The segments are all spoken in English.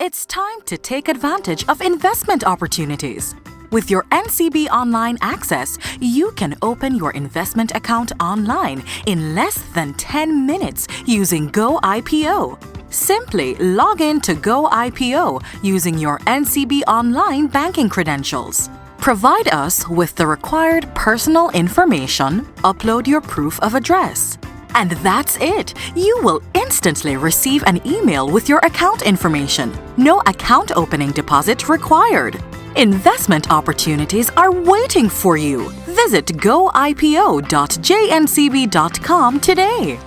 It's time to take advantage of investment opportunities. With your NCB Online access, you can open your investment account online in less than 10 minutes using GoIPO. Simply log in to GoIPO using your NCB Online banking credentials. Provide us with the required personal information, upload your proof of address. And that's it! You will instantly receive an email with your account information. No account opening deposit required. Investment opportunities are waiting for you. Visit goipo.jncb.com today.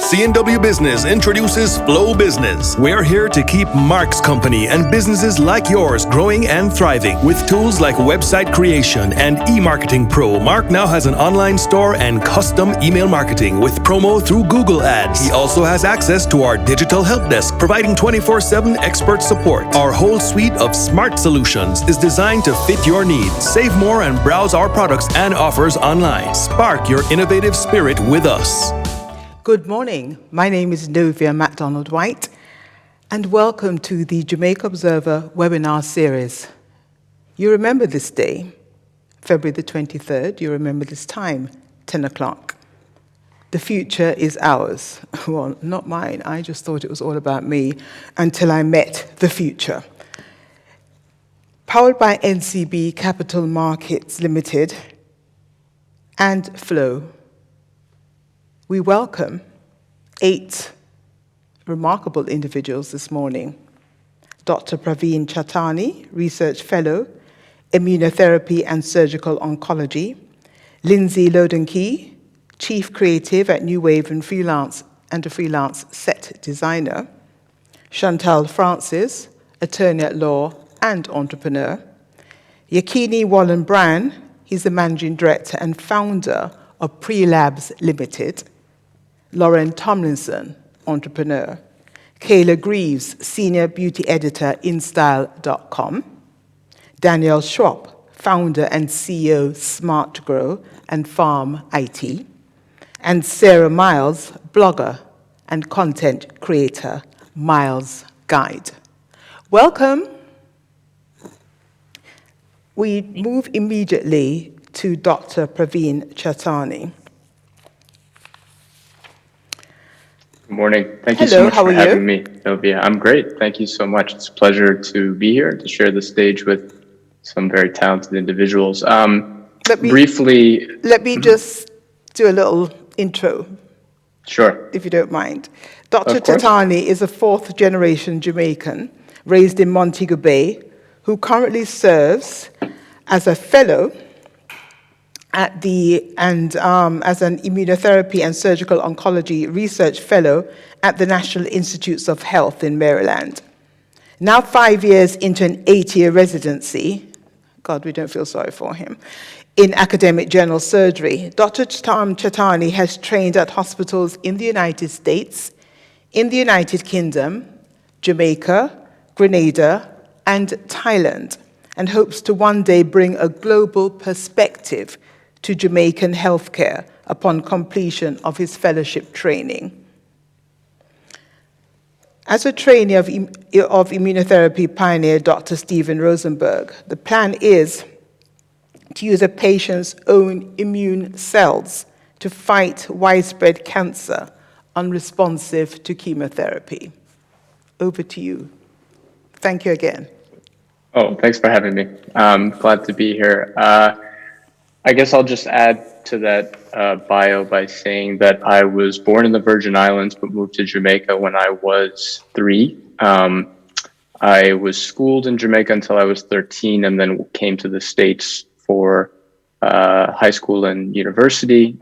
C&W Business introduces Flow Business. We're here to keep Mark's company and businesses like yours growing and thriving. With tools like website creation and eMarketing Pro, Mark now has an online store and custom email marketing with promo through Google Ads. He also has access to our digital help desk, providing 24/7 expert support. Our whole suite of smart solutions is designed to fit your needs. Save more and browse our products and offers online. Spark your innovative spirit with us. Good morning. My name is Novia MacDonald-White, and welcome to the Jamaica Observer webinar series. You remember this day, February the 23rd. You remember this time, 10 o'clock. The future is ours. Well, not mine. I just thought it was all about me until I met the future. Powered by NCB Capital Markets Limited and Flow, we welcome 8 remarkable individuals this morning. Dr. Praveen Chattani, Research Fellow, Immunotherapy and Surgical Oncology. Lindsay Lodenkey, Chief Creative at New Wave and a freelance set designer. Chantal Francis, Attorney at Law and entrepreneur. Yakini Wallen-Brand, he's the Managing Director and founder of Prelabs Limited. Lauren Tomlinson, entrepreneur. Kayla Greaves, Senior Beauty Editor, InStyle.com. Danielle Schwab, founder and CEO, Smart Grow and Farm IT. And Sarah Miles, blogger and content creator, Miles Guide. Welcome. We move immediately to Dr. Praveen Chattani. Good morning. Thank you so much for having me, Novia. I'm great. Thank you so much. It's a pleasure to be here to share the stage with some very talented individuals. Let me just do a little intro. Sure. If you don't mind. Dr. Chattani is a 4th-generation Jamaican raised in Montego Bay who currently serves as a fellow as an immunotherapy and surgical oncology research fellow at the National Institutes of Health in Maryland. Now 5 years into an 8-year residency, God, we don't feel sorry for him, in academic general surgery, Dr. Chattani has trained at hospitals in the United States, in the United Kingdom, Jamaica, Grenada, and Thailand, and hopes to one day bring a global perspective to Jamaican healthcare upon completion of his fellowship training. As a trainee of immunotherapy pioneer Dr. Steven Rosenberg, the plan is to use a patient's own immune cells to fight widespread cancer unresponsive to chemotherapy. Over to you. Thank you again. Oh, thanks for having me. I'm glad to be here. I guess I'll just add to that bio by saying that I was born in the Virgin Islands but moved to Jamaica when I was 3. I was schooled in Jamaica until I was 13 and then came to the States for high school and university.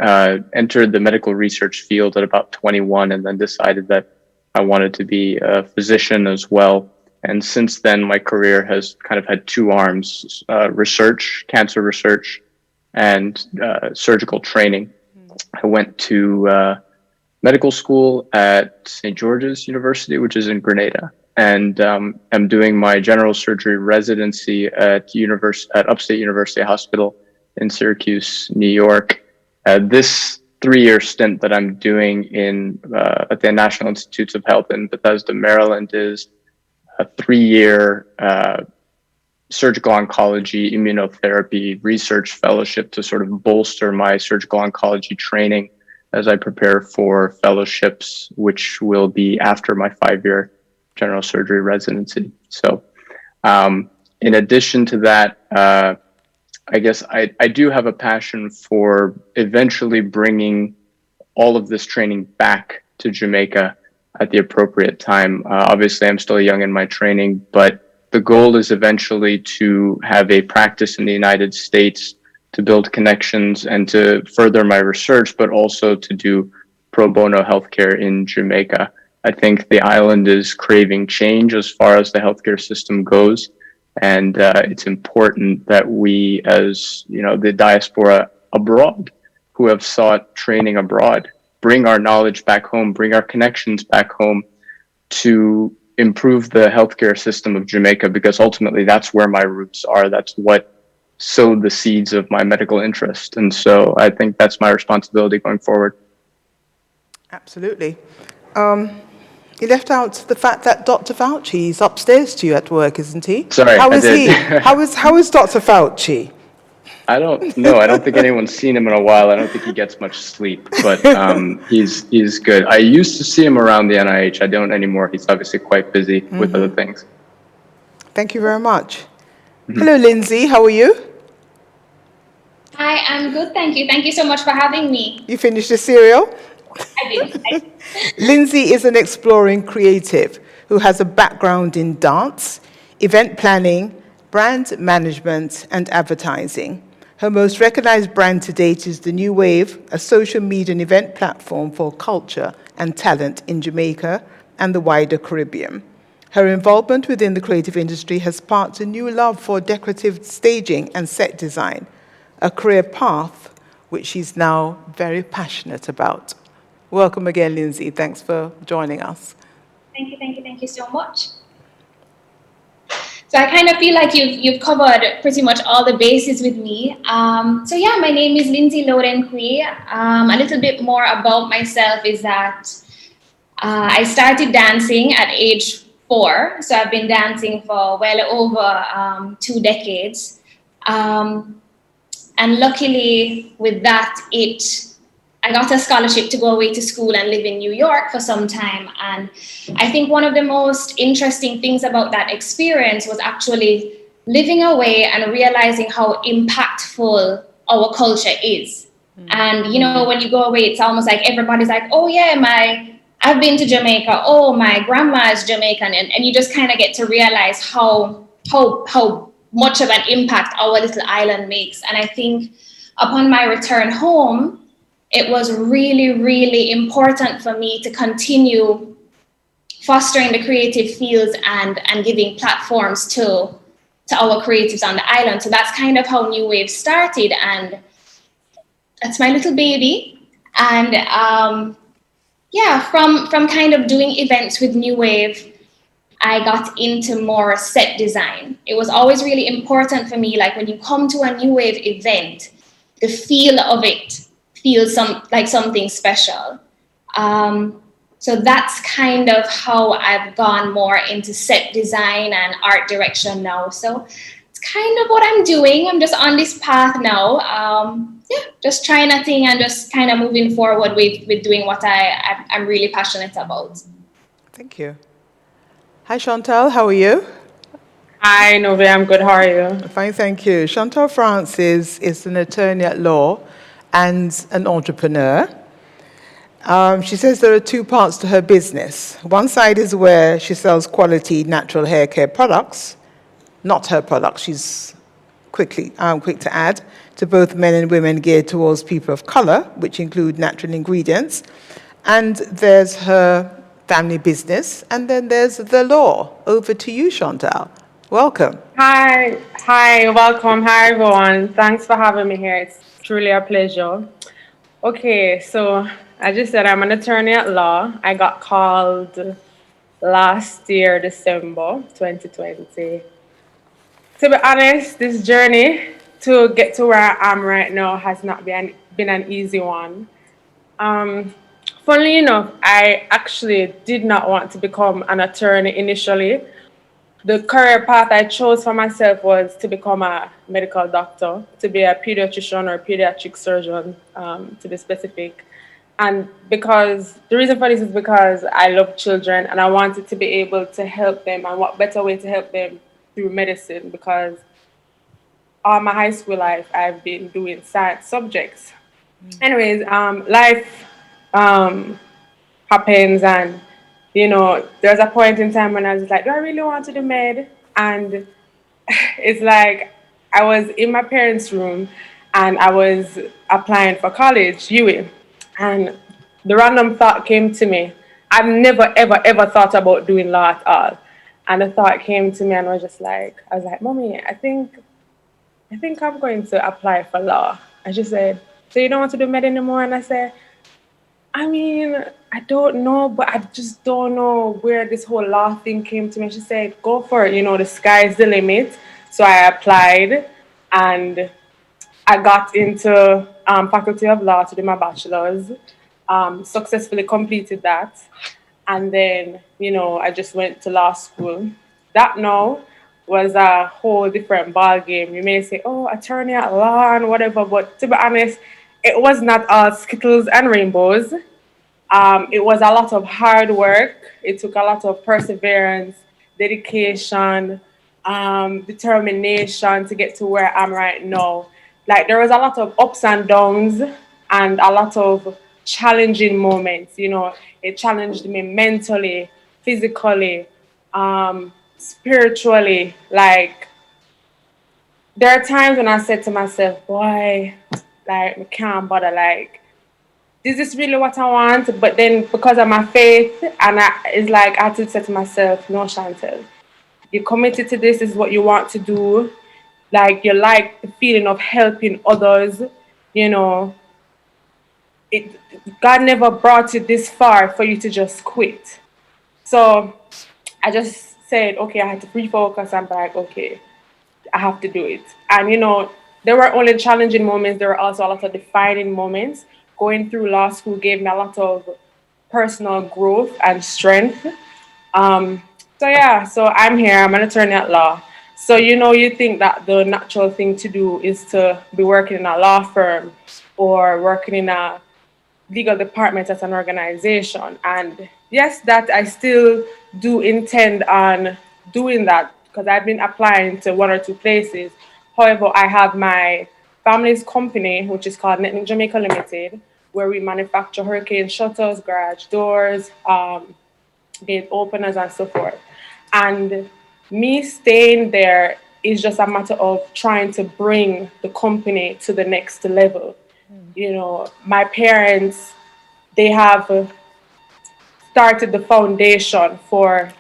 Entered the medical research field at about 21 and then decided that I wanted to be a physician as well. And since then, my career has kind of had 2 arms, research, cancer research, and surgical training. I went to medical school at St. George's University, which is in Grenada, and I'm doing my general surgery residency at Upstate University Hospital in Syracuse, New York. This 3-year stint that I'm doing in at the National Institutes of Health in Bethesda, Maryland, is a 3-year surgical oncology immunotherapy research fellowship to sort of bolster my surgical oncology training as I prepare for fellowships, which will be after my 5-year general surgery residency. So in addition to that, I guess I do have a passion for eventually bringing all of this training back to Jamaica at the appropriate time. Obviously, I'm still young in my training, but the goal is eventually to have a practice in the United States, to build connections and to further my research, but also to do pro bono healthcare in Jamaica. I think the island is craving change as far as the healthcare system goes. And it's important that we, as the diaspora abroad who have sought training abroad, bring our knowledge back home, bring our connections back home to improve the healthcare system of Jamaica, because ultimately that's where my roots are. That's what sowed the seeds of my medical interest. And so I think that's my responsibility going forward. Absolutely. You left out the fact that Dr. Fauci is upstairs to you at work, isn't he? Sorry, how is I did. he? How is Dr. Fauci? I don't know. I don't think anyone's seen him in a while. I don't think he gets much sleep, but he's good. I used to see him around the NIH. I don't anymore. He's obviously quite busy with other things. Thank you very much. Hello, Lindsay. How are you? Hi, I'm good, thank you. Thank you so much for having me. You finished the cereal? I did. Lindsay is an exploring creative who has a background in dance, event planning, brand management, and advertising. Her most recognized brand to date is The New Wave, a social media and event platform for culture and talent in Jamaica and the wider Caribbean. Her involvement within the creative industry has sparked a new love for decorative staging and set design, a career path which she's now very passionate about. Welcome again, Lindsay. Thanks for joining us. Thank you so much. So I kind of feel like you've covered pretty much all the bases with me. So yeah, my name is Lindsay Loden-Kui. A little bit more about myself is that I started dancing at age 4. So I've been dancing for well over 2 decades. And luckily with that, I got a scholarship to go away to school and live in New York for some time. And I think one of the most interesting things about that experience was actually living away and realizing how impactful our culture is. And, when you go away, it's almost like everybody's like, oh yeah, I've been to Jamaica. Oh, my grandma is Jamaican. And you just kind of get to realize how much of an impact our little island makes. And I think upon my return home, it was really, really important for me to continue fostering the creative fields and giving platforms to our creatives on the island. So that's kind of how New Wave started, and that's my little baby. And from kind of doing events with New Wave, I got into more set design. It was always really important for me, like when you come to a New Wave event, the feel of it feels like something special. So that's kind of how I've gone more into set design and art direction now. So it's kind of what I'm doing. I'm just on this path now. Just trying a thing and just kind of moving forward with doing what I'm really passionate about. Thank you. Hi, Chantal. How are you? Hi, Novi. I'm good. How are you? Fine, thank you. Chantal Francis is an attorney at law and an entrepreneur. She says there are 2 parts to her business. One side is where she sells quality natural hair care products, not her products. She's quick to add, to both men and women geared towards people of color, which include natural ingredients. And there's her family business, and then there's the law. Over to you, Chantal. Welcome. Hi, welcome. Hi, everyone. Thanks for having me here. It's truly a pleasure. Okay, so as you said, I'm an attorney at law. I got called last year, December 2020. To be honest, this journey to get to where I am right now has not been an easy one. Funnily enough, I actually did not want to become an attorney initially. The career path I chose for myself was to become a medical doctor, to be a pediatrician or pediatric surgeon, to be specific. And because the reason for this is because I love children and I wanted to be able to help them. And what better way to help them through medicine? Because all my high school life, I've been doing science subjects. Anyways, life um, happens, and there's a point in time when I was like, do I really want to do med? And it's like I was in my parents' room and I was applying for college, UWI, and the random thought came to me. I've never, ever, ever thought about doing law at all. And the thought came to me and I was like, Mommy, I think I'm going to apply for law. And she said, so you don't want to do med anymore? And I said, I mean, I don't know, but I just don't know where this whole law thing came to me. She said, go for it, the sky's the limit. So I applied and I got into Faculty of Law to do my bachelor's, successfully completed that. And then, I just went to law school. That now was a whole different ball game. You may say, oh, attorney at law and whatever, but to be honest, it was not all skittles and rainbows. It was a lot of hard work. It took a lot of perseverance, dedication, determination to get to where I'm right now. Like there was a lot of ups and downs and a lot of challenging moments. It challenged me mentally, physically, spiritually. Like there are times when I said to myself, boy, like I can't bother, like is this really what I want? But then because of my faith, and it's like I had to say to myself, no, Chantel, you're committed to this, is what you want to do. Like you like the feeling of helping others, you know. It God never brought you this far for you to just quit. So I just said, okay, I had to refocus and be like, okay, I have to do it. And there were only challenging moments, there were also a lot of defining moments. Going through law school gave me a lot of personal growth and strength. So I'm here, I'm an attorney at law. So you think that the natural thing to do is to be working in a law firm or working in a legal department at an organization. And yes, that I still do intend on doing that because I've been applying to one or two places. However, I have my family's company, which is called Netlink Jamaica Limited, where we manufacture hurricane shutters, garage doors, gate openers, and so forth. And me staying there is just a matter of trying to bring the company to the next level. My parents, they have started the foundation for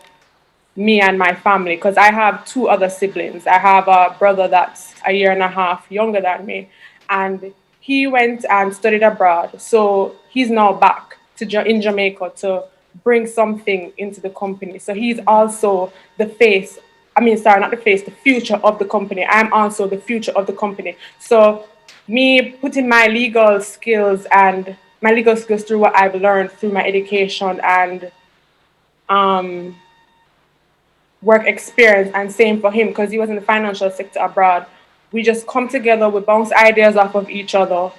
me and my family because I have two other siblings. I have a brother that's a year and a half younger than me, and he went and studied abroad. So he's now back in Jamaica to bring something into the company. So he's also the face. Not the face, the future of the company. I'm also the future of the company. So me putting my legal skills through what I've learned through my education and work experience, and same for him because he was in the financial sector abroad. We just come together, we bounce ideas off of each other,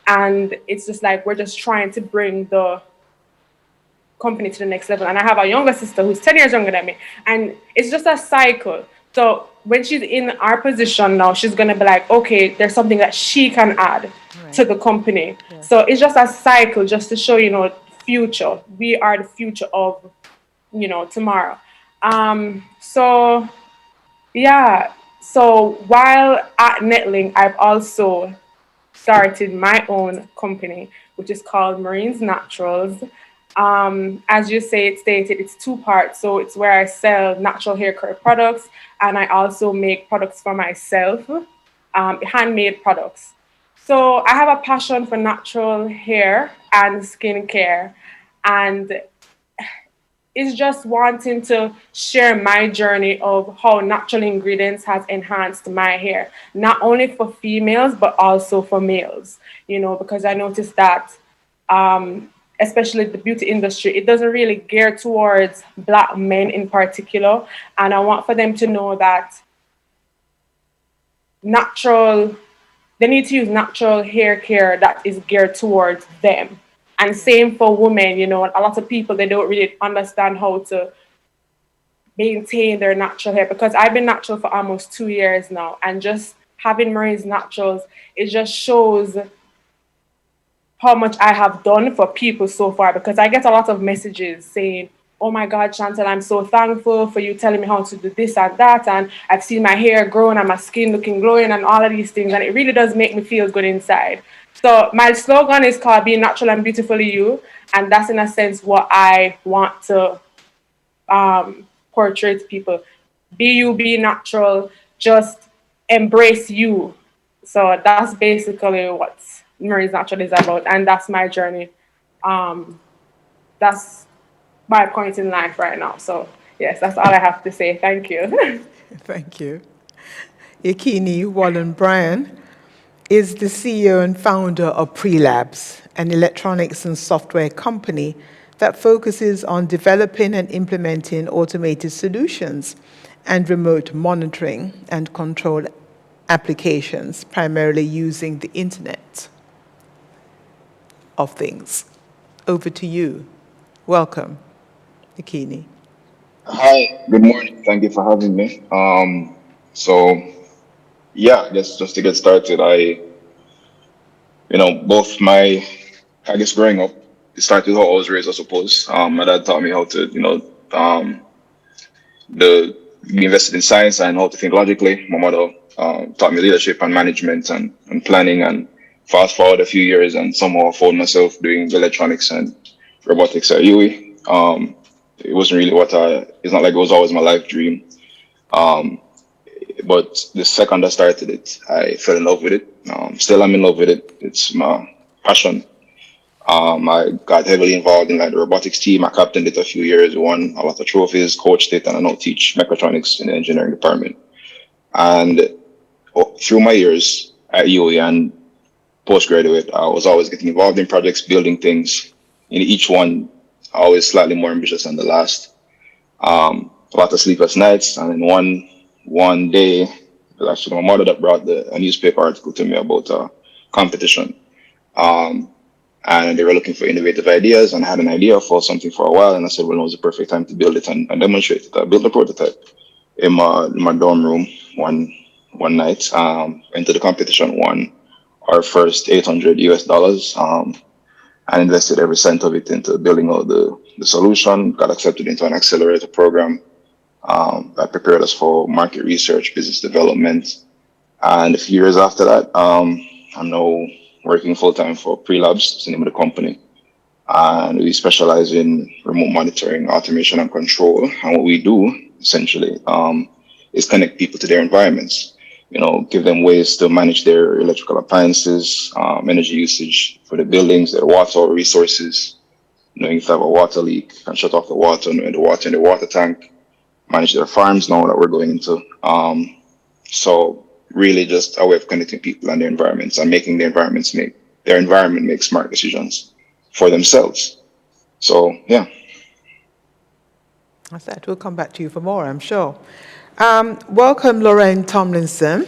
and it's just like we're just trying to bring the company to the next level. And I have a younger sister who's 10 years younger than me, and it's just a cycle. So when she's in our position now, she's going to be like, okay, there's something that she can add to the company. Yeah. So it's just a cycle just to show, future. We are the future of, tomorrow. So while at Netlink, I've also started my own company, which is called Marines Naturals. As you say, it's stated, it's two parts. So it's where I sell natural hair care products, and I also make products for myself, handmade products. So I have a passion for natural hair and skincare, and it's just wanting to share my journey of how natural ingredients has enhanced my hair, not only for females, but also for males, because I noticed that especially the beauty industry, it doesn't really gear towards Black men in particular. And I want for them to know that they need to use natural hair care that is geared towards them. And same for women, a lot of people, they don't really understand how to maintain their natural hair, because I've been natural for almost 2 years now, and just having Marie's Naturals, it just shows how much I have done for people so far, because I get a lot of messages saying, oh my God, Chantal, I'm so thankful for you telling me how to do this and that, and I've seen my hair growing and my skin looking glowing and all of these things, and it really does make me feel good inside. So my slogan is called Being Natural and Beautifully You, and that's in a sense what I want to portray to people. Be you, be natural, just embrace you. So that's basically what Marie's Natural is about, and that's my journey. That's my point in life right now. So yes, that's all I have to say. Thank you. Thank you. Yakini Wallen-Bryan is the CEO and founder of Prelabs, an electronics and software company that focuses on developing and implementing automated solutions and remote monitoring and control applications, primarily using the Internet of Things. Over to you. Welcome, Yakini. Hi, good morning. Thank you for having me. I guess just to get started, both growing up, it started how I was raised, I suppose. My dad taught me how to, be invested in science and how to think logically. My mother taught me leadership and management and planning. And fast forward a few years, and somehow I found myself doing electronics and robotics at UWI. It wasn't really it's not like it was always my life dream. But the second I started it, I fell in love with it. Still I'm in love with it. It's my passion. I got heavily involved in the robotics team. I captained it a few years, won a lot of trophies, coached it, and I now teach mechatronics in the engineering department. And through my years at UWI and postgraduate, I was always getting involved in projects, building things. In each one, always slightly more ambitious than the last. A lot of sleepless nights, and then one day, it was actually my mother that brought a newspaper article to me about a competition. And they were looking for innovative ideas, and I had an idea for something for a while, and I said, well, it was the perfect time to build it and demonstrate it. I built a prototype in my dorm room one night, went to the competition, won our first $800 and invested every cent of it into building out the solution, got accepted into an accelerator program that prepared us for market research, business development. And a few years after that, I'm now working full-time for Prelabs, it's the name of the company. And we specialize in remote monitoring, automation, and control. And what we do, essentially, is connect people to their environments. Give them ways to manage their electrical appliances, energy usage for the buildings, their water resources. If they have a water leak, can shut off the water, knowing the water in the water tank, manage their farms now that we're going into. So really just a way of connecting people and their environments and making their environment make smart decisions for themselves. So, yeah. That's that. We'll come back to you for more, I'm sure. Welcome, Lorraine Tomlinson.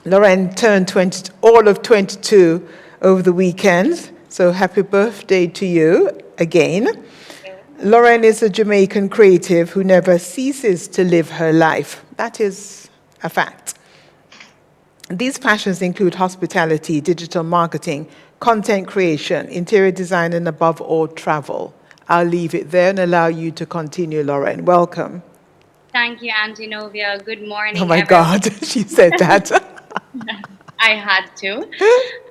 Lorraine turned all of 22 over the weekend, so happy birthday to you again. Lorraine is a Jamaican creative who never ceases to live her life. That is a fact. These passions include hospitality, digital marketing, content creation, interior design, and above all, travel. I'll leave it there and allow you to continue, Lorraine. Welcome. Thank you, Antonovia. Good morning. Oh my everyone. God, she said that. I had to.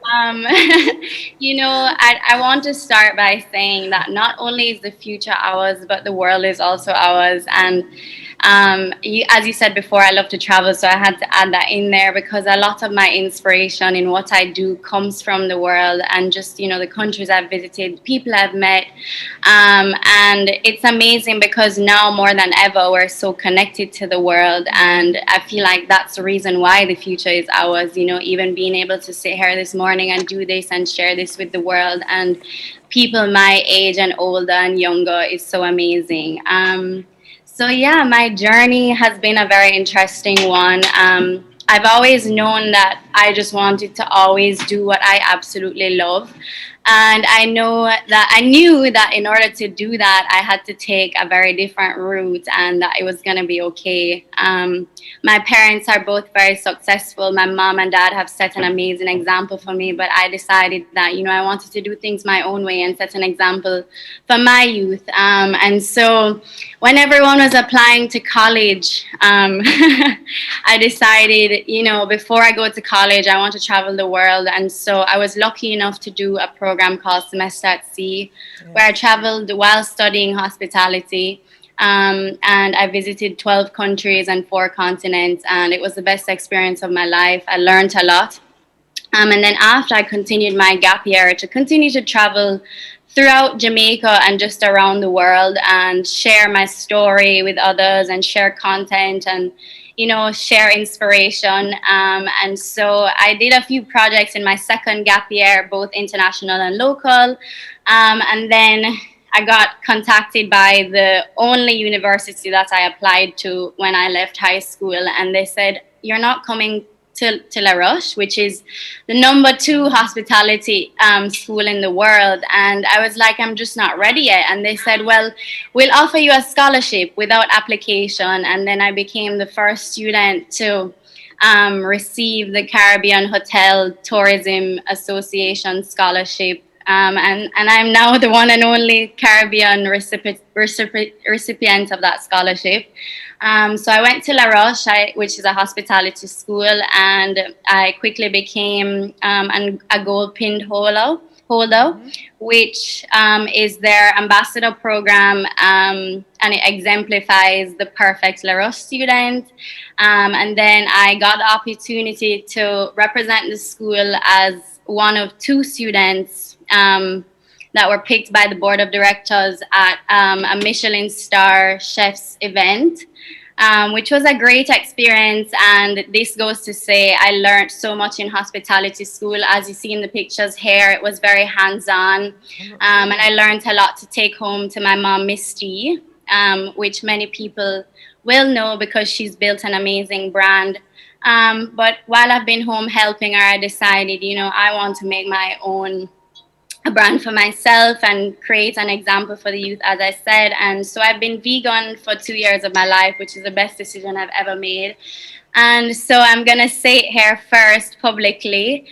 I want to start by saying that not only is the future ours, but the world is also ours. And as you said before, I love to travel, so I had to add that in there because a lot of my inspiration in what I do comes from the world and just, the countries I've visited, people I've met. And it's amazing because now more than ever, we're so connected to the world. And I feel like that's the reason why the future is ours, even being able to sit here this morning morning and do this and share this with the world and people my age and older and younger is so amazing. So yeah, my journey has been a very interesting one. I've always known that I just wanted to always do what I absolutely love. And I knew that in order to do that, I had to take a very different route and that it was going to be okay. My parents are both very successful. My mom and dad have set an amazing example for me, but I decided that, I wanted to do things my own way and set an example for my youth. And so when everyone was applying to college, I decided, before I go to college, I want to travel the world. And so I was lucky enough to do a program called Semester at Sea, where I traveled while studying hospitality. And I visited 12 countries and 4 continents, and it was the best experience of my life. I learned a lot. And then after, I continued my gap year to continue to travel throughout Jamaica and just around the world and share my story with others and share content and share inspiration. And so I did a few projects in my second gap year, both international and local. And then I got contacted by the only university that I applied to when I left high school. And they said, you're not coming to La Roche, which is the #2 hospitality school in the world. And I was like, I'm just not ready yet. And they said, well, we'll offer you a scholarship without application. And then I became the first student to receive the Caribbean Hotel Tourism Association scholarship. And I'm now the one and only Caribbean recipient of that scholarship. So I went to La Roche, which is a hospitality school, and I quickly became a gold pin holder, which is their ambassador program, and it exemplifies the perfect La Roche student. And then I got the opportunity to represent the school as one of 2 students that were picked by the board of directors at a Michelin star chef's event, which was a great experience. And this goes to say I learned so much in hospitality school. As you see in the pictures here, it was very hands-on. And I learned a lot to take home to my mom, Misty, which many people will know because she's built an amazing brand. But while I've been home helping her, I decided, I want to make my own a brand for myself and create an example for the youth, as I said. And so I've been vegan for 2 years of my life, which is the best decision I've ever made. And so I'm going to say it here first publicly.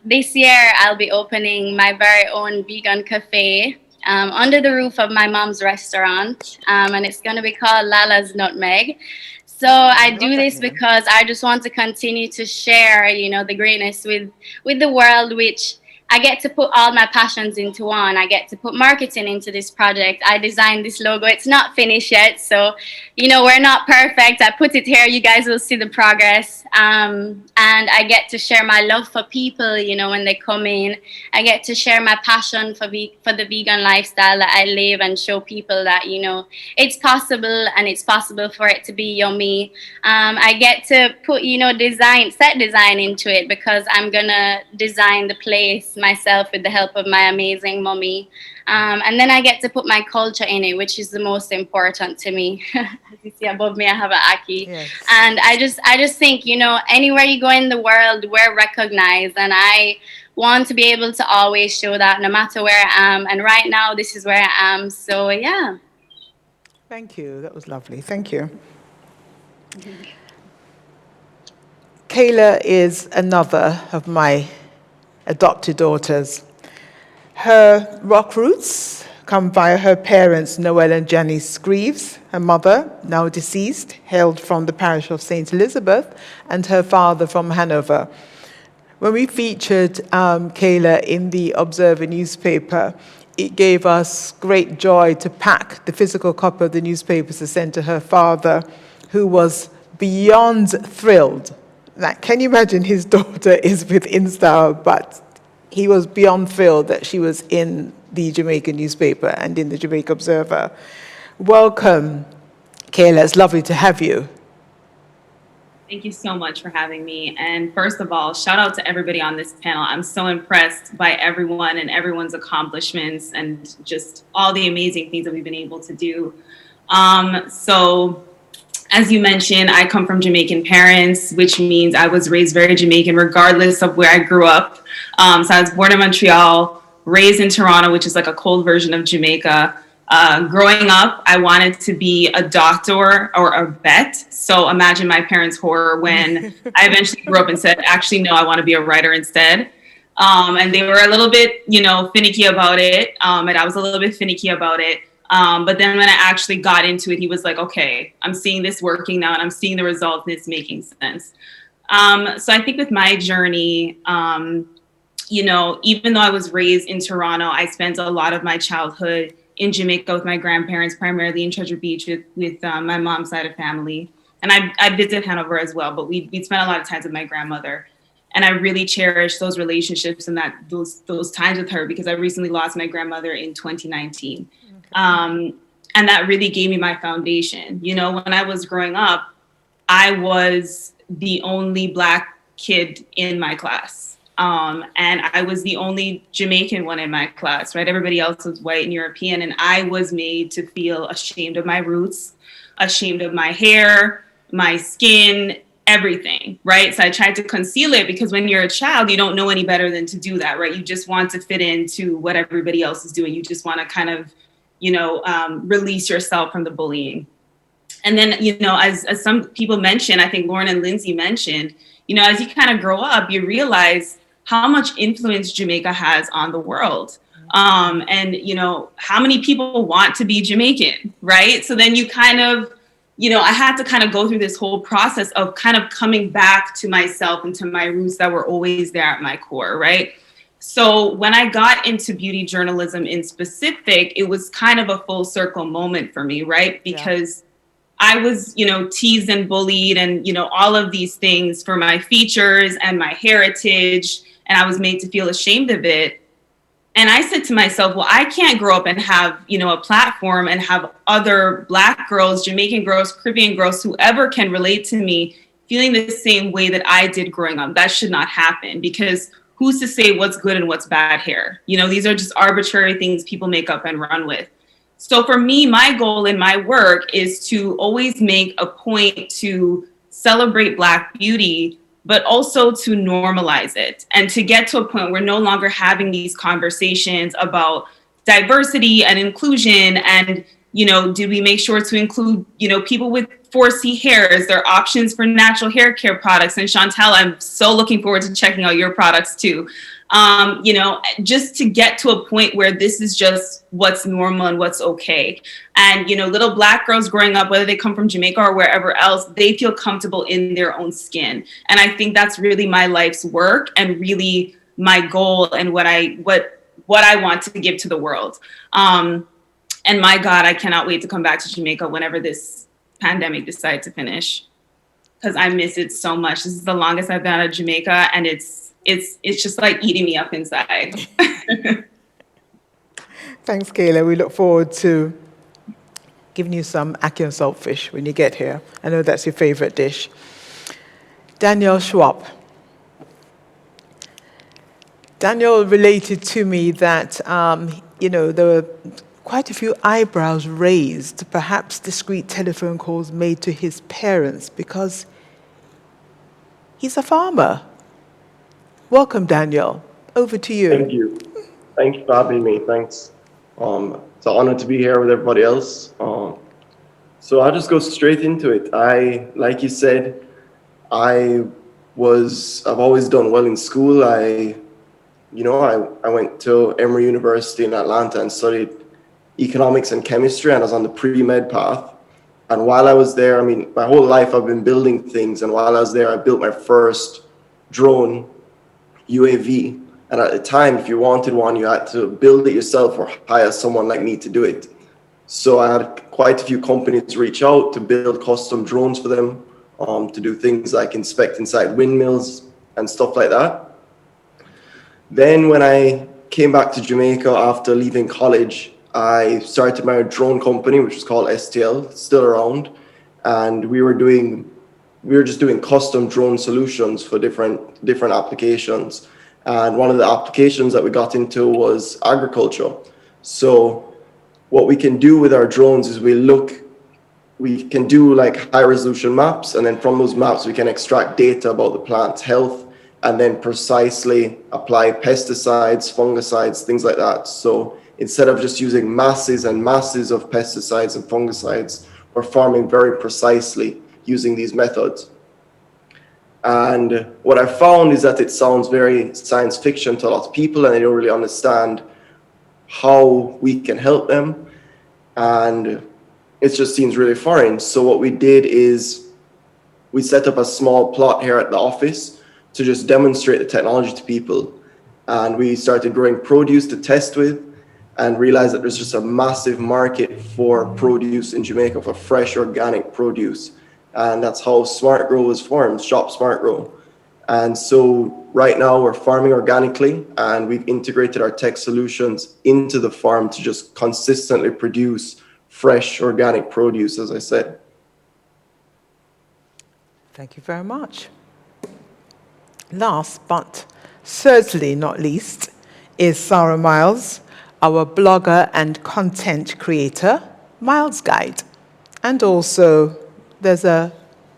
This year, I'll be opening my very own vegan cafe under the roof of my mom's restaurant. And it's going to be called Lala's Nutmeg. So I do this because I just want to continue to share, the greatness with the world, which I get to put all my passions into one. I get to put marketing into this project. I designed this logo. It's not finished yet. So, we're not perfect. I put it here. You guys will see the progress. And I get to share my love for people, when they come in. I get to share my passion for the vegan lifestyle that I live and show people that, it's possible and it's possible for it to be yummy. I get to put, set design into it because I'm going to design the place myself with the help of my amazing mommy. And then I get to put my culture in it, which is the most important to me. As you see above me, I have an Aki. Yes. And I just think, anywhere you go in the world, we're recognized. And I want to be able to always show that no matter where I am. And right now, this is where I am. So, yeah. Thank you. That was lovely. Thank you. Kayla is another of my adopted daughters. Her rock roots come via her parents, Noel and Janice Greaves, her mother, now deceased, hailed from the parish of St. Elizabeth, and her father from Hanover. When we featured Kayla in the Observer newspaper, it gave us great joy to pack the physical copy of the newspapers to send to her father, who was beyond thrilled. Like, can you imagine his daughter is with InStyle, but he was beyond thrilled that she was in the Jamaica newspaper and in the Jamaica Observer. Welcome, Kayla. It's lovely to have you. Thank you so much for having me. And first of all, shout out to everybody on this panel. I'm so impressed by everyone and everyone's accomplishments and just all the amazing things that we've been able to do. So as you mentioned, I come from Jamaican parents, which means I was raised very Jamaican regardless of where I grew up. So I was born in Montreal, raised in Toronto, which is like a cold version of Jamaica. Growing up, I wanted to be a doctor or a vet. So imagine my parents' horror when I eventually grew up and said, actually, no, I want to be a writer instead. And they were a little bit, finicky about it. And I was a little bit finicky about it. But then when I actually got into it, he was like, okay, I'm seeing this working now and I'm seeing the results and it's making sense. So I think with my journey, even though I was raised in Toronto, I spent a lot of my childhood in Jamaica with my grandparents, primarily in Treasure Beach with my mom's side of family. And I visited Hanover as well, but we'd spent a lot of time with my grandmother. And I really cherish those relationships and those times with her because I recently lost my grandmother in 2019. Okay. And that really gave me my foundation. When I was growing up, I was the only Black kid in my class. And I was the only Jamaican one in my class, right? Everybody else was white and European. And I was made to feel ashamed of my roots, ashamed of my hair, my skin, everything, right? So I tried to conceal it because when you're a child, you don't know any better than to do that, right? You just want to fit into what everybody else is doing. You just want to kind of, release yourself from the bullying. And then, as some people mentioned, I think Lauren and Lindsay mentioned, as you kind of grow up, you realize how much influence Jamaica has on the world. And, how many people want to be Jamaican, right? So then you kind of, I had to kind of go through this whole process of kind of coming back to myself and to my roots that were always there at my core, right? So when I got into beauty journalism in specific, it was kind of a full circle moment for me, right? Because I was, teased and bullied and, all of these things for my features and my heritage. And I was made to feel ashamed of it. And I said to myself, well, I can't grow up and have, a platform and have other Black girls, Jamaican girls, Caribbean girls, whoever can relate to me feeling the same way that I did growing up. That should not happen because who's to say what's good and what's bad here? These are just arbitrary things people make up and run with. So for me, my goal in my work is to always make a point to celebrate Black beauty, but also to normalize it and to get to a point where no longer having these conversations about diversity and inclusion and, did we make sure to include, people with 4C hair? Is there options for natural hair care products? And Chantel, I'm so looking forward to checking out your products too. Just to get to a point where this is just what's normal and what's okay. And, little Black girls growing up, whether they come from Jamaica or wherever else, they feel comfortable in their own skin. And I think that's really my life's work and really my goal and what I want to give to the world. And my God, I cannot wait to come back to Jamaica whenever this pandemic decides to finish because I miss it so much. This is the longest I've been out of Jamaica and it's just like eating me up inside. Thanks, Kayla. We look forward to giving you some ackee and saltfish when you get here. I know that's your favorite dish. Danielle Schwab. Daniel related to me that, there were quite a few eyebrows raised, perhaps discreet telephone calls made to his parents because he's a farmer. Welcome, Daniel. Over to you. Thank you. Thank you for having me. Thanks. It's an honor to be here with everybody else. So I'll just go straight into it. Like you said, I've always done well in school. I went to Emory University in Atlanta and studied economics and chemistry, and I was on the pre-med path. And while I was there, my whole life I've been building things. And while I was there, I built my first drone UAV. And at the time, if you wanted one, you had to build it yourself or hire someone like me to do it. So I had quite a few companies reach out to build custom drones for them, to do things like inspect inside windmills and stuff like that. Then when I came back to Jamaica after leaving college, I started my drone company, which was called STL, still around. And we were doing we were just doing custom drone solutions for different applications. And one of the applications that we got into was agriculture. So what we can do with our drones is we can do like high resolution maps, and then from those maps we can extract data about the plant's health and then precisely apply pesticides, fungicides, things like that. So instead of just using masses and masses of pesticides and fungicides, we're farming very precisely using these methods. And what I found is that it sounds very science fiction to a lot of people, and they don't really understand how we can help them. And it just seems really foreign. So what we did is we set up a small plot here at the office to just demonstrate the technology to people. And we started growing produce to test with and realized that there's just a massive market for produce in Jamaica, for fresh organic produce. And that's how Smart Grow was formed, Shop Smart Grow. And so right now we're farming organically, and we've integrated our tech solutions into the farm to just consistently produce fresh organic produce, as I said. Thank you very much. Last but certainly not least is Sarah Miles, our blogger and content creator, Miles Guide. And also there's a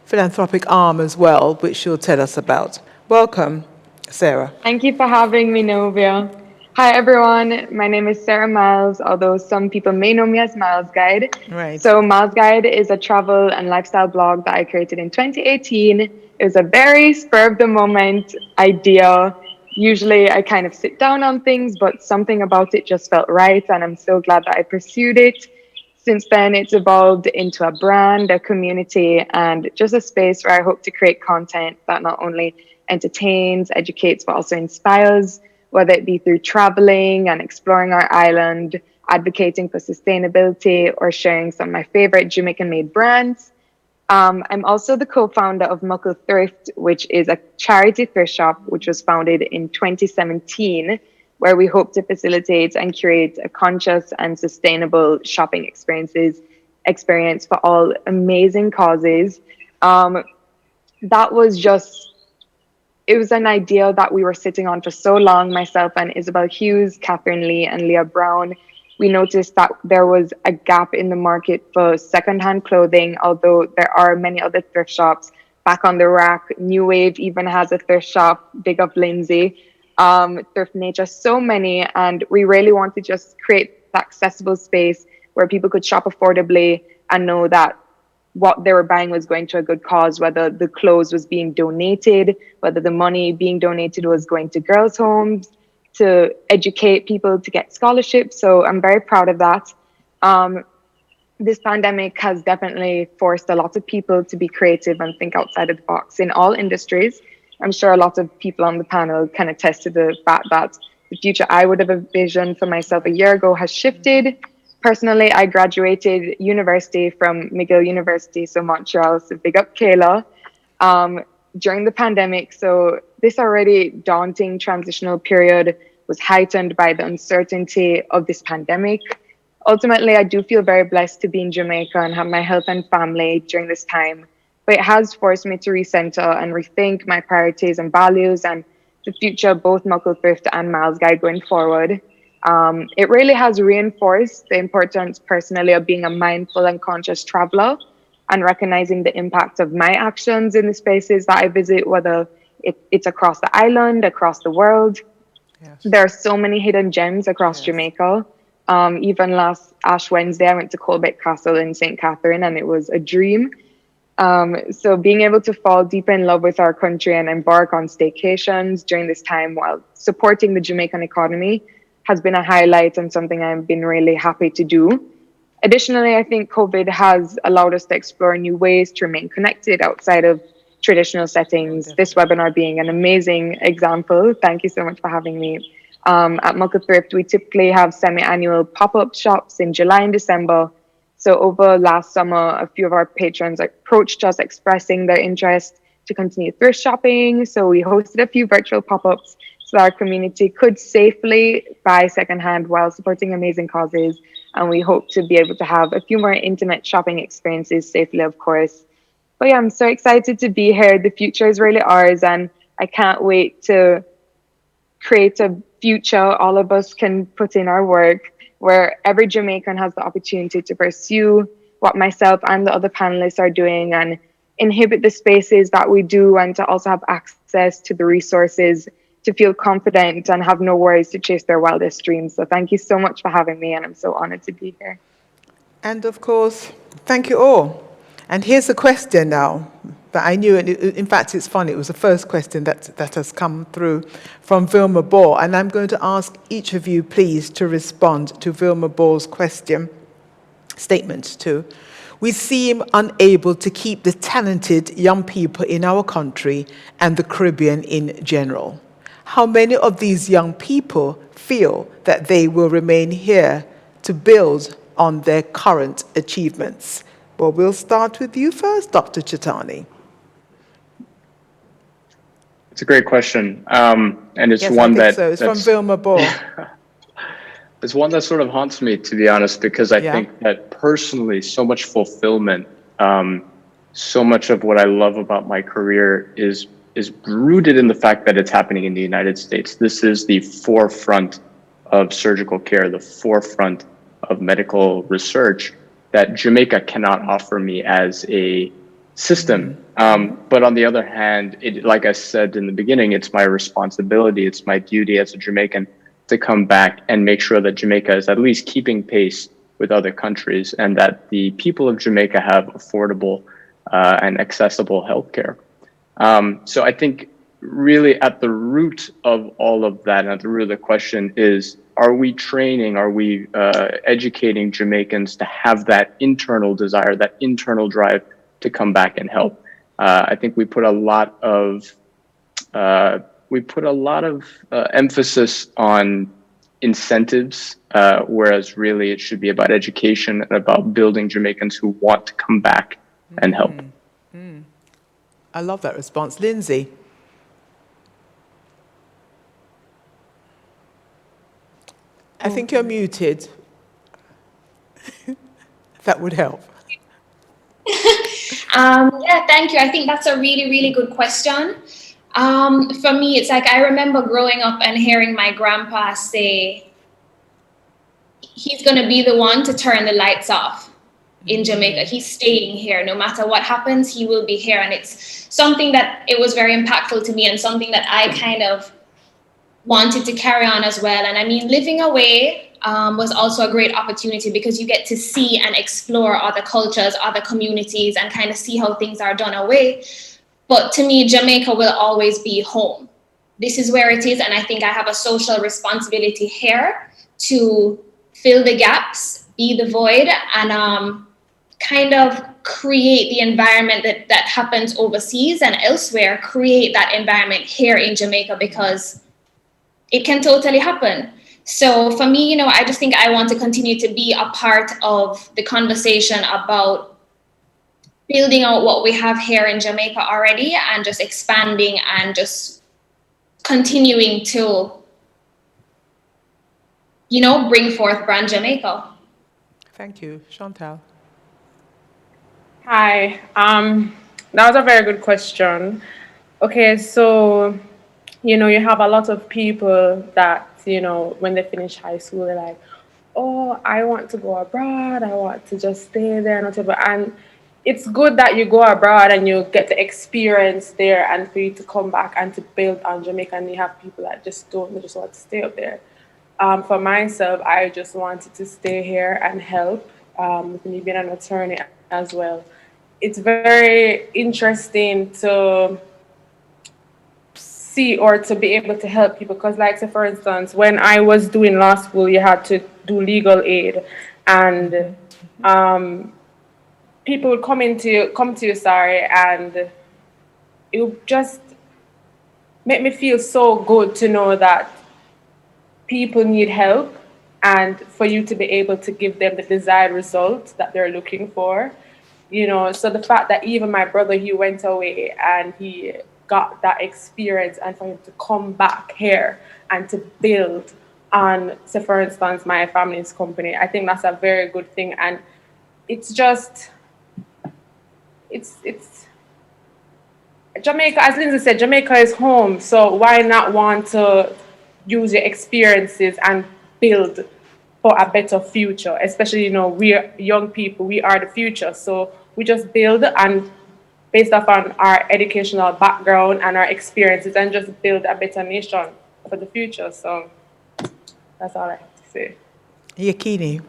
philanthropic arm as well, which she'll tell us about. Welcome, Sarah. Thank you for having me, Novia. Hi, everyone. My name is Sarah Miles, although some people may know me as Miles Guide. Right. So Miles Guide is a travel and lifestyle blog that I created in 2018. It was a very spur of the moment idea. Usually I kind of sit down on things, but something about it just felt right, and I'm so glad that I pursued it. Since then, it's evolved into a brand, a community, and just a space where I hope to create content that not only entertains, educates, but also inspires, whether it be through traveling and exploring our island, advocating for sustainability, or sharing some of my favorite Jamaican-made brands. I'm also the co-founder of Muckle Thrift, which is a charity thrift shop, which was founded in 2017, where we hope to facilitate and curate a conscious and sustainable shopping experience for all amazing causes. That was it was an idea that we were sitting on for so long, myself and Isabel Hughes, Catherine Lee, and Leah Brown. We noticed that there was a gap in the market for secondhand clothing, although there are many other thrift shops back on the rack. New Wave even has a thrift shop, big up Lindsay. Thrift Nature, so many, and we really want to just create that accessible space where people could shop affordably and know that what they were buying was going to a good cause, whether the clothes was being donated, whether the money being donated was going to girls' homes, to educate people to get scholarships. So I'm very proud of that. This pandemic has definitely forced a lot of people to be creative and think outside of the box in all industries. I'm sure a lot of people on the panel can attest to the fact that the future I would have envisioned for myself a year ago has shifted. Personally, I graduated university from McGill University, so Montreal, so big up Kayla, during the pandemic. So this already daunting transitional period was heightened by the uncertainty of this pandemic. Ultimately, I do feel very blessed to be in Jamaica and have my health and family during this time. But it has forced me to recenter and rethink my priorities and values and the future of both Muckle Thrift and Miles Guide going forward. It really has reinforced the importance personally of being a mindful and conscious traveler and recognizing the impact of my actions in the spaces that I visit, whether it's across the island, across the world. Yes. There are so many hidden gems across Jamaica. Even last Ash Wednesday, I went to Colbeck Castle in St. Catherine, and it was a dream. So being able to fall deep in love with our country and embark on staycations during this time while supporting the Jamaican economy has been a highlight and something I've been really happy to do. Additionally, I think COVID has allowed us to explore new ways to remain connected outside of traditional settings, this webinar being an amazing example. Thank you so much for having me. At Muckle Thrift, we typically have semi-annual pop-up shops in July and December. So over last summer, a few of our patrons approached us expressing their interest to continue thrift shopping. So we hosted a few virtual pop-ups so that our community could safely buy secondhand while supporting amazing causes. And we hope to be able to have a few more intimate shopping experiences safely, of course. But yeah, I'm so excited to be here. The future is really ours, and I can't wait to create a future all of us can put in our work, where every Jamaican has the opportunity to pursue what myself and the other panelists are doing and inhabit the spaces that we do, and to also have access to the resources to feel confident and have no worries to chase their wildest dreams. So thank you so much for having me, and I'm so honored to be here. And of course, thank you all. And here's a question now that I knew, and in fact, it's funny, it was the first question that has come through from Vilma Ball. And I'm going to ask each of you, please, to respond to Vilma Ball's statement too. We seem unable to keep the talented young people in our country and the Caribbean in general. How many of these young people feel that they will remain here to build on their current achievements? Well, we'll start with you first, Dr. Chitani. It's a great question, and it's Yes, one I think that so. It's from Vilma Ball. It's one that sort of haunts me, to be honest, because I think that personally, so much fulfillment, so much of what I love about my career is rooted in the fact that it's happening in the United States. This is the forefront of surgical care, the forefront of medical research that Jamaica cannot offer me as a system. But on the other hand, like I said in the beginning, it's my responsibility, it's my duty as a Jamaican to come back and make sure that Jamaica is at least keeping pace with other countries, and that the people of Jamaica have affordable and accessible healthcare. So I think really at the root of all of that, and at the root of the question is, are we training, are we educating Jamaicans to have that internal desire, that internal drive to come back and help? I think we put a lot of emphasis on incentives, whereas really it should be about education and about building Jamaicans who want to come back and help. I love that response. Lindsay? I think you're muted. That would help. Yeah, thank you. I think that's a really, really good question. For me, it's like I remember growing up and hearing my grandpa say, he's going to be the one to turn the lights off in Jamaica. He's staying here. No matter what happens, he will be here. And it's something that it was very impactful to me, and something that I kind of wanted to carry on as well. And I mean, living away was also a great opportunity, because you get to see and explore other cultures, other communities, and kind of see how things are done away. But to me, Jamaica will always be home. This is where it is. And I think I have a social responsibility here to fill the gaps, be the void, and kind of create the environment that happens overseas and elsewhere, create that environment here in Jamaica, because it can totally happen. So for me, I just think I want to continue to be a part of the conversation about building out what we have here in Jamaica already, and just expanding and just continuing to, bring forth brand Jamaica. Thank you. Chantal? Hi, that was a very good question. Okay, so, you have a lot of people that, when they finish high school, they're like, oh, I want to go abroad, I want to just stay there, and whatever. And it's good that you go abroad and you get the experience there, and for you to come back and to build on Jamaica, and you have people that just don't, they just want to stay up there. For myself, I just wanted to stay here and help, with me being an attorney as well. It's very interesting to see or to be able to help people, because like, say, for instance, when I was doing law school, you had to do legal aid, and people would come to you, and it would just make me feel so good to know that people need help, and for you to be able to give them the desired result that they're looking for. So the fact that even my brother, he went away and he got that experience, and for him to come back here and to build on, say, for instance, my family's company, I think that's a very good thing. And it's it's Jamaica, as Lindsay said, Jamaica is home. So why not want to use your experiences and build for a better future? Especially, we're young people, we are the future. So we just build and based off on our educational background and our experiences and just build a better nation for the future. So that's all I have to say. Yakini.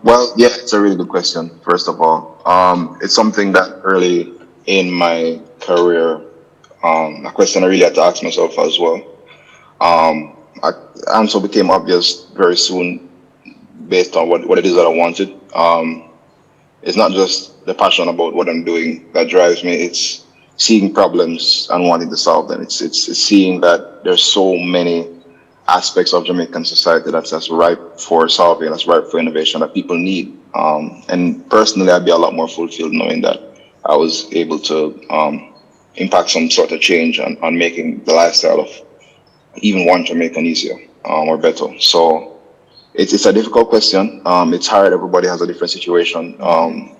Well, yeah, it's a really good question, first of all. It's something that early in my career, a question I really had to ask myself as well. Answer became obvious very soon based on what it is that I wanted. It's not just the passion about what I'm doing that drives me, it's seeing problems and wanting to solve them. It's seeing that there's so many aspects of Jamaican society that's ripe for solving, that's ripe for innovation that people need. And personally, I'd be a lot more fulfilled knowing that I was able to impact some sort of change on making the lifestyle of even one Jamaican easier or better. So it's a difficult question. It's hard. Everybody has a different situation.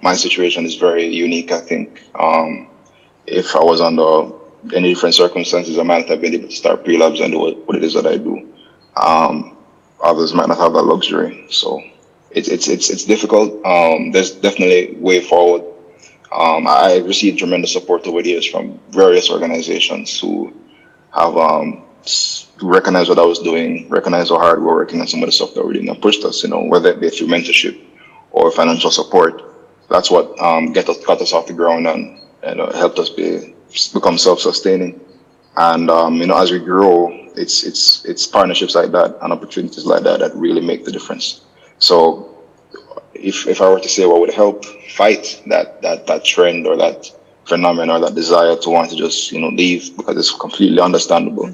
My situation is very unique, I think. If I was under any different circumstances, I might have been able to start pre-labs and do what it is that I do. Others might not have that luxury. So it's difficult. There's definitely way forward. I received tremendous support over the years from various organizations who have recognized what I was doing, recognized how hard we were working on some of the stuff that we did and pushed us, whether it be through mentorship or financial support. That's what got us off the ground and helped us become self-sustaining. And as we grow, it's partnerships like that and opportunities like that that really make the difference. So if I were to say what would help fight that trend or that phenomenon or that desire to want to just leave, because it's completely understandable.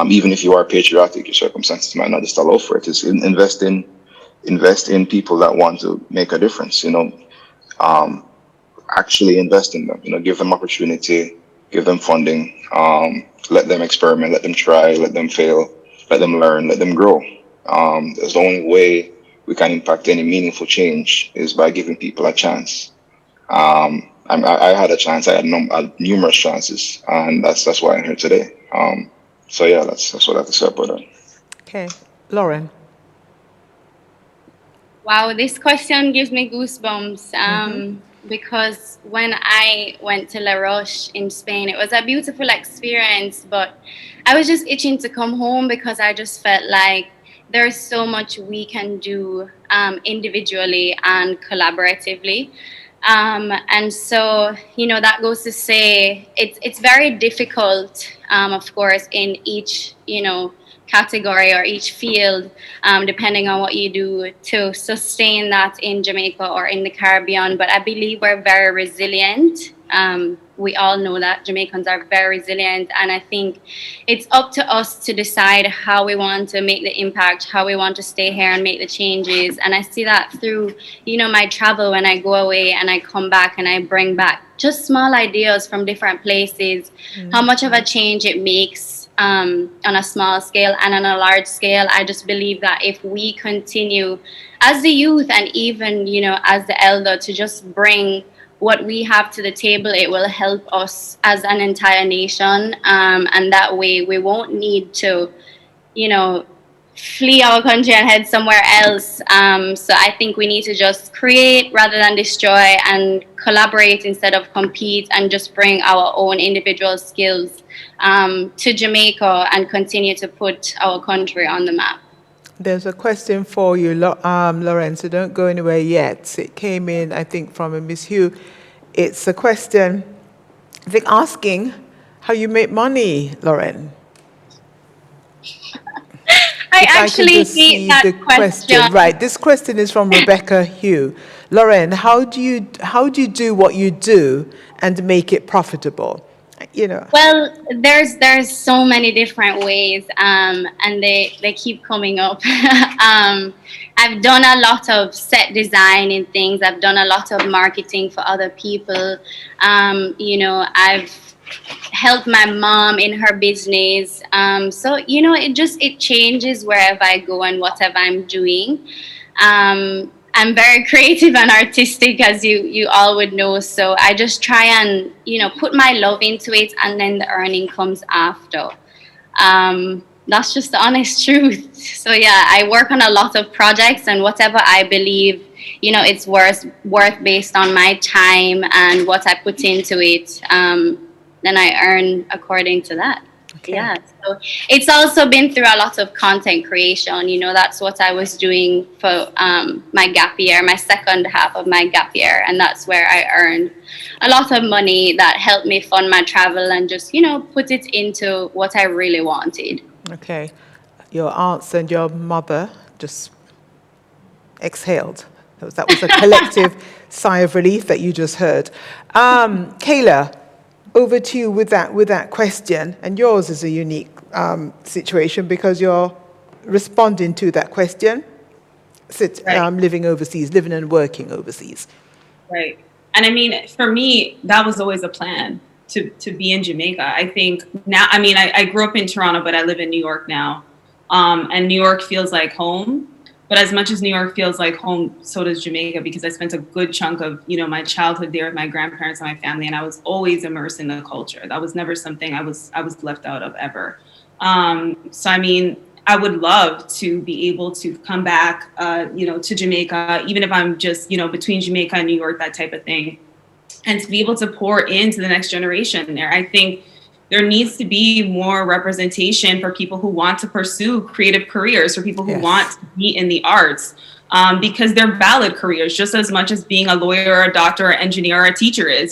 Even if you are patriotic, your circumstances might not just allow for it. It's invest in people that want to make a difference. Actually invest in them. Give them opportunity, give them funding, let them experiment, let them try, let them fail, let them learn, let them grow. That's the only way we can impact any meaningful change is by giving people a chance. I had a chance. I had numerous chances, and that's why I'm here today. So yeah, that's what I have to say about that. Okay, Lauren. Wow, this question gives me goosebumps because when I went to La Roche in Spain, it was a beautiful experience, but I was just itching to come home because I just felt like there's so much we can do individually and collaboratively. And so, that goes to say it's very difficult, of course, in each, category or each field, depending on what you do to sustain that in Jamaica or in the Caribbean. But I believe we're very resilient. We all know that Jamaicans are very resilient. And I think it's up to us to decide how we want to make the impact, how we want to stay here and make the changes. And I see that through, my travel when I go away and I come back and I bring back just small ideas from different places, how much of a change it makes on a small scale and on a large scale. I just believe that if we continue as the youth and even, as the elder to just bring what we have to the table, it will help us as an entire nation. And that way we won't need to, flee our country and head somewhere else. So I think we need to just create rather than destroy and collaborate instead of compete and just bring our own individual skills to Jamaica and continue to put our country on the map. There's a question for you, Lauren, so don't go anywhere yet. It came in, I think, from a Miss Hugh. It's a question, I think, asking how you make money, Lauren. I actually hate that question. Right, this question is from Rebecca Hugh. Lauren, how do you do what you do and make it profitable? Well, there's so many different ways, and they keep coming up. I've done a lot of set design and things. I've done a lot of marketing for other people. I've helped my mom in her business. So it changes wherever I go and whatever I'm doing. I'm very creative and artistic, as you all would know. So I just try and, put my love into it, and then the earning comes after. That's just the honest truth. So yeah, I work on a lot of projects, and whatever I believe, it's worth based on my time and what I put into it, then I earn according to that. Okay. Yeah, so it's also been through a lot of content creation. That's what I was doing for my gap year, my second half of my gap year, and that's where I earned a lot of money that helped me fund my travel and just, put it into what I really wanted. Okay. Your aunts and your mother just exhaled. That was a collective sigh of relief that you just heard. Kayla, over to you with that question, and yours is a unique situation because you're responding to that question, living overseas, living and working overseas. Right. And I mean, for me, that was always a plan to be in Jamaica. I think now, I grew up in Toronto, but I live in New York now. And New York feels like home. But as much as New York feels like home, so does Jamaica, because I spent a good chunk of, my childhood there with my grandparents and my family, and I was always immersed in the culture. That was never something I was left out of ever. So I would love to be able to come back, to Jamaica, even if I'm just, between Jamaica and New York, that type of thing, and to be able to pour into the next generation there. I think there needs to be more representation for people who want to pursue creative careers, for people who want to be in the arts, because they're valid careers just as much as being a lawyer, a doctor, an engineer, or a teacher is.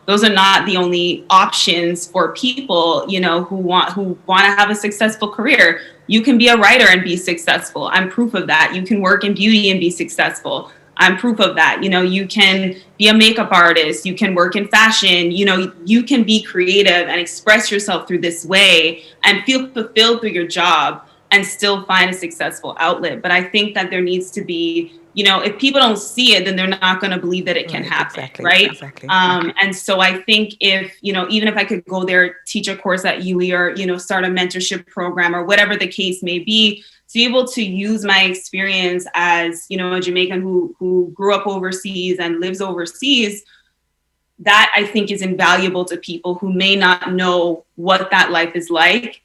Those are not the only options for people, who want to have a successful career. You can be a writer and be successful. I'm proof of that. You can work in beauty and be successful. I'm proof of that. You can be a makeup artist. You can work in fashion. You can be creative and express yourself through this way and feel fulfilled through your job and still find a successful outlet. But I think that there needs to be, if people don't see it, then they're not going to believe that it can happen. Right. Exactly. And so I think if, even if I could go there, teach a course at UE or, start a mentorship program or whatever the case may be, to be able to use my experience as, a Jamaican who grew up overseas and lives overseas, that I think is invaluable to people who may not know what that life is like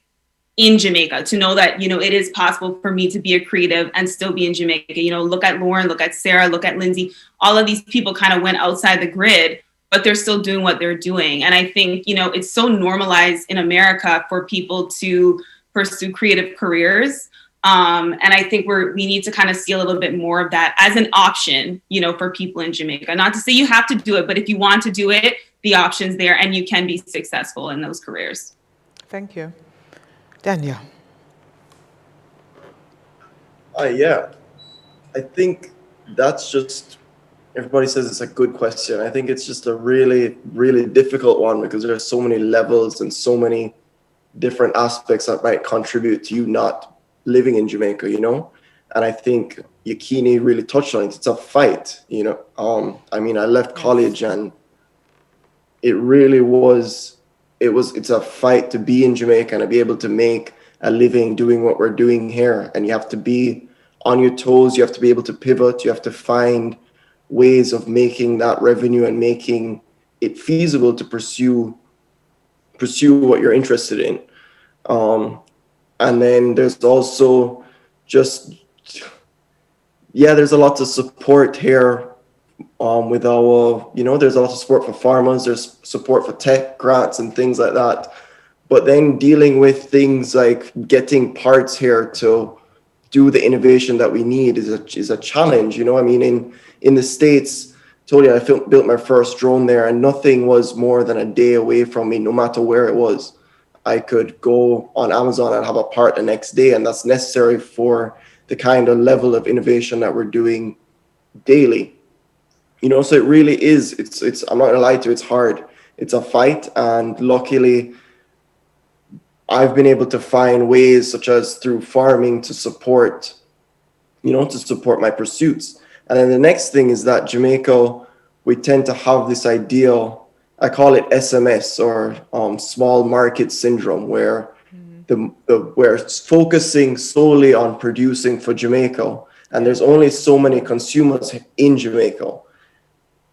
in Jamaica, to know that, it is possible for me to be a creative and still be in Jamaica. Look at Lauren, look at Sarah, look at Lindsay. All of these people kind of went outside the grid, but they're still doing what they're doing. And I think, it's so normalized in America for people to pursue creative careers. And I think we need to kind of see a little bit more of that as an option, for people in Jamaica. Not to say you have to do it, but if you want to do it, the option's there and you can be successful in those careers. Thank you. Daniel. Yeah, I think that's just, everybody says it's a good question. I think it's just a really, really difficult one because there's so many levels and so many different aspects that might contribute to you not living in Jamaica, And I think Yakini really touched on it. It's a fight, I left college and it really was, it's a fight to be in Jamaica and to be able to make a living doing what we're doing here. And you have to be on your toes. You have to be able to pivot. You have to find ways of making that revenue and making it feasible to pursue what you're interested in. And then there's also just, there's a lot of support here with our, there's a lot of support for farmers, there's support for tech grants and things like that. But then dealing with things like getting parts here to do the innovation that we need is a challenge. In the States, told you I built my first drone there and nothing was more than a day away from me, no matter where it was. I could go on Amazon and have a part the next day, and that's necessary for the kind of level of innovation that we're doing daily. So it really is, it's I'm not gonna lie to you, it's hard. It's a fight, and luckily I've been able to find ways such as through farming to support my pursuits. And then the next thing is that Jamaica, we tend to have this idea, I call it SMS or small market syndrome, where where it's focusing solely on producing for Jamaica And there's only so many consumers in Jamaica.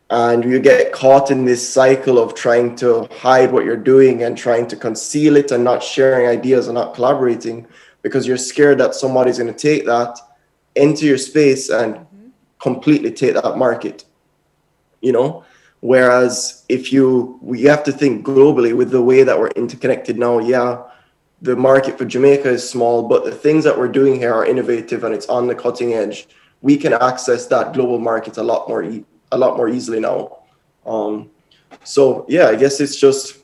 And you get caught in this cycle of trying to hide what you're doing and trying to conceal it and not sharing ideas and not collaborating because you're scared that somebody's going to take that into your space and completely take that market, you know? Whereas we have to think globally with the way that we're interconnected now. Yeah, the market for Jamaica is small, but the things that we're doing here are innovative and it's on the cutting edge. We can access that global market a lot more easily now. So yeah, I guess it's just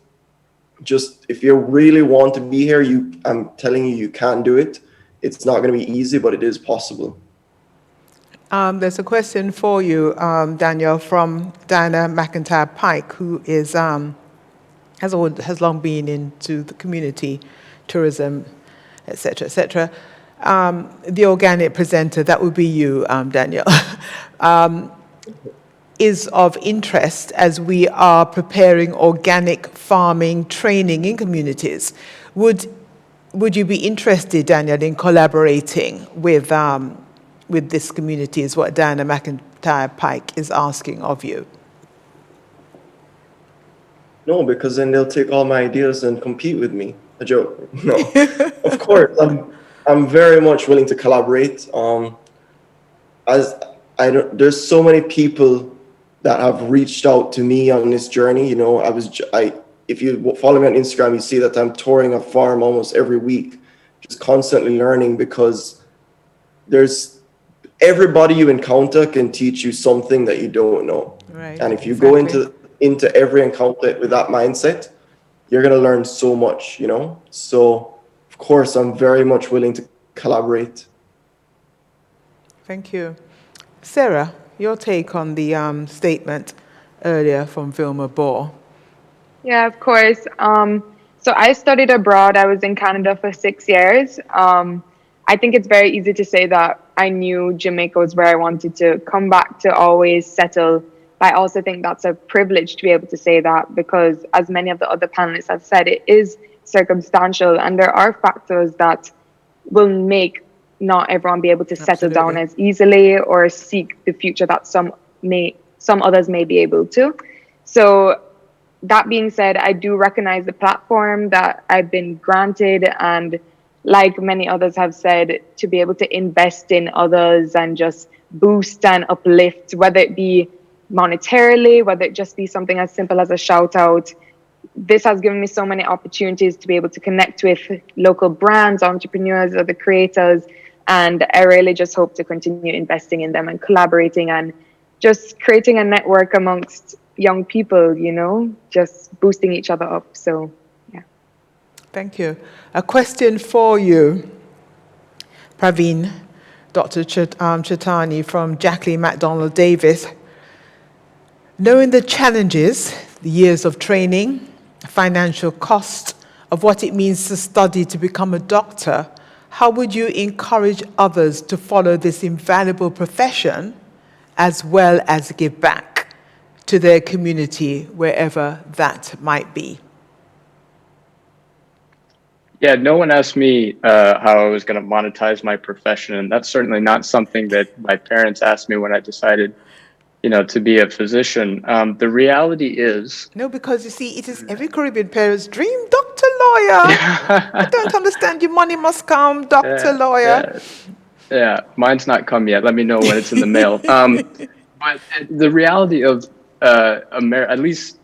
if you really want to be here, I'm telling you, you can do it. It's not going to be easy, but it is possible. There's a question for you, Daniel, from Diana McIntyre Pike, who is has long been into the community, tourism, etc., etc. The organic presenter, that would be you, Daniel, is of interest as we are preparing organic farming training in communities. Would you be interested, Daniel, in collaborating with this community, is what Diana McIntyre Pike is asking of you? No, because then they'll take all my ideas and compete with me. A joke. No, of course, I'm very much willing to collaborate. There's so many people that have reached out to me on this journey. You know, if you follow me on Instagram, you see that I'm touring a farm almost every week, just constantly learning, because everybody you encounter can teach you something that you don't know. Right. And if you go into every encounter with that mindset, you're going to learn so much, you know? So, of course, I'm very much willing to collaborate. Thank you. Sarah, your take on the statement earlier from Vilma Bohr. Yeah, of course. So I studied abroad. I was in Canada for 6 years. I think it's very easy to say that I knew Jamaica was where I wanted to come back to always settle. But I also think that's a privilege to be able to say that, because as many of the other panelists have said, it is circumstantial and there are factors that will make not everyone be able to settle down as easily or seek the future that some others may be able to. So that being said, I do recognize the platform that I've been granted, and like many others have said, to be able to invest in others and just boost and uplift, whether it be monetarily, whether it just be something as simple as a shout out. This has given me so many opportunities to be able to connect with local brands, entrepreneurs, other creators, and I really just hope to continue investing in them and collaborating and just creating a network amongst young people, you know, just boosting each other up. So, yeah. Thank you. A question for you, Praveen, Dr. Chitani, from Jacqueline MacDonald Davis. Knowing the challenges, the years of training, financial cost of what it means to study to become a doctor, how would you encourage others to follow this invaluable profession as well as give back to their community wherever that might be? Yeah, no one asked me how I was going to monetize my profession, and that's certainly not something that my parents asked me when I decided, you know, to be a physician. The reality is... No, because you see, it is every Caribbean parent's dream, doctor, lawyer. I don't understand, your money must come, doctor, lawyer. Yeah, mine's not come yet. Let me know when it's in the mail. But the reality of at least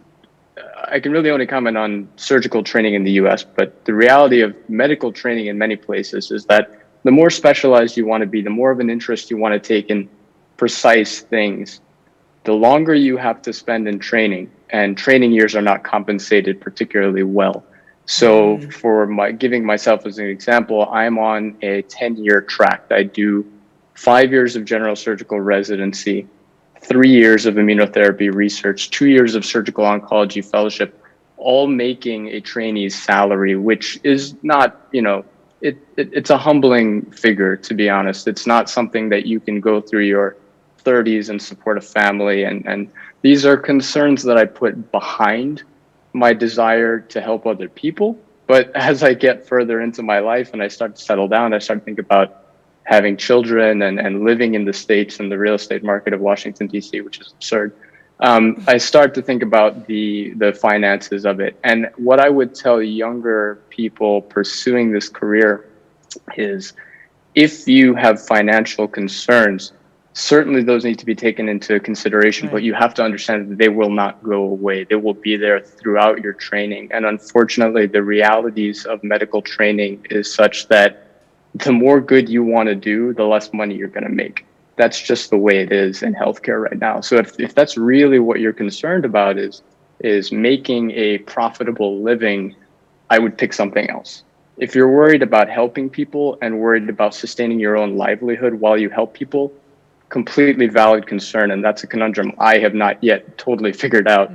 I can really only comment on surgical training in the US, but the reality of medical training in many places is that the more specialized you want to be, the more of an interest you want to take in precise things, the longer you have to spend in training, and training years are not compensated particularly well. So for giving myself as an example, I'm on a 10-year track. I do 5 years of general surgical residency, 3 years of immunotherapy research, 2 years of surgical oncology fellowship, all making a trainee's salary, which is not, you know, it's a humbling figure, to be honest. It's not something that you can go through your 30s and support a family. And these are concerns that I put behind my desire to help other people. But as I get further into my life and I start to settle down, I start to think about having children and living in the States and the real estate market of Washington, D.C., which is absurd, I start to think about the finances of it. And what I would tell younger people pursuing this career is, if you have financial concerns, certainly those need to be taken into consideration, but you have to understand that they will not go away. They will be there throughout your training. And unfortunately, the realities of medical training is such that the more good you want to do, the less money you're going to make. That's just the way it is in healthcare right now. So if that's really what you're concerned about is making a profitable living, I would pick something else. If you're worried about helping people and worried about sustaining your own livelihood while you help people, completely valid concern, and that's a conundrum I have not yet totally figured out.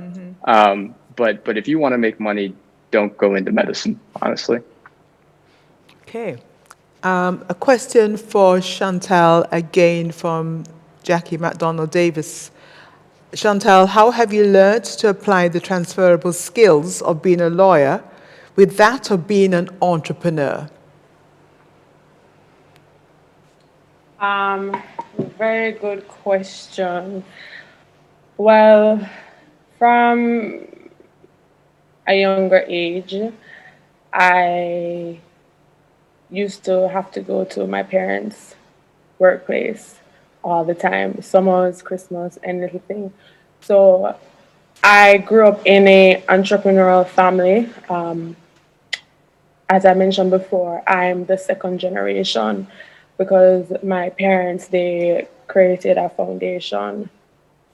But if you want to make money, don't go into medicine, honestly. Okay. A question for Chantal, again from Jackie McDonald Davis. Chantal, how have you learned to apply the transferable skills of being a lawyer with that of being an entrepreneur? Very good question. Well, from a younger age, I used to have to go to my parents' workplace all the time, summers, Christmas, and little thing. So I grew up in an entrepreneurial family. As I mentioned before, I'm the second generation because my parents, they created a foundation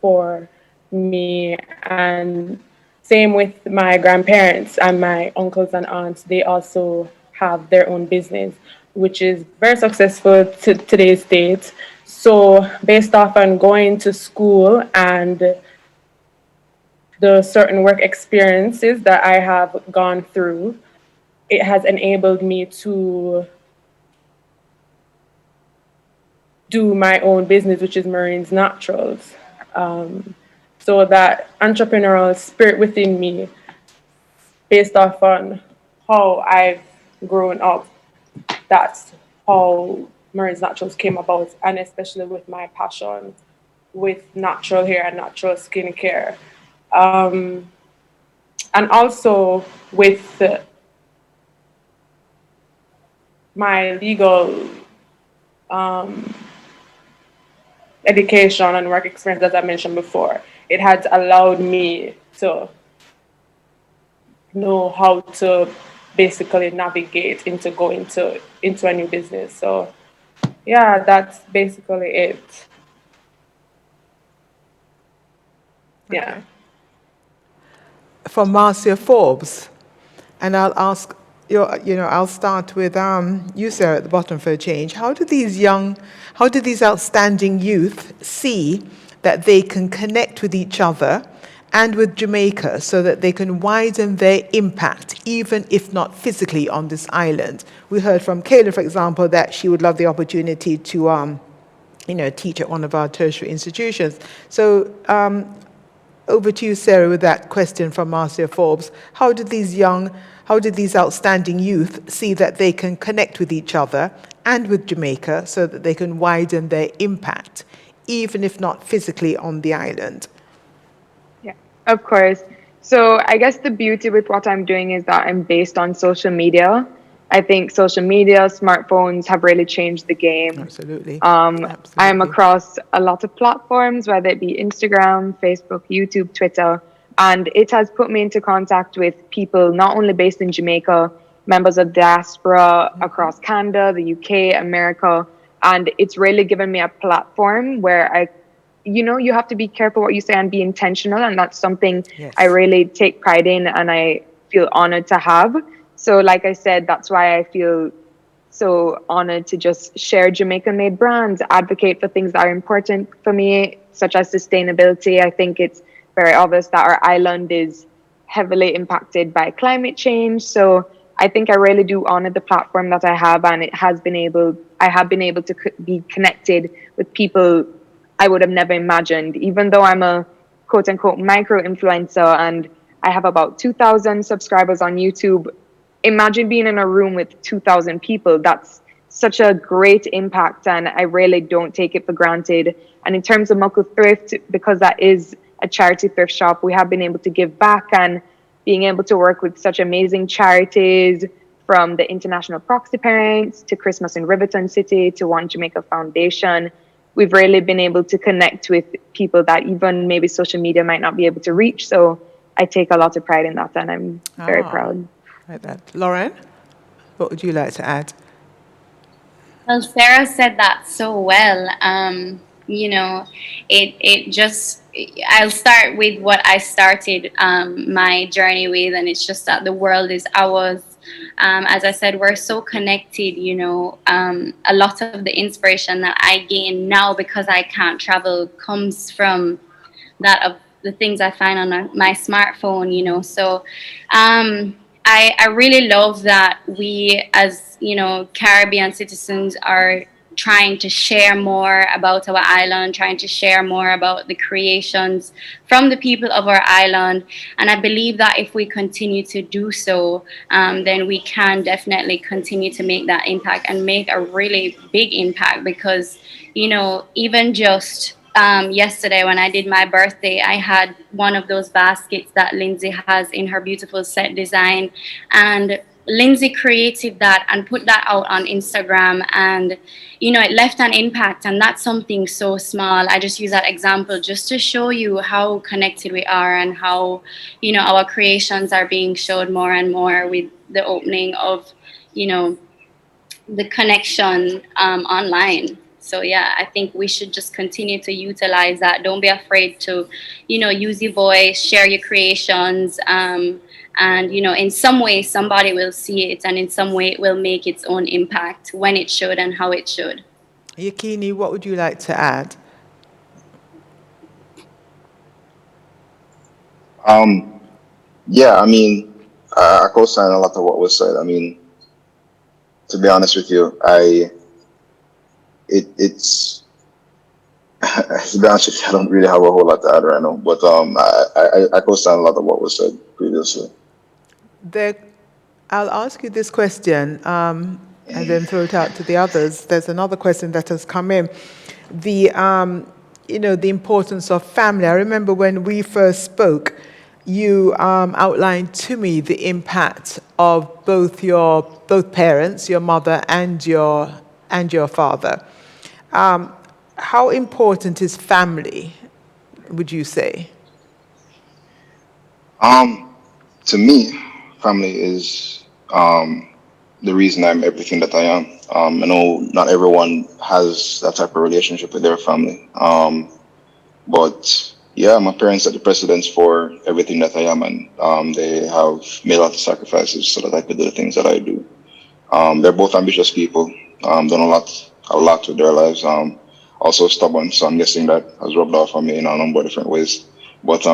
for me, and same with my grandparents and my uncles and aunts. They also have their own business, which is very successful to today's date. So based off on going to school and the certain work experiences that I have gone through, it has enabled me to do my own business, which is Marines Naturals. So that entrepreneurial spirit within me, based off on how I've grown up, that's how Marines Naturals came about, and especially with my passion with natural hair and natural skincare. And also with my legal education and work experience, as I mentioned before, it has allowed me to know how to basically navigate into going into a new business. So yeah, that's basically it. Yeah. Okay. From Marcia Forbes, and I'll ask I'll start with you, Sarah, at the bottom for a change. How do these outstanding youth see that they can connect with each other and with Jamaica so that they can widen their impact, even if not physically on this island? We heard from Kayla, for example, that she would love the opportunity to teach at one of our tertiary institutions. So over to you, Sarah, with that question from Marcia Forbes. How did these outstanding youth see that they can connect with each other and with Jamaica so that they can widen their impact, even if not physically on the island? Yeah, of course. So I guess the beauty with what I'm doing is that I'm based on social media. I think social media, smartphones have really changed the game. Absolutely. I'm across a lot of platforms, whether it be Instagram, Facebook, YouTube, Twitter, and it has put me into contact with people not only based in Jamaica, members of diaspora across Canada, the UK, America, and it's really given me a platform where you have to be careful what you say and be intentional, and that's something I really take pride in and I feel honored to have. So like I said, that's why I feel so honored to just share Jamaican-made brands, advocate for things that are important for me, such as sustainability. I think it's very obvious that our island is heavily impacted by climate change. So I think I really do honor the platform that I have, and I have been able to be connected with people I would have never imagined. Even though I'm a quote-unquote micro-influencer and I have about 2,000 subscribers on YouTube, imagine being in a room with 2,000 people. That's such a great impact, and I really don't take it for granted. And in terms of Muckle Thrift, because that is a charity thrift shop, we have been able to give back, and being able to work with such amazing charities, from the International Proxy Parents to Christmas in Riverton City to One Jamaica Foundation. We've really been able to connect with people that even maybe social media might not be able to reach. So I take a lot of pride in that, and I'm very proud. Like that. Lauren, what would you like to add? Well, Sarah said that so well. You know, it just, I'll start with what I started my journey with, and it's just that the world is ours. As I said, we're so connected, you know. A lot of the inspiration that I gain now because I can't travel comes from that of the things I find on my smartphone, you know. So I really love that we, as, you know, Caribbean citizens are trying to share more about our island, trying to share more about the creations from the people of our island. And I believe that if we continue to do so, then we can definitely continue to make that impact and make a really big impact. Because, you know, even just yesterday when I did my birthday, I had one of those baskets that Lindsay has in her beautiful set design, and Lindsay created that and put that out on Instagram, and, you know, it left an impact. And that's something so small. I just use that example just to show you how connected we are, and how, you know, our creations are being showed more and more with the opening of, you know, the connection online. So yeah, I think we should just continue to utilize that. Don't be afraid to, you know, use your voice, share your creations, and, you know, in some way somebody will see it, and in some way it will make its own impact when it should and how it should. Yakini, what would you like to add? Yeah, I mean, I co-sign a lot of what was said. I mean, to be honest with you, it's to be honest with you, I don't really have a whole lot to add right now. But I co-sign a lot of what was said previously. I'll ask you this question, and then throw it out to the others. There's another question that has come in. You know, the importance of family. I remember when we first spoke, you outlined to me the impact of both parents, your mother and your father. How important is family, would you say? To me, family is the reason I'm everything that I am. I know not everyone has that type of relationship with their family. But yeah, my parents are the precedents for everything that I am, and they have made a lot of sacrifices so that I could do the things that I do. They're both ambitious people, done a lot with their lives. Also stubborn, so I'm guessing that has rubbed off on me in a number of different ways. But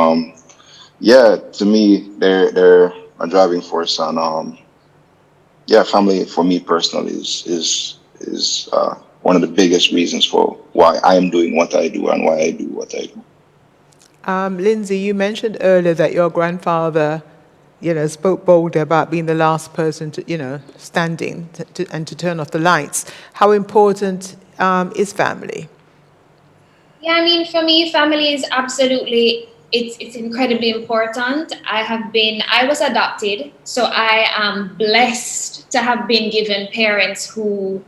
yeah, to me, they're a driving force, and yeah, family for me personally is one of the biggest reasons for why I am doing what I do and why I do what I do. Lindsay, you mentioned earlier that your grandfather, you know, spoke boldly about being the last person to, you know, standing and to turn off the lights. How important is family? Yeah, I mean, for me, family is absolutely, it's incredibly important. I was adopted, so I am blessed to have been given parents who,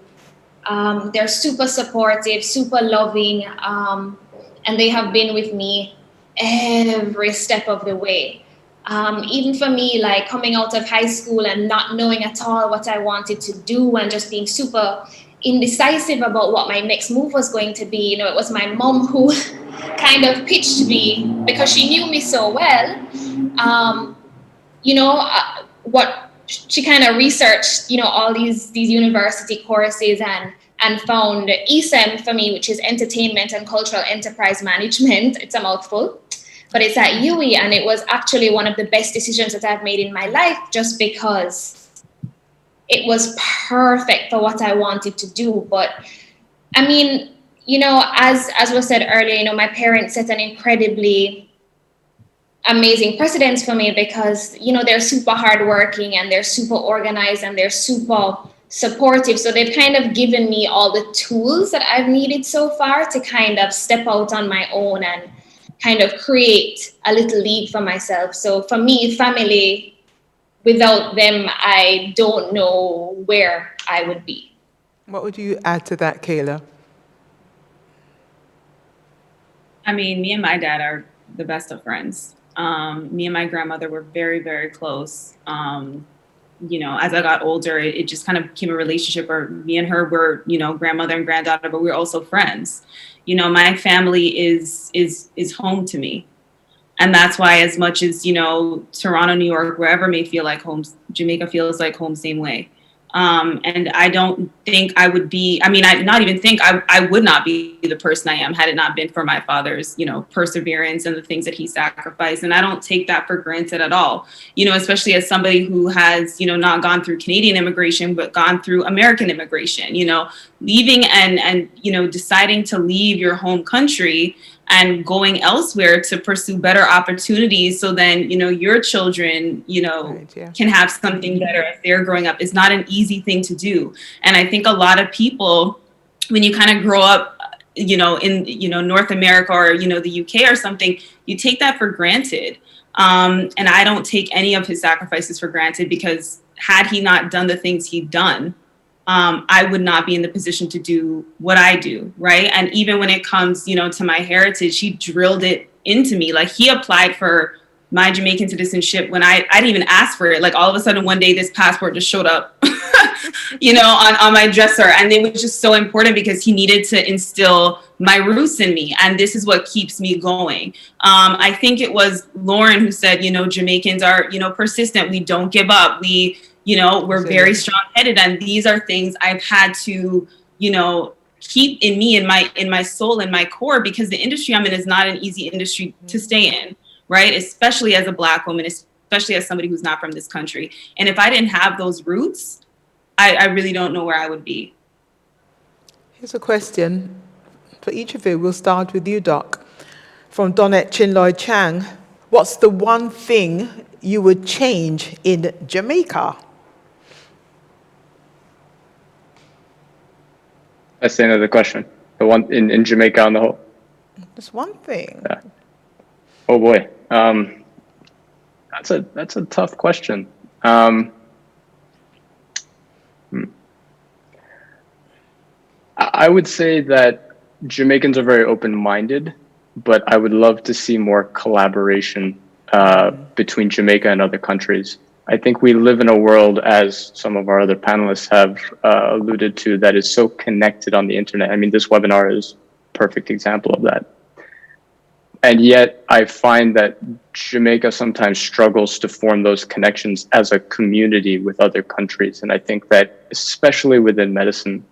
they're super supportive, super loving, and they have been with me every step of the way. Even for me, like coming out of high school and not knowing at all what I wanted to do, and just being super indecisive about what my next move was going to be. You know, it was my mom who kind of pitched me, because she knew me so well. You know, what she kind of researched, you know, all these university courses, and found ESEM for me, which is Entertainment and Cultural Enterprise Management. It's a mouthful, but it's at UWI, and it was actually one of the best decisions that I've made in my life, just because it was perfect for what I wanted to do. But I mean, you know, as was said earlier, you know, my parents set an incredibly amazing precedence for me, because, you know, they're super hardworking, and they're super organized, and they're super supportive. So they've kind of given me all the tools that I've needed so far to kind of step out on my own and kind of create a little league for myself. So for me, family, without them, I don't know where I would be. What would you add to that, Kayla? I mean, me and my dad are the best of friends. Me and my grandmother were very, very close. You know, as I got older, it just kind of became a relationship where me and her were, you know, grandmother and granddaughter, but we were also friends. You know, my family is home to me. And that's why, as much as, you know, Toronto, New York, wherever may feel like home, Jamaica feels like home same way. And I don't think I would be, I mean, I not even think I would not be the person I am had it not been for my father's, you know, perseverance and the things that he sacrificed. And I don't take that for granted at all, you know, especially as somebody who has, you know, not gone through Canadian immigration, but gone through American immigration, you know, leaving and, you know, deciding to leave your home country and going elsewhere to pursue better opportunities so then, you know, your children, you know, Right, yeah. can have something better as they're growing up is not an easy thing to do. And I think a lot of people, when you kind of grow up, you know, in, you know, North America or, you know, the UK or something, you take that for granted. And I don't take any of his sacrifices for granted, because had he not done the things he'd done, I would not be in the position to do what I do, right? And even when it comes, you know, to my heritage, he drilled it into me. Like, he applied for my Jamaican citizenship when I didn't even ask for it. Like, all of a sudden one day this passport just showed up, you know, on my dresser. And it was just so important because he needed to instill my roots in me. And this is what keeps me going. I think it was Lauren who said, you know, Jamaicans are, you know, persistent. We don't give up. You know, we're very strong-headed, and these are things I've had to, you know, keep in me, in my soul, in my core, because the industry I'm in is not an easy industry to stay in, right? Especially as a Black woman, especially as somebody who's not from this country. And if I didn't have those roots, I really don't know where I would be. Here's a question for each of you. We'll start with you, Doc. From Donette Chinloy Chang. What's the one thing you would change in Jamaica? That's the end of the question. The one in Jamaica on the whole. Just one thing. Yeah. Oh boy, that's a tough question. I would say that Jamaicans are very open-minded, but I would love to see more collaboration between Jamaica and other countries. I think we live in a world, as some of our other panelists have alluded to, that is so connected on the internet. I mean, this webinar is a perfect example of that. And yet I find that Jamaica sometimes struggles to form those connections as a community with other countries. And I think that, especially within medicine,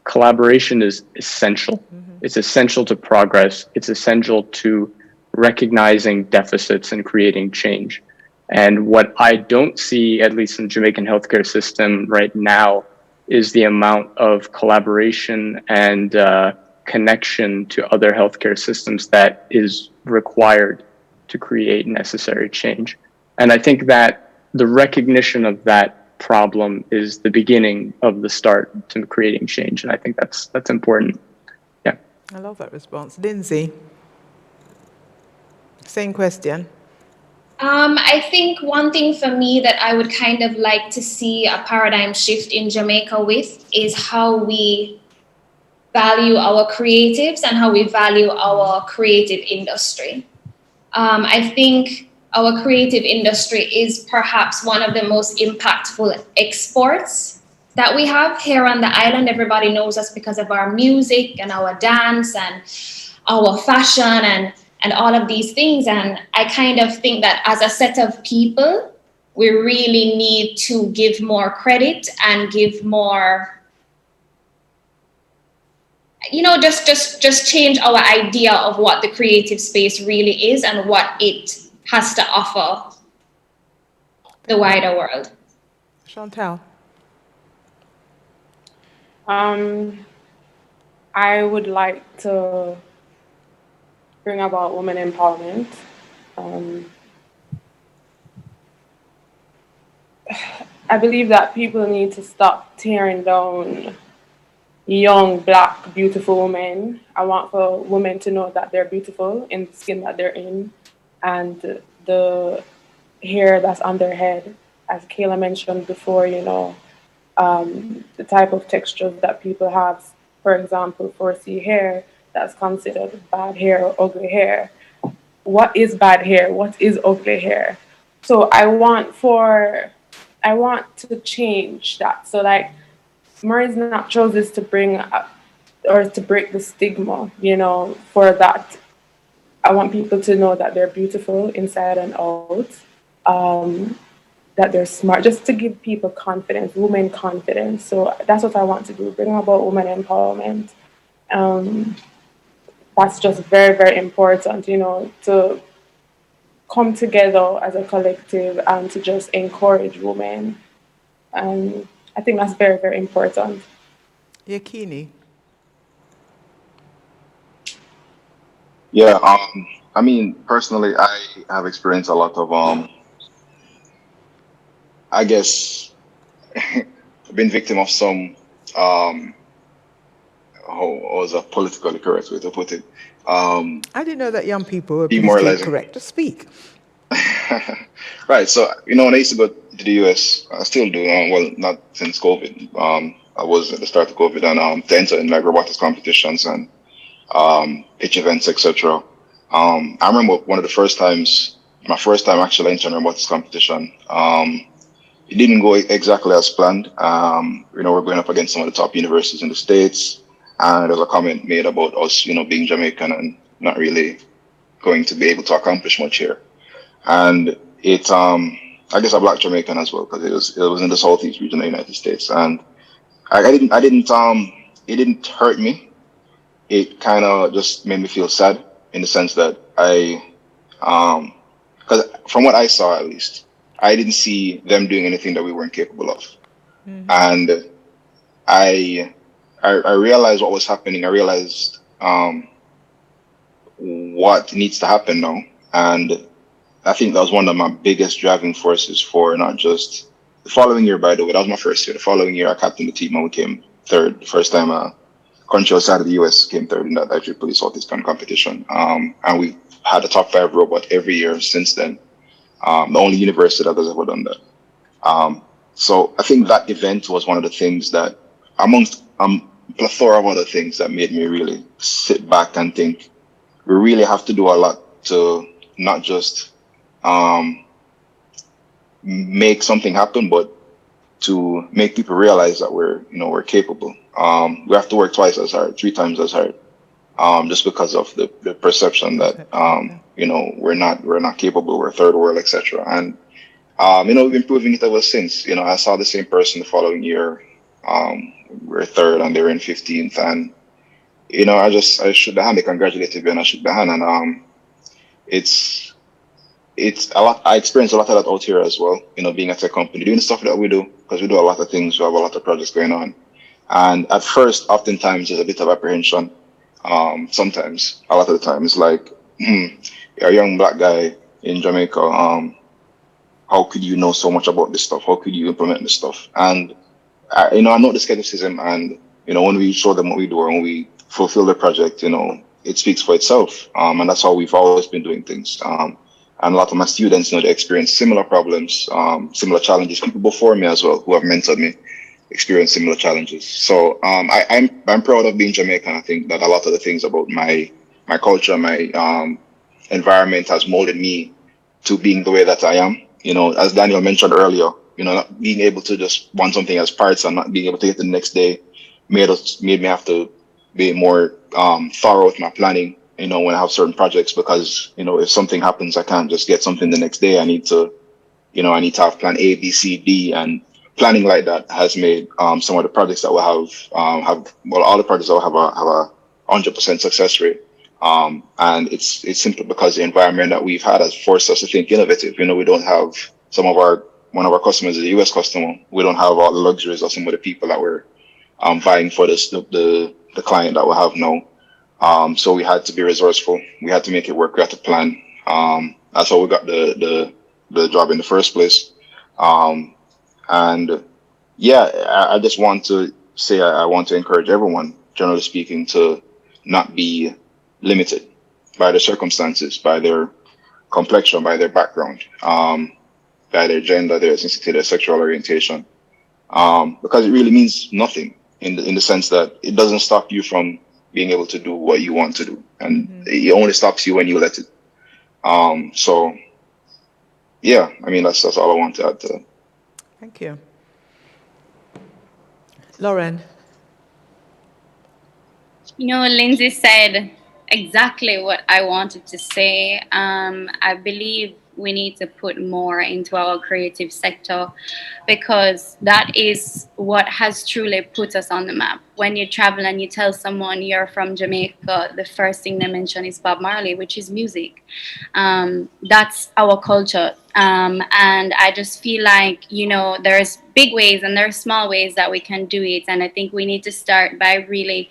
collaboration is essential. It's essential to progress. It's essential to recognizing deficits and creating change. And what I don't see, at least in the Jamaican healthcare system right now, is the amount of collaboration and connection to other healthcare systems that is required to create necessary change. And I think that the recognition of that problem is the beginning of the start to creating change. And I think that's important. Yeah. I love that response. Lindsay, same question. I think one thing for me that I would kind of like to see a paradigm shift in Jamaica with is how we value our creatives and how we value our creative industry. I think our creative industry is perhaps one of the most impactful exports that we have here on the island. Everybody knows us because of our music and our dance and our fashion and all of these things. And I kind of think that as a set of people, we really need to give more credit and give more, you know, just change our idea of what the creative space really is and what it has to offer the wider world. Chantal. I would like to bring about women empowerment. I believe that people need to stop tearing down young, black, beautiful women. I want for women to know that they're beautiful in the skin that they're in and the hair that's on their head. As Kayla mentioned before, the type of textures that people have, for example, 4C hair, that's considered bad hair or ugly hair. What is bad hair? What is ugly hair? So I want to change that. So like Murray's Naturals is to bring up or to break the stigma, for that. I want people to know that they're beautiful inside and out, that they're smart, just to give people confidence, women confidence. So that's what I want to do, bring about women empowerment. That's just very, very important, to come together as a collective and to just encourage women. And I think that's very, very important. Yakini. Yeah, I mean, personally, I have experienced a lot of, I guess, been victim of some, how was a politically correct way to put it? I didn't know that young people were politically Demoralizing. correct to speak. Right. So, when I used to go to the US, I still do. Well, not since COVID. I was at the start of COVID and to enter in like robotics competitions and pitch events, etc. I remember one of the first times, my first time actually entering a robotics competition. It didn't go exactly as planned. We're going up against some of the top universities in the States, and there's a comment made about us, being Jamaican and not really going to be able to accomplish much here. And it, I guess, a black Jamaican as well, because it was in the southeast region of the United States, and it didn't hurt me. It kind of just made me feel sad in the sense that because from what I saw at least, I didn't see them doing anything that we weren't capable of, and I realized what was happening. I realized what needs to happen now, and I think that was one of my biggest driving forces for not just the following year. By the way, that was my first year. The following year, I captained the team and we came third. The first time country outside of the US came third in that IEEE Southeast competition. And we had a top 5 robot every year since then. The only university that has ever done that. So I think that event was one of the things that, amongst a plethora of other things, that made me really sit back and think we really have to do a lot to not just make something happen, but to make people realize that we're capable. We have to work twice as hard, 3 times as hard, just because of the perception that we're not capable, we're third world, etc. And we've been proving it ever since. I saw the same person the following year. We're third and they're in 15th, and I shook the hand. They congratulated me and I shook the hand, and it's a lot. I experience a lot of that out here as well. Being at a company, doing the stuff that we do, because we do a lot of things. We have a lot of projects going on, and at first, oftentimes, there's a bit of apprehension. Sometimes, a lot of the time, it's like, you're a young black guy in Jamaica. How could you know so much about this stuff? How could you implement this stuff? And I know the skepticism, and when we show them what we do, or when we fulfill the project, it speaks for itself. And that's how we've always been doing things. And a lot of my students, they experience similar problems, similar challenges. People before me as well, who have mentored me, experience similar challenges. So I'm proud of being Jamaican. I think that a lot of the things about my culture, my environment has molded me to being the way that I am. As Daniel mentioned earlier, not being able to just want something as parts and not being able to get it the next day made me have to be more thorough with my planning. When I have certain projects, because if something happens, I can't just get something the next day. I need to have plan A, B, C, D, and planning like that has made some of the projects that we'll have all the projects that will have a 100% success rate. And it's simply because the environment that we've had has forced us to think innovative. We don't have one of our customers is a US customer. We don't have all the luxuries of some of the people that we're vying for the client that we have now. So we had to be resourceful. We had to make it work. We had to plan. That's how we got the job in the first place. And yeah, I just want to say I want to encourage everyone, generally speaking, to not be limited by the circumstances, by their complexion, by their background, by their gender, their ethnicity, their sexual orientation, because it really means nothing in the sense that it doesn't stop you from being able to do what you want to do, and it only stops you when you let it. So yeah, I mean that's all I want to add to that. Thank you. Lauren. You know, Lindsay said exactly what I wanted to say. I believe we need to put more into our creative sector, because that is what has truly put us on the map. When you travel and you tell someone you're from Jamaica, the first thing they mention is Bob Marley, which is music. That's our culture. And I just feel like, you know, there's big ways and there's small ways that we can do it. And I think we need to start by really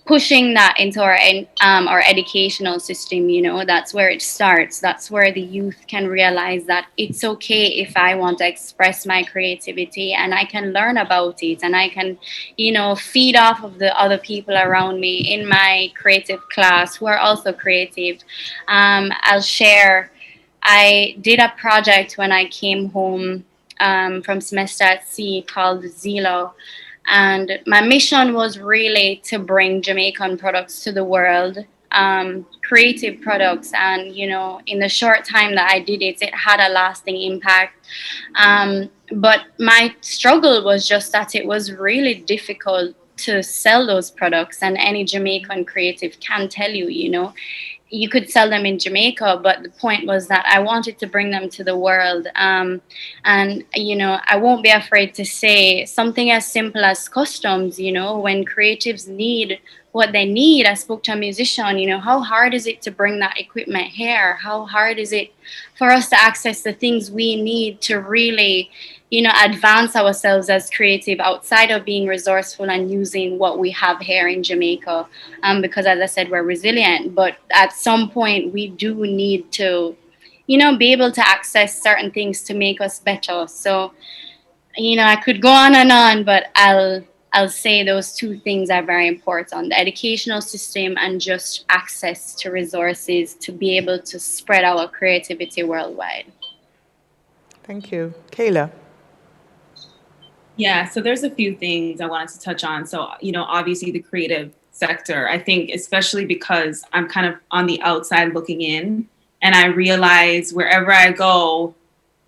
pushing that into our educational system. You know, that's where it starts. That's where the youth can realize that it's okay if I want to express my creativity, and I can learn about it, and I can, you know, feed off of the other people around me in my creative class who are also creative. I'll share, I did a project when I came home from semester at sea called Zelo. And my mission was really to bring Jamaican products to the world, creative products. And, you know, in the short time that I did it, it had a lasting impact. But my struggle was just that it was really difficult to sell those products. And any Jamaican creative can tell you, you know, you could sell them in Jamaica, but the point was that I wanted to bring them to the world. And, you know, I won't be afraid to say something as simple as customs. You know, when creatives need what they need, I spoke to a musician, you know, how hard is it to bring that equipment here? How hard is it for us to access the things we need to really, you know, advance ourselves as creative outside of being resourceful and using what we have here in Jamaica? Because as I said, we're resilient, but at some point we do need to, you know, be able to access certain things to make us better. So, you know, I could go on, but I'll say those two things are very important: the educational system and just access to resources to be able to spread our creativity worldwide. Thank you. Kayla. Yeah, so there's a few things I wanted to touch on. So, you know, obviously the creative sector, I think, especially because I'm kind of on the outside looking in, and I realize wherever I go,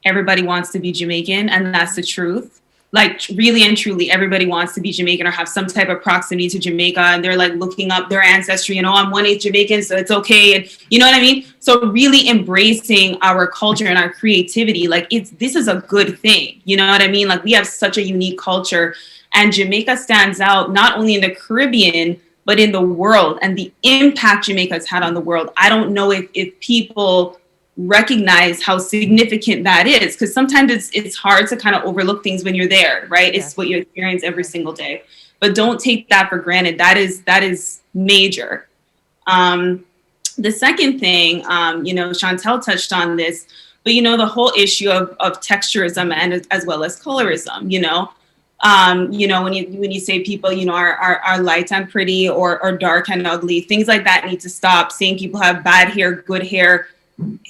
everybody wants to be Jamaican, and that's the truth. Like, really and truly, everybody wants to be Jamaican or have some type of proximity to Jamaica, and they're like looking up their ancestry and, oh, I'm 1/8 Jamaican, so it's okay. And you know what I mean? So really embracing our culture and our creativity, like this is a good thing. You know what I mean? Like, we have such a unique culture, and Jamaica stands out not only in the Caribbean, but in the world, and the impact Jamaica's had on the world. I don't know if people recognize how significant that is, because sometimes it's hard to kind of overlook things when you're there, right? Yeah. It's what you experience every single day, but don't take that for granted. That is major. The second thing, you know, Chantel touched on this, but you know, the whole issue of texturism and as well as colorism, you know, when you say people, you know, are light and pretty or dark and ugly, things like that need to stop. Saying people have bad hair, good hair.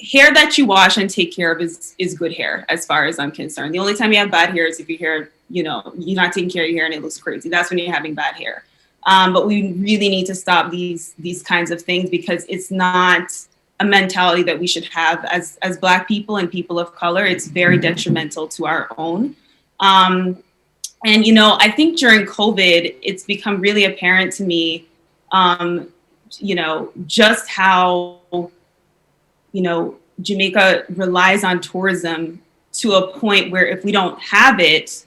Hair that you wash and take care of is good hair, as far as I'm concerned. The only time you have bad hair is if your hair, you know, you're not taking care of your hair and it looks crazy. That's when you're having bad hair. But we really need to stop these kinds of things, because it's not a mentality that we should have as Black people and people of color. It's very detrimental to our own. And, you know, I think during COVID, it's become really apparent to me, you know, just how, you know, Jamaica relies on tourism to a point where if we don't have it,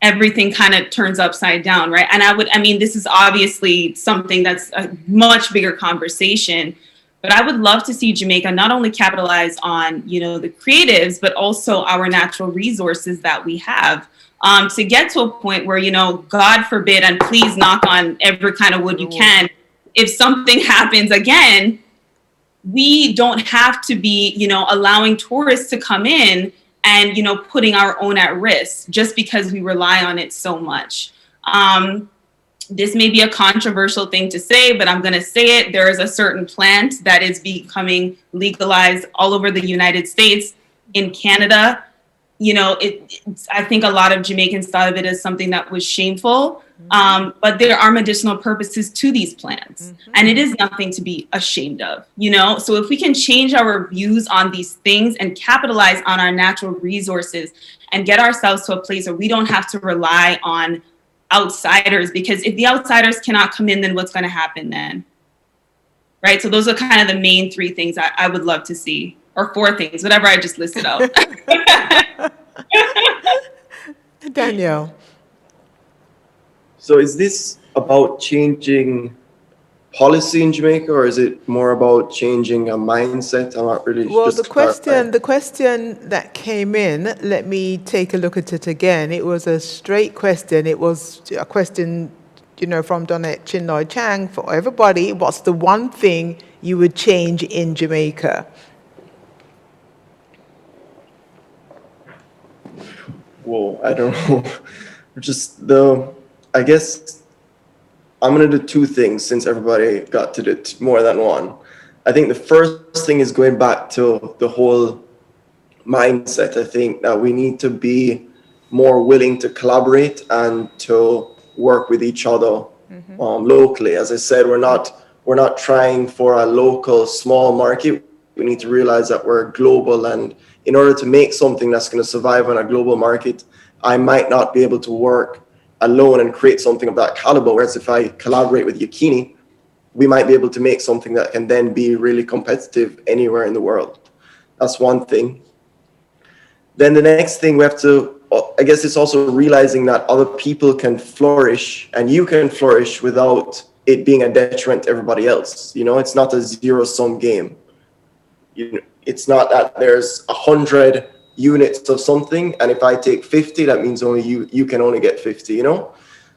everything kind of turns upside down, right? And I mean, this is obviously something that's a much bigger conversation, but I would love to see Jamaica not only capitalize on, you know, the creatives, but also our natural resources that we have, to get to a point where, you know, God forbid, and please knock on every kind of wood you can, if something happens again, we don't have to be, you know, allowing tourists to come in and, putting our own at risk just because we rely on it so much. This may be a controversial thing to say, but I'm going to say it. There is a certain plant that is becoming legalized all over the United States, in Canada. I think a lot of Jamaicans thought of it as something that was shameful, but there are medicinal purposes to these plants, and it is nothing to be ashamed of, So if we can change our views on these things and capitalize on our natural resources and get ourselves to a place where we don't have to rely on outsiders, because if the outsiders cannot come in, then what's going to happen then? Right? So those are kind of the main 3 things I would love to see, or 4 things, whatever I just listed out. Danielle. So is this about changing policy in Jamaica, or is it more about changing a mindset? I'm not really. Well, just the question that came in, let me take a look at it again. It was a straight question. It was a question, from Donette Chinloy Chang for everybody. What's the one thing you would change in Jamaica? Whoa, I don't know. I guess I'm going to do 2 things since everybody got to do more than one. I think the first thing is going back to the whole mindset. I think that we need to be more willing to collaborate and to work with each other locally. As I said, we're not trying for a local small market. We need to realize that we're global, and in order to make something that's going to survive on a global market, I might not be able to work alone and create something of that caliber. Whereas if I collaborate with Yakini, we might be able to make something that can then be really competitive anywhere in the world. That's one thing. Then the next thing we have to, I guess it's also realizing that other people can flourish and you can flourish without it being a detriment to everybody else. It's not a zero-sum game. It's not that there's 100 units of something, and if I take 50, that means only you can only get 50.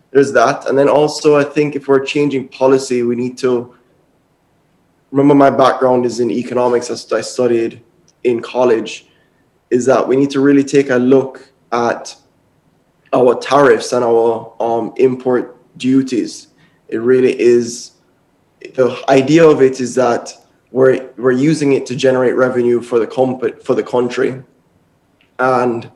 There's that. And then also, I think if we're changing policy, we need to remember, my background is in economics, as I studied in college, is that we need to really take a look at our tariffs and our import duties. It really is, the idea of it is that we're using it to generate revenue for the country and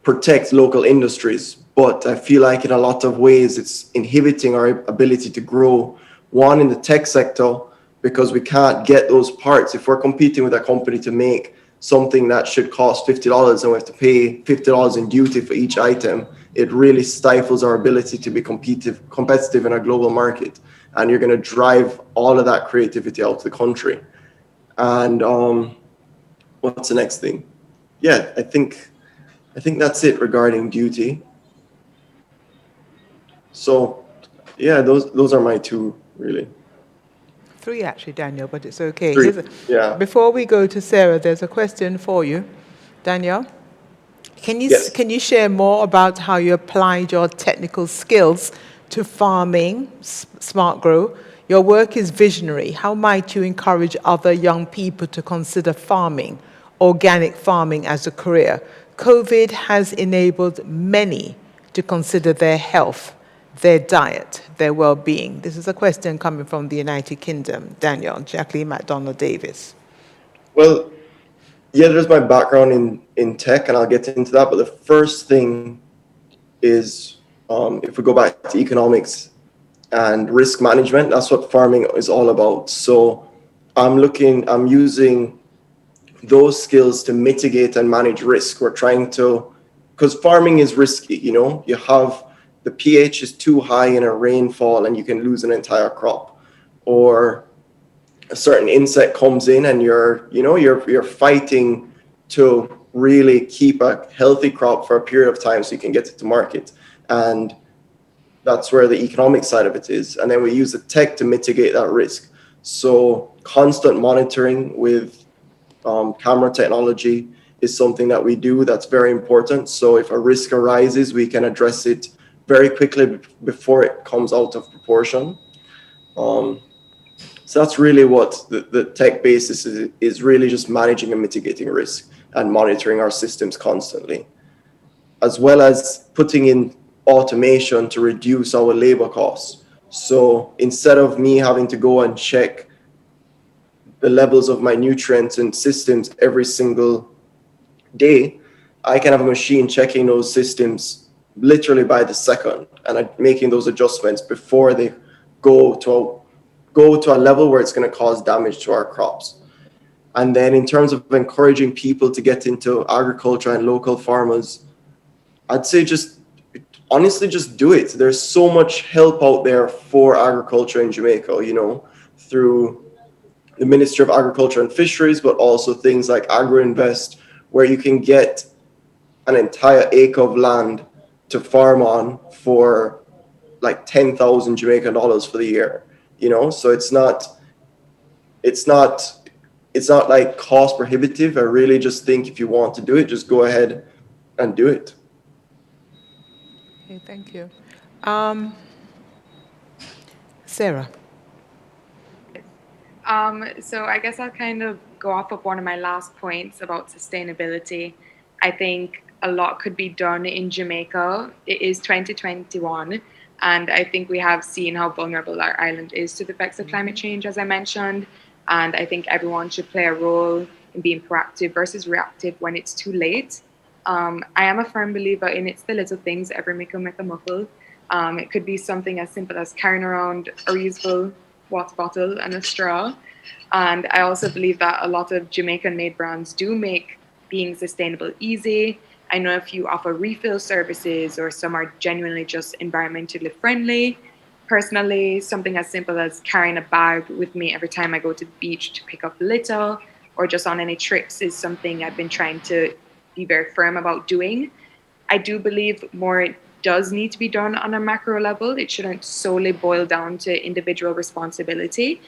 protect local industries. But I feel like in a lot of ways it's inhibiting our ability to grow, one, in the tech sector, because we can't get those parts. If we're competing with a company to make something that should cost $50 and we have to pay $50 in duty for each item, it really stifles our ability to be competitive in a global market. And you're going to drive all of that creativity out of the country. And what's the next thing? Yeah, I think that's it regarding duty. So, yeah, those are my 2, really. 3 actually, Daniel, but it's okay. 3, yeah. Before we go to Sarah, there's a question for you. Daniel, can you share more about how you applied your technical skills to farming, Smart Grow? Your work is visionary. How might you encourage other young people to consider farming, organic farming, as a career? COVID has enabled many to consider their health, their diet, their well-being. This is a question coming from the United Kingdom. Daniel, Jacqueline McDonald Davis. Well, yeah, there's my background in tech, and I'll get into that. But the first thing is, if we go back to economics and risk management, that's what farming is all about. So I'm using those skills to mitigate and manage risk. We're trying to, because farming is risky, you have the pH is too high in a rainfall and you can lose an entire crop, or a certain insect comes in and you're fighting to really keep a healthy crop for a period of time so you can get it to market. And that's where the economic side of it is. And then we use the tech to mitigate that risk. So constant monitoring with camera technology is something that we do that's very important. So if a risk arises, we can address it very quickly before it comes out of proportion. So that's really what the tech basis is really just managing and mitigating risk. and monitoring our systems constantly, as well as putting in automation to reduce our labor costs. So instead of me having to go and check the levels of my nutrients and systems every single day, I can have a machine checking those systems literally by the second and making those adjustments before they go to a level where it's going to cause damage to our crops. And then in terms of encouraging people to get into agriculture and local farmers, I'd say honestly, just do it. There's so much help out there for agriculture in Jamaica, through the Ministry of Agriculture and Fisheries, but also things like AgriInvest, where you can get an entire acre of land to farm on for like 10,000 Jamaican dollars for the year, so it's not like cost prohibitive. I really just think if you want to do it, just go ahead and do it. Okay, thank you. Sarah. So I guess I'll kind of go off of one of my last points about sustainability. I think a lot could be done in Jamaica. It is 2021, and I think we have seen how vulnerable our island is to the effects of climate change, as I mentioned. And I think everyone should play a role in being proactive versus reactive when it's too late. I am a firm believer in it's the little things that ever make a muffle. It could be something as simple as carrying around a reusable water bottle and a straw. And I also believe that a lot of Jamaican-made brands do make being sustainable easy. I know if you offer refill services, or some are genuinely just environmentally friendly. Personally, something as simple as carrying a bag with me every time I go to the beach to pick up litter, or just on any trips, is something I've been trying to be very firm about doing. I do believe more does need to be done on a macro level. It shouldn't solely boil down to individual responsibility,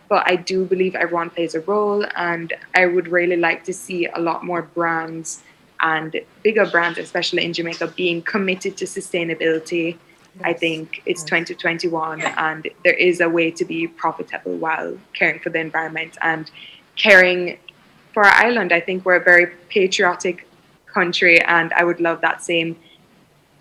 but I do believe everyone plays a role, and I would really like to see a lot more brands, and bigger brands, especially in Jamaica, being committed to sustainability. I think it's 2021, and there is a way to be profitable while caring for the environment and caring for our island. I think we're a very patriotic country, and I would love that same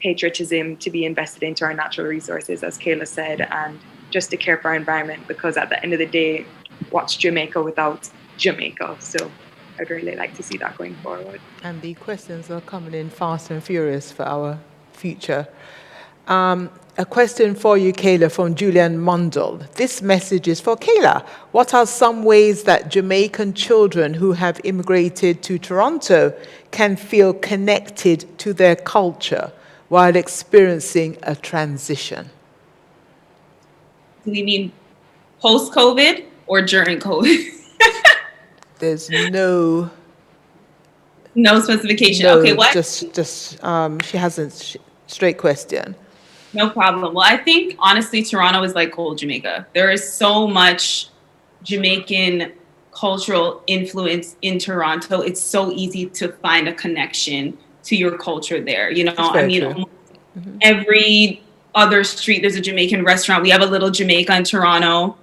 patriotism to be invested into our natural resources, as Kayla said, and just to care for our environment, because at the end of the day, what's Jamaica without Jamaica? So I'd really like to see that going forward. And the questions are coming in fast and furious for our future. A question for you, Kayla, from Julian Mundell. This message is for Kayla. What are some ways that Jamaican children who have immigrated to Toronto can feel connected to their culture while experiencing a transition? Do we mean post-COVID or during COVID? There's no specification. No, okay, what? She hasn't. Straight question. No problem. Well, I think honestly, Toronto is like old Jamaica. There is so much Jamaican cultural influence in Toronto. It's so easy to find a connection to your culture there. Every other street, there's a Jamaican restaurant. We have a little Jamaica in Toronto.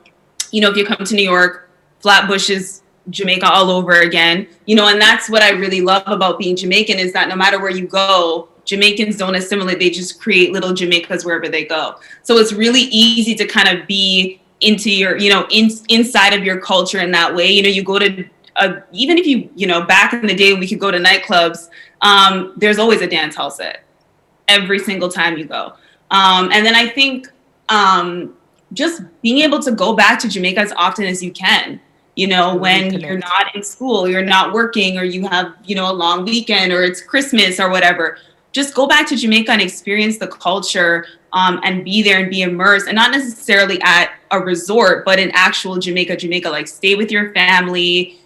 If you come to New York, Flatbush is Jamaica all over again. And that's what I really love about being Jamaican, is that no matter where you go, Jamaicans don't assimilate. They just create little Jamaicas wherever they go. So it's really easy to kind of be into your, inside of your culture in that way. You go to, even if you, back in the day when we could go to nightclubs, there's always a dance hall set every single time you go. And then I think just being able to go back to Jamaica as often as you can, when you're not in school, you're not working, or you have, a long weekend, or it's Christmas or whatever. Just go back to Jamaica and experience the culture, and be there and be immersed, and not necessarily at a resort, but in actual Jamaica, like stay with your family,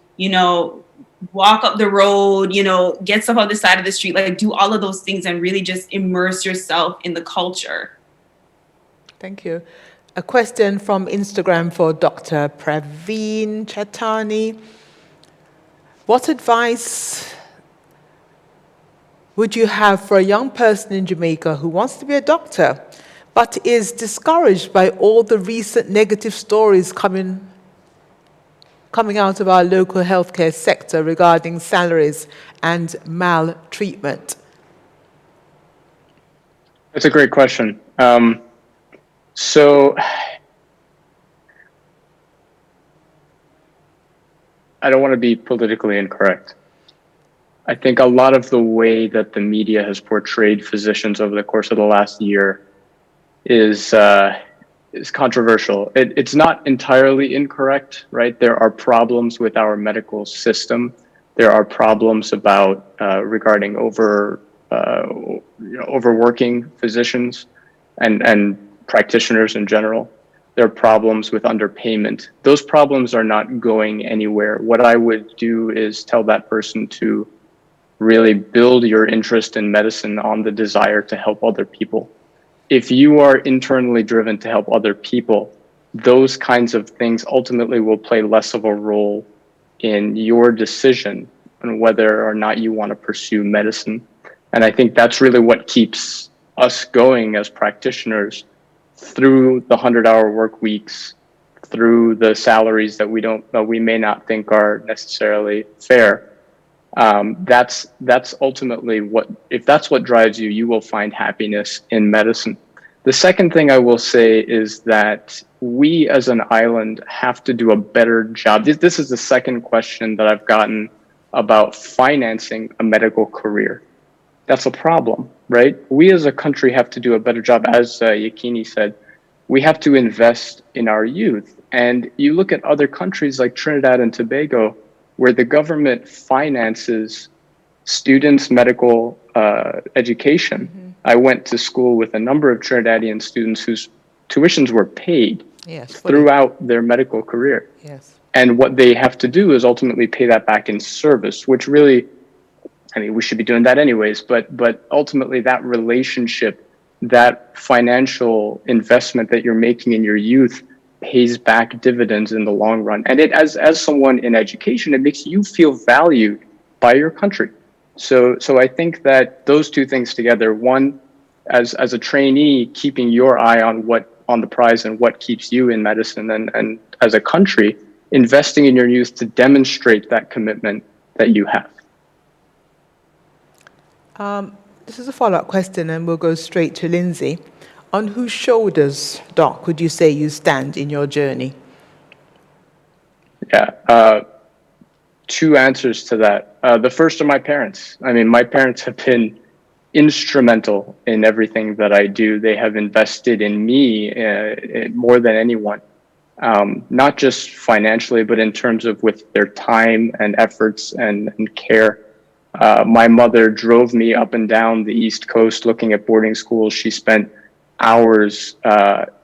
walk up the road, get stuff on the side of the street, like do all of those things and really just immerse yourself in the culture. Thank you. A question from Instagram for Dr. Praveen Chatani. What advice would you have for a young person in Jamaica who wants to be a doctor, but is discouraged by all the recent negative stories coming coming out of our local healthcare sector regarding salaries and maltreatment? That's a great question. So I don't want to be politically incorrect. I think a lot of the way that the media has portrayed physicians over the course of the last year is controversial. It's not entirely incorrect, right? There are problems with our medical system. There are problems about regarding overworking physicians and practitioners in general. There are problems with underpayment. Those problems are not going anywhere. What I would do is tell that person to really build your interest in medicine on the desire to help other people. If you are internally driven to help other people, those kinds of things ultimately will play less of a role in your decision on whether or not you want to pursue medicine. And I think that's really what keeps us going as practitioners through the 100-hour work weeks, through the salaries that we may not think are necessarily fair. That's ultimately if that's what drives you, you will find happiness in medicine. The second thing I will say is that we as an island have to do a better job. This is the second question that I've gotten about financing a medical career. That's a problem, right? We as a country have to do a better job. As Yakini said, we have to invest in our youth. And you look at other countries like Trinidad and Tobago, where the government finances students' medical education. Mm-hmm. I went to school with a number of Trinidadian students whose tuitions were paid throughout their medical career. Yes. And what they have to do is ultimately pay that back in service, which really, I mean, we should be doing that anyways, but ultimately that relationship, that financial investment that you're making in your youth pays back dividends in the long run. And it, as someone in education, it makes you feel valued by your country. So I think that those two things together, one, as a trainee, keeping your eye on the prize and what keeps you in medicine, and as a country, investing in your youth to demonstrate that commitment that you have. This is a follow-up question, and we'll go straight to Lindsay. On whose shoulders, Doc, would you say you stand in your journey? Yeah, two answers to that. The first are my parents. I mean, my parents have been instrumental in everything that I do. They have invested in me more than anyone, not just financially, but in terms of with their time and efforts and care. My mother drove me up and down the East Coast looking at boarding schools. She spent hours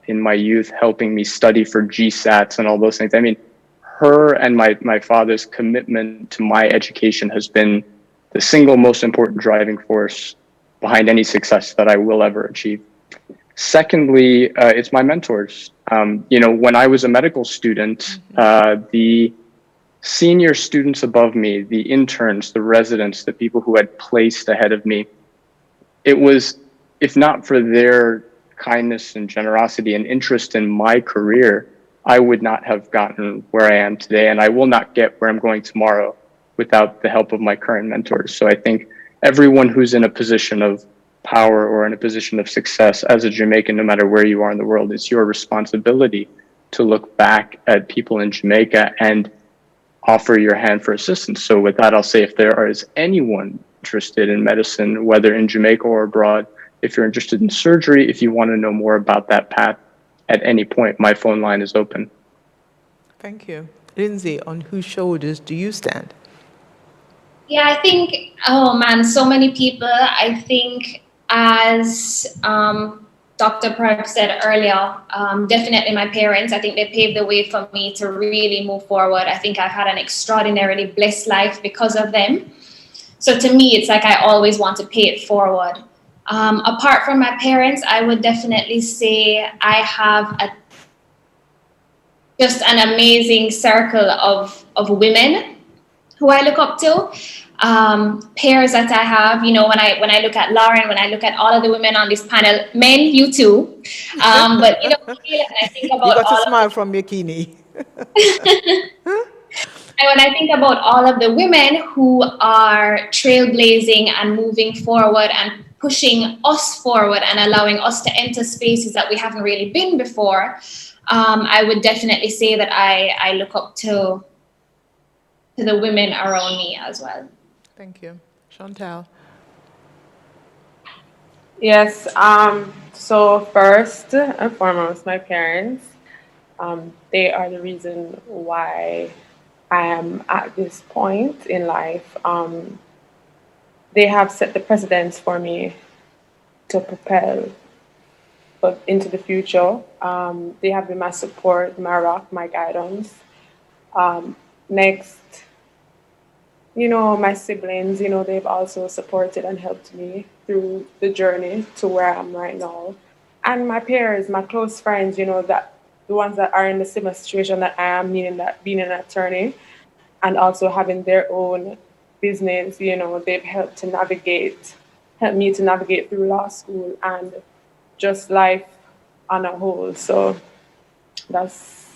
in my youth helping me study for GSATs and all those things. I mean, her and my father's commitment to my education has been the single most important driving force behind any success that I will ever achieve. Secondly, it's my mentors. When I was a medical student, the senior students above me, the interns, the residents, the people who had placed ahead of me, it was, if not for their kindness and generosity and interest in my career, I would not have gotten where I am today, and I will not get where I'm going tomorrow without the help of my current mentors. So I think everyone who's in a position of power or in a position of success as a Jamaican, no matter where you are in the world, it's your responsibility to look back at people in Jamaica and offer your hand for assistance. So with that, I'll say if there is anyone interested in medicine, whether in Jamaica or abroad, if you're interested in surgery, if you want to know more about that path at any point, my phone line is open. Thank you. Lindsay, on whose shoulders do you stand? Yeah, I think, oh man, so many people. I think as Dr. Prab said earlier, definitely my parents. I think they paved the way for me to really move forward. I think I've had an extraordinarily blessed life because of them. So to me, it's like I always want to pay it forward. Apart from my parents, I would definitely say I have just an amazing circle of women who I look up to. Peers that I have, when I look at Lauren, when I look at all of the women on this panel, men, you too. But when I think about you got a smile from Yakini. And when I think about all of the women who are trailblazing and moving forward and pushing us forward and allowing us to enter spaces that we haven't really been before, I would definitely say that I look up to the women around me as well. Thank you. Chantal. Yes. So first and foremost, my parents. They are the reason why I am at this point in life. They have set the precedence for me to propel but into the future. They have been my support, my rock, my guidance. Next, my siblings, they've also supported and helped me through the journey to where I am right now. And my peers, my close friends, that the ones that are in the similar situation that I am, meaning that being an attorney and also having their own business, they've helped me to navigate through law school and just life on a whole. So that's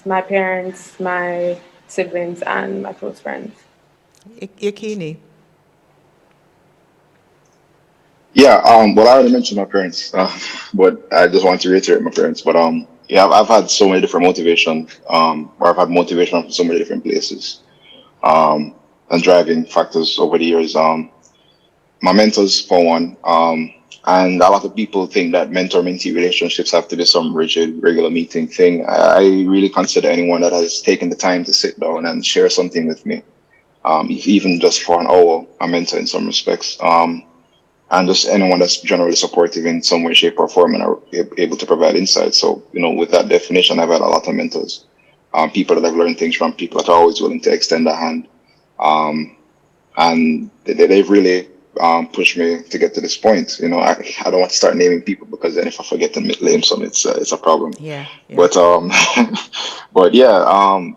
my parents, my siblings, and my close friends. Yakini. Yeah, well, I already mentioned my parents, but I just want to reiterate my parents. But yeah, I've had so many different motivation, or I've had motivation from so many different places, and driving factors over the years. My mentors, for one, and a lot of people think that mentor-mentee relationships have to be some rigid, regular meeting thing. I really consider anyone that has taken the time to sit down and share something with me, if even just for an hour, a mentor in some respects. And just anyone that's generally supportive in some way, shape, or form and are able to provide insight. So, with that definition, I've had a lot of mentors, people that I've learned things from, people that are always willing to extend a hand. And they've really pushed me to get to this point. I don't want to start naming people because then if I forget to name some, it's a problem. Yeah. But but yeah,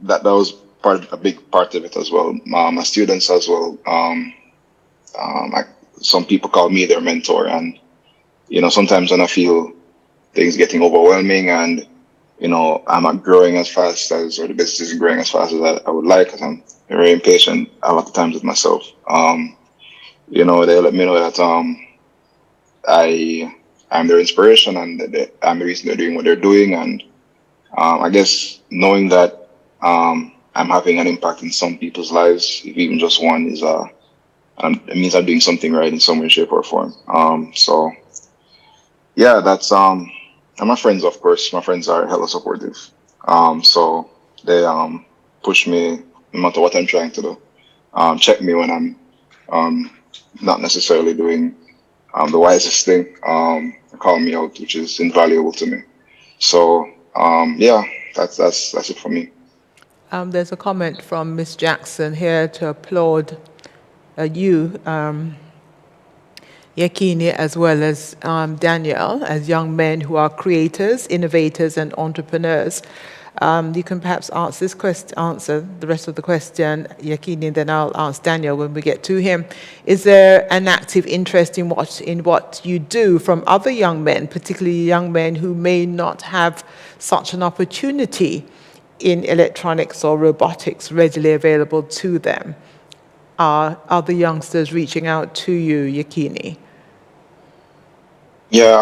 that was a big part of it as well. My students as well. Some people call me their mentor, and sometimes when I feel things getting overwhelming and I'm not growing as fast as, or the business isn't growing as fast as I would like, because I'm very impatient a lot of times with myself. They let me know that I'm their inspiration and that I'm the reason they're doing what they're doing, and I guess knowing that I'm having an impact in some people's lives, if even just one, is it means I'm doing something right in some way, shape, or form. So yeah, that's and my friends, of course, my friends are hella supportive. So they push me no matter what I'm trying to do. Check me when I'm not necessarily doing the wisest thing. Call me out, which is invaluable to me. So yeah, that's it for me. There's a comment from Miss Jackson here to applaud you, Yakini, as well as Danielle, as young men who are creators, innovators, and entrepreneurs. You can perhaps answer the rest of the question, Yakini, and then I'll ask Daniel when we get to him. Is there an active interest in what you do from other young men, particularly young men who may not have such an opportunity in electronics or robotics readily available to them? Are other youngsters reaching out to you, Yakini? Yeah,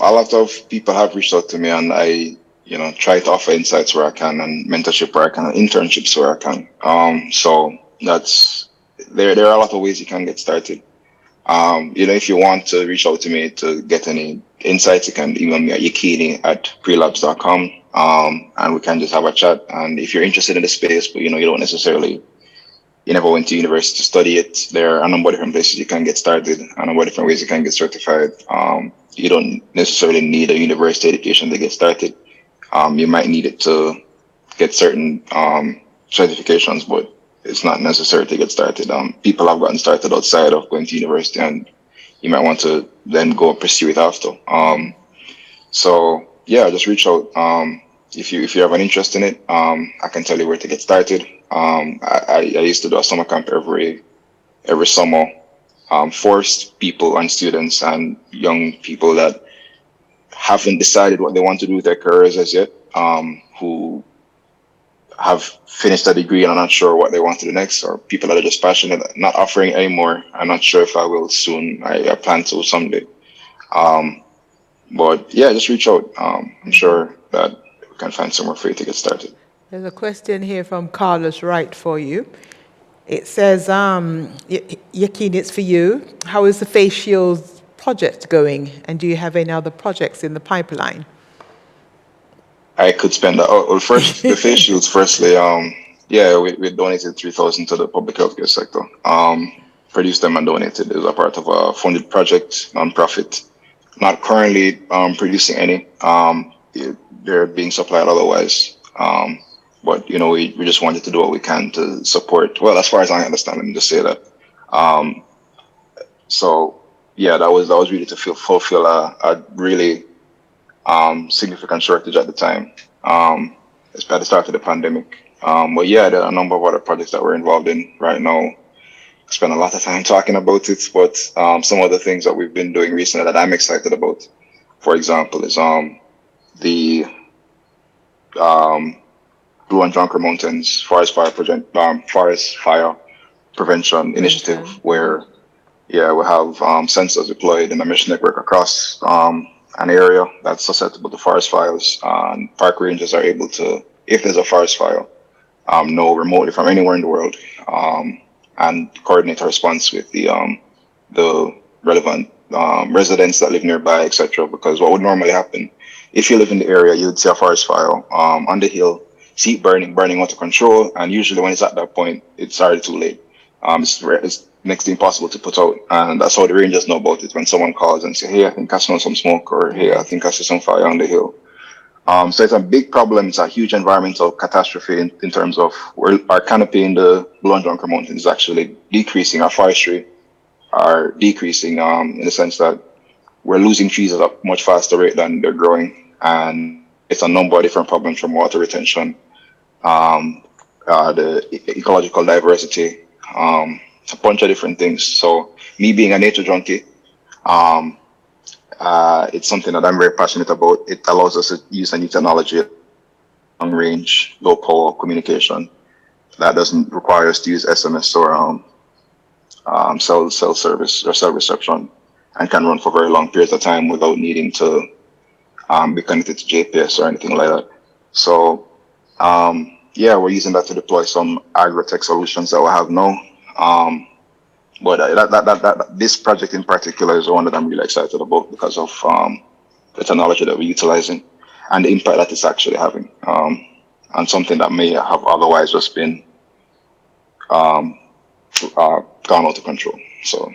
a lot of people have reached out to me, and I, try to offer insights where I can, and mentorship where I can, and internships where I can. So that's there. There are a lot of ways you can get started. If you want to reach out to me to get any insights, you can email me at yakini@prelabs.com, and we can just have a chat. And if you're interested in the space, but you don't necessarily, you never went to university to study it, there are a number of different places you can get started, a number of different ways you can get certified. You don't necessarily need a university education to get started. You might need it to get certain certifications, but it's not necessary to get started. People have gotten started outside of going to university, and you might want to then go pursue it after. So yeah, just reach out. If you have an interest in it, I can tell you where to get started. I used to do a summer camp every summer, forced people and students and young people that haven't decided what they want to do with their careers as yet, who have finished a degree and are not sure what they want to do next, or people that are just passionate, not offering anymore. I'm not sure if I will soon. I plan to someday. But yeah, just reach out. I'm sure that we can find somewhere for you to get started. There's a question here from Carlos Wright for you. It says, Yakin, it's for you. How is the Face Shields project going? And do you have any other projects in the pipeline? I could spend well, first the face shields. Firstly, we donated 3,000 to the public healthcare sector. Produced them and donated as a part of a funded project, non-profit. Not currently producing any. They're being supplied otherwise. But we just wanted to do what we can to support. Well, as far as I understand, let me just say that. So yeah, that was really to fulfill a really significant shortage at the time, at the start of the pandemic. But yeah, there are a number of other projects that we're involved in right now. I spent a lot of time talking about it, but some of the things that we've been doing recently that I'm excited about, for example, is the Blue and Jonker Mountains Forest Fire Prevention Initiative, where we have sensors deployed in the mission network across an area that's susceptible to forest fires, and park rangers are able to, if there's a forest fire, know remotely from anywhere in the world, and coordinate a response with the relevant residents that live nearby, etc. Because what would normally happen, if you live in the area, you'd see a forest fire on the hill, see it burning out of control, and usually when it's at that point, it's already too late. It's next to impossible to put out, and that's how the rangers know about it when someone calls and say, hey, I think I smell some smoke, or hey, I think I see some fire on the hill. So it's a big problem. It's a huge environmental catastrophe in terms of our canopy in the Blue and Jonker Mountains is actually decreasing. Our forestry are decreasing in the sense that we're losing trees at a much faster rate than they're growing, and it's a number of different problems, from water retention, the ecological diversity, a bunch of different things. So me being a nature junkie, it's something that I'm very passionate about. It allows us to use a new technology, long range, low power communication that doesn't require us to use SMS or cell service or cell reception, and can run for very long periods of time without needing to be connected to GPS or anything like that. So we're using that to deploy some agri-tech solutions that we have now. But this project in particular is the one that I'm really excited about because of the technology that we're utilizing and the impact that it's actually having, and something that may have otherwise just been gone out of control. So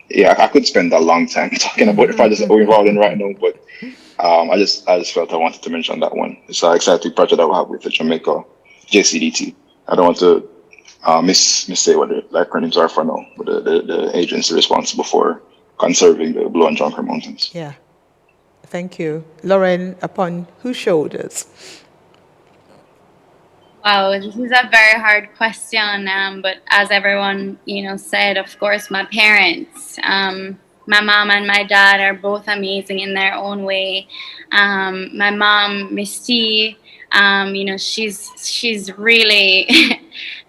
yeah, I could spend a long time talking about the projects that we're involved in right now, but I just felt I wanted to mention that one. It's an exciting project that we have with the Jamaica JCDT. I don't want to missay what the acronyms are for now, but the agency responsible for conserving the Blue and Jonker Mountains. Yeah, thank you. Lauren, upon whose shoulders? Wow, this is a very hard question, but as everyone said, of course, my parents. My mom and my dad are both amazing in their own way. My mom, Misty, she's really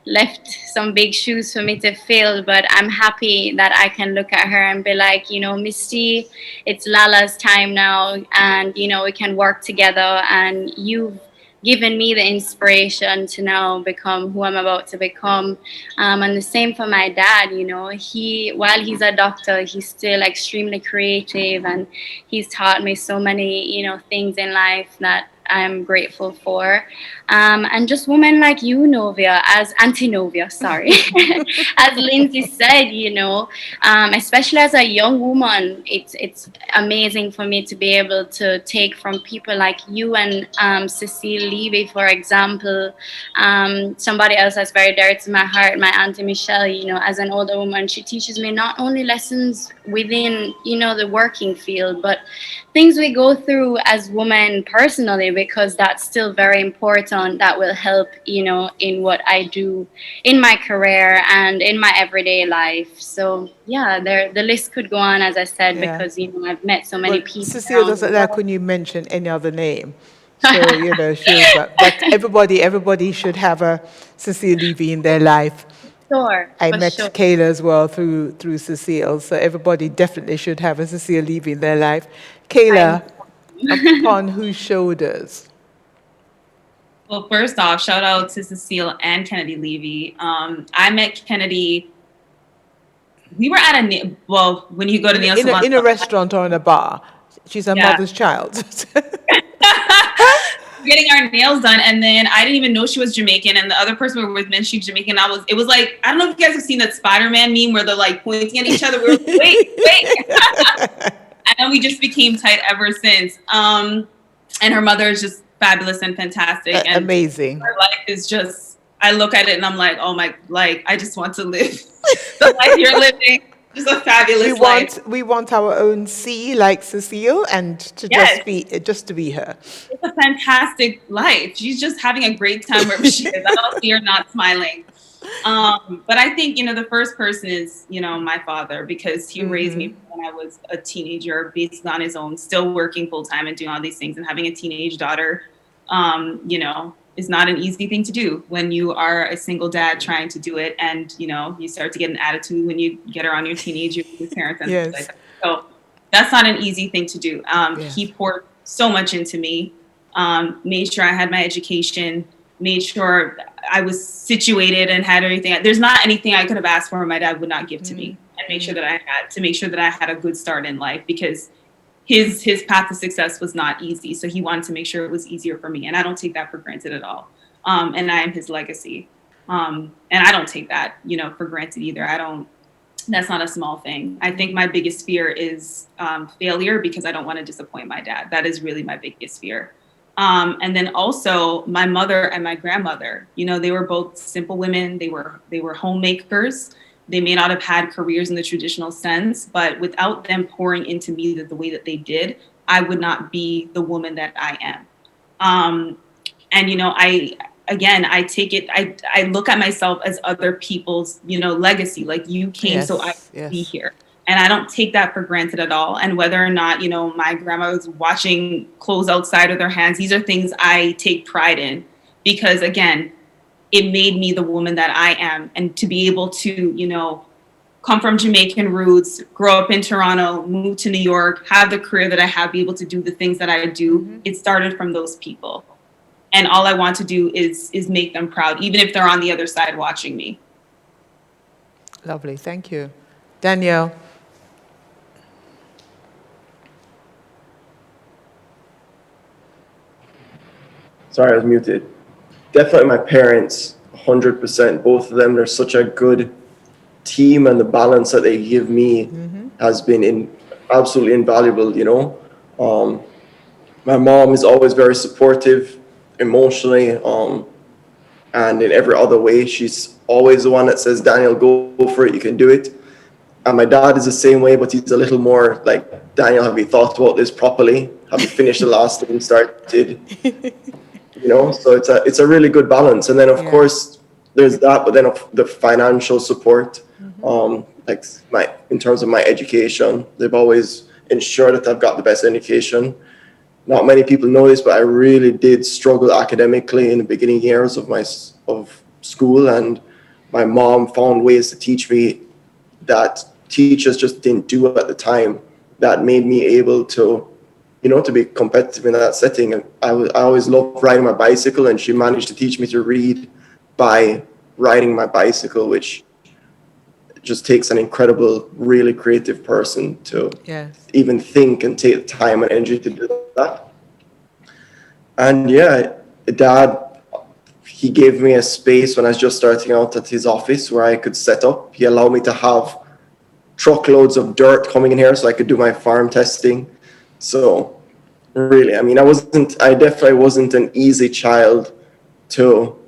left some big shoes for me to fill, but I'm happy that I can look at her and be like, Misty, it's Lala's time now, and we can work together, and you've given me the inspiration to now become who I'm about to become. And the same for my dad, while he's a doctor, he's still extremely creative, and he's taught me so many, things in life that I'm grateful for. And just women like you, Novia, as Lindsay said, especially as a young woman, it's amazing for me to be able to take from people like you and Cecile Levy, for example. Somebody else that's very dear to my heart, my Auntie Michelle, as an older woman, she teaches me not only lessons within, the working field, but things we go through as women personally, because that's still very important. That will help, in what I do in my career and in my everyday life. So yeah, the list could go on, as I said, because I've met so many people. Cecile doesn't like when you mention any other name. So, but everybody should have a Cecile Levy in their life. Sure. I for met sure. Kayla as well through Cecile, so everybody definitely should have a Cecile Levy in their life. Kayla, upon whose shoulders? Well, first off, shout out to Cecile and Kennedy Levy. I met Kennedy. We were at when you go to nail salon. In a restaurant or in a bar. She's her mother's child. Getting our nails done, and then I didn't even know she was Jamaican, and the other person we were with mentioned she's Jamaican. It was like, I don't know if you guys have seen that Spider-Man meme where they're like pointing at each other. We were like, wait. And then we just became tight ever since. And her mother is just fabulous and fantastic. And amazing. Her life is just, I look at it and I'm like, oh my, I just want to live the life you're living. Just a fabulous life. We want our own C like Cecile, and to just to be her. It's a fantastic life. She's just having a great time wherever she is. I don't see her not smiling. But I think, the first person is, my father, because he raised me when I was a teenager, based on his own, still working full time and doing all these things, and having a teenage daughter, is not an easy thing to do when you are a single dad trying to do it. And, you start to get an attitude when you get around your teenage years with parents. And yes. Like that. So that's not an easy thing to do. He poured so much into me, made sure I had my education, made sure I was situated and had everything. There's not anything I could have asked for my dad would not give to me, and make sure that I had a good start in life, because his path to success was not easy. So he wanted to make sure it was easier for me. And I don't take that for granted at all. And I am his legacy. And I don't take that, for granted either. That's not a small thing. I think my biggest fear is failure, because I don't want to disappoint my dad. That is really my biggest fear. And then also my mother and my grandmother, they were both simple women. They were homemakers. They may not have had careers in the traditional sense, but without them pouring into me the way that they did, I would not be the woman that I am. And, I take it, I look at myself as other people's, legacy, like you came so I could be here. And I don't take that for granted at all. And whether or not, my grandma was washing clothes outside with her hands, these are things I take pride in, because again, it made me the woman that I am. And to be able to, come from Jamaican roots, grow up in Toronto, move to New York, have the career that I have, be able to do the things that I do, it started from those people. And all I want to do is make them proud, even if they're on the other side watching me. Lovely, thank you. Danielle. Sorry, I was muted. Definitely my parents, 100%. Both of them, they're such a good team, and the balance that they give me has been absolutely invaluable, My mom is always very supportive emotionally, and in every other way. She's always the one that says, Daniel, go for it, you can do it. And my dad is the same way, but he's a little more like, Daniel, have you thought about this properly? Have you finished the last thing you started? So it's a really good balance. And then of course there's that, but then the financial support, in terms of my education, they've always ensured that I've got the best education. Not many people know this, but I really did struggle academically in the beginning years of school, and my mom found ways to teach me that teachers just didn't do at the time, that made me able to to be competitive in that setting. And I always loved riding my bicycle, and she managed to teach me to read by riding my bicycle, which just takes an incredible, really creative person to even think and take the time and energy to do that. And Dad, he gave me a space when I was just starting out at his office where I could set up. He allowed me to have truckloads of dirt coming in here so I could do my farm testing. So really, I definitely wasn't an easy child to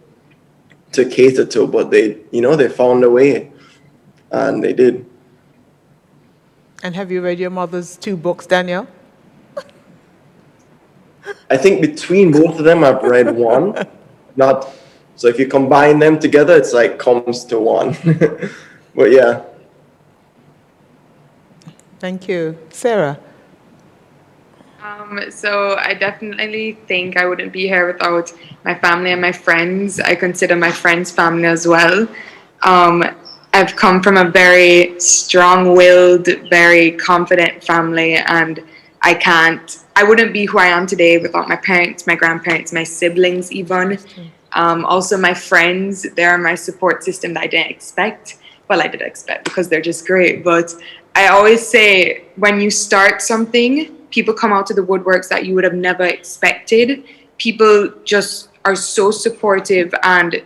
cater to, but they found a way, and they did. And have you read your mother's 2 books, Danielle? I think between both of them, I've read one. So if you combine them together, it's like comes to one. But yeah. Thank you. Sarah? So I definitely think I wouldn't be here without my family and my friends. I consider my friends family as well. Um, I've come from a very strong-willed, very confident family, and I wouldn't be who I am today without my parents, my grandparents, my siblings even. Also my friends, they're my support system that I didn't expect. Well, I did expect because they're just great. But I always say when you start something, people come out to the woodworks that you would have never expected. People just are so supportive and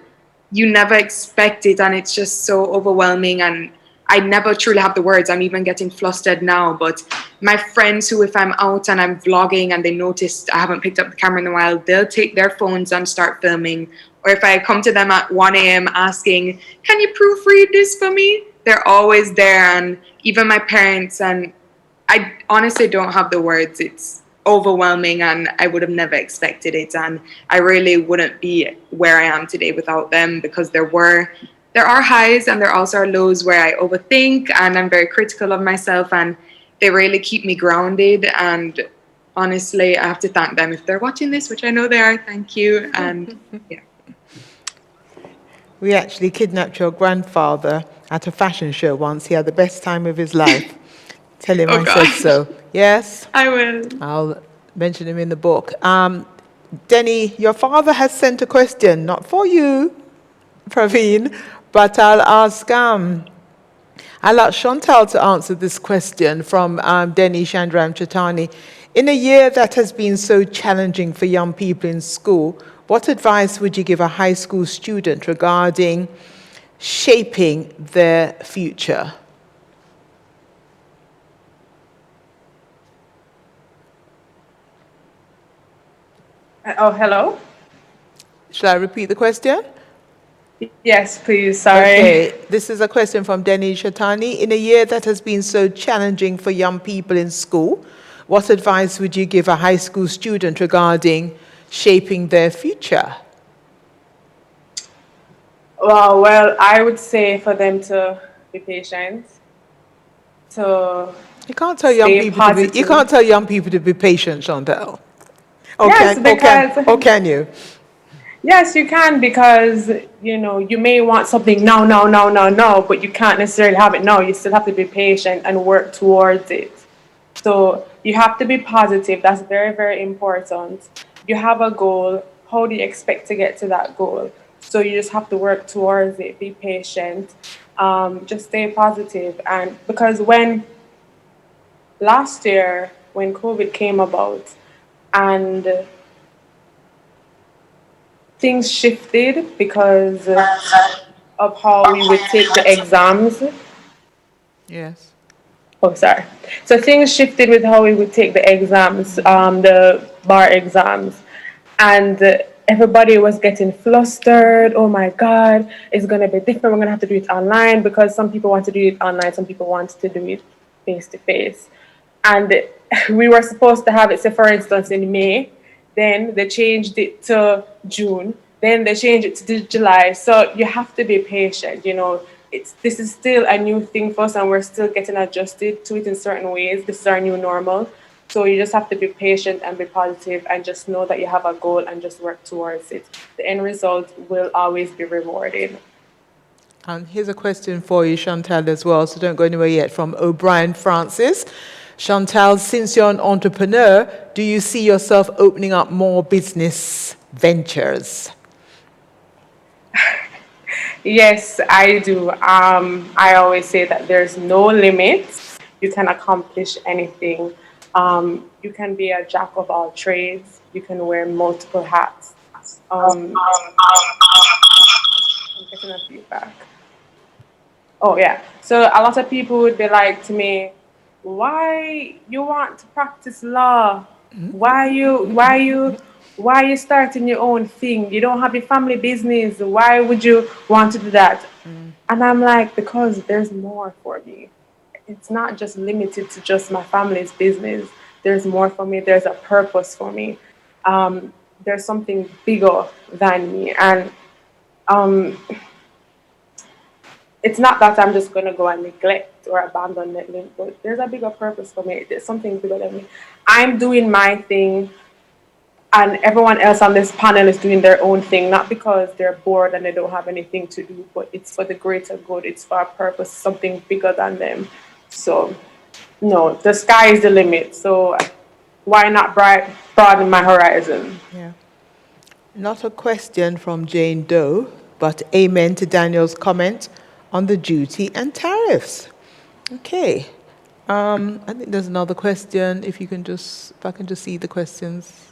you never expect it, and it's just so overwhelming, and I never truly have the words. I'm even getting flustered now. But my friends who, if I'm out and I'm vlogging and they notice I haven't picked up the camera in a while, they'll take their phones and start filming. Or if I come to them at 1 a.m. asking, can you proofread this for me? They're always there. And even my parents, and I honestly don't have the words. It's overwhelming, and I would have never expected it. And I really wouldn't be where I am today without them, because there are highs and there also are lows where I overthink and I'm very critical of myself, and they really keep me grounded. And honestly, I have to thank them if they're watching this, which I know they are. Thank you. And yeah. We actually kidnapped your grandfather at a fashion show once. He had the best time of his life. Tell him I said so. Yes? I will. I'll mention him in the book. Denny, your father has sent a question, not for you, Praveen, but I'll ask Chantal to answer this question from Denny Chandram Chatani. In a year that has been so challenging for young people in school, what advice would you give a high school student regarding shaping their future? Oh, hello? Shall I repeat the question? Yes, please. Sorry. Okay, this is a question from Denny Chatani. In a year that has been so challenging for young people in school, what advice would you give a high school student regarding shaping their future? Well, I would say for them to be patient. You can't tell young people to be patient, Chantal. Or can you? Yes, you can, because you may want something now, but you can't necessarily have it now. You still have to be patient and work towards it. So you have to be positive. That's very, very important. You have a goal. How do you expect to get to that goal? So you just have to work towards it. Be patient. Just stay positive. And because last year, when COVID came about, and things shifted because of how we would take the exams. Yes. Oh, sorry. So things shifted with how we would take the exams, the bar exams, and everybody was getting flustered. Oh my God, it's going to be different. We're going to have to do it online, because some people want to do it online, some people want to do it face to face. And we were supposed to have it, say for instance, in May. Then they changed it to June. Then they changed it to July. So you have to be patient. This is still a new thing for us, and we're still getting adjusted to it in certain ways. This is our new normal. So you just have to be patient and be positive, and just know that you have a goal and just work towards it. The end result will always be rewarded. And here's a question for you, Chantal, as well, so don't go anywhere yet, from O'Brien Francis. Chantal, since you're an entrepreneur, do you see yourself opening up more business ventures? Yes, I do. I always say that there's no limits. You can accomplish anything. You can be a jack of all trades. You can wear multiple hats. I'm getting a feedback. Oh, yeah. So a lot of people would be like to me, why you want to practice law? Why you starting your own thing? You don't have your family business. Why would you want to do that? And I'm like, because there's more for me. It's not just limited to just my family's business. There's more for me. There's a purpose for me. There's something bigger than me. And it's not that I'm just going to go and neglect or abandon Netlink, but there's a bigger purpose for me. There's something bigger than me. I'm doing my thing, and everyone else on this panel is doing their own thing, not because they're bored and they don't have anything to do, but it's for the greater good. It's for a purpose, something bigger than them. So, no, the sky is the limit. So, why not broaden my horizon? Yeah. Not a question from Jane Doe, but amen to Daniel's comment on the duty and tariffs. Okay. I think there's another question. If I can just see the questions.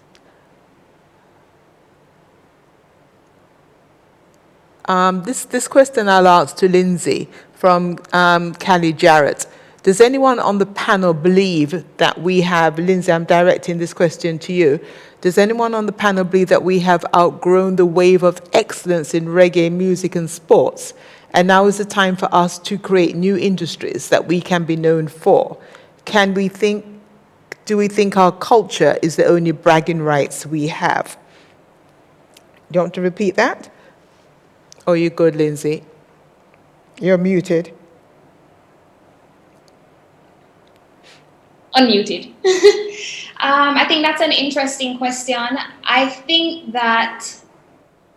This question I'll ask to Lindsay from Callie Jarrett. Does anyone on the panel believe that we have, Lindsay, I'm directing this question to you. Does anyone on the panel believe that we have outgrown the wave of excellence in reggae music and sports? And now is the time for us to create new industries that we can be known for. Do we think our culture is the only bragging rights we have? Do you want to repeat that? Oh, you're good, Lindsay. You're muted. Unmuted. I think that's an interesting question. I think that,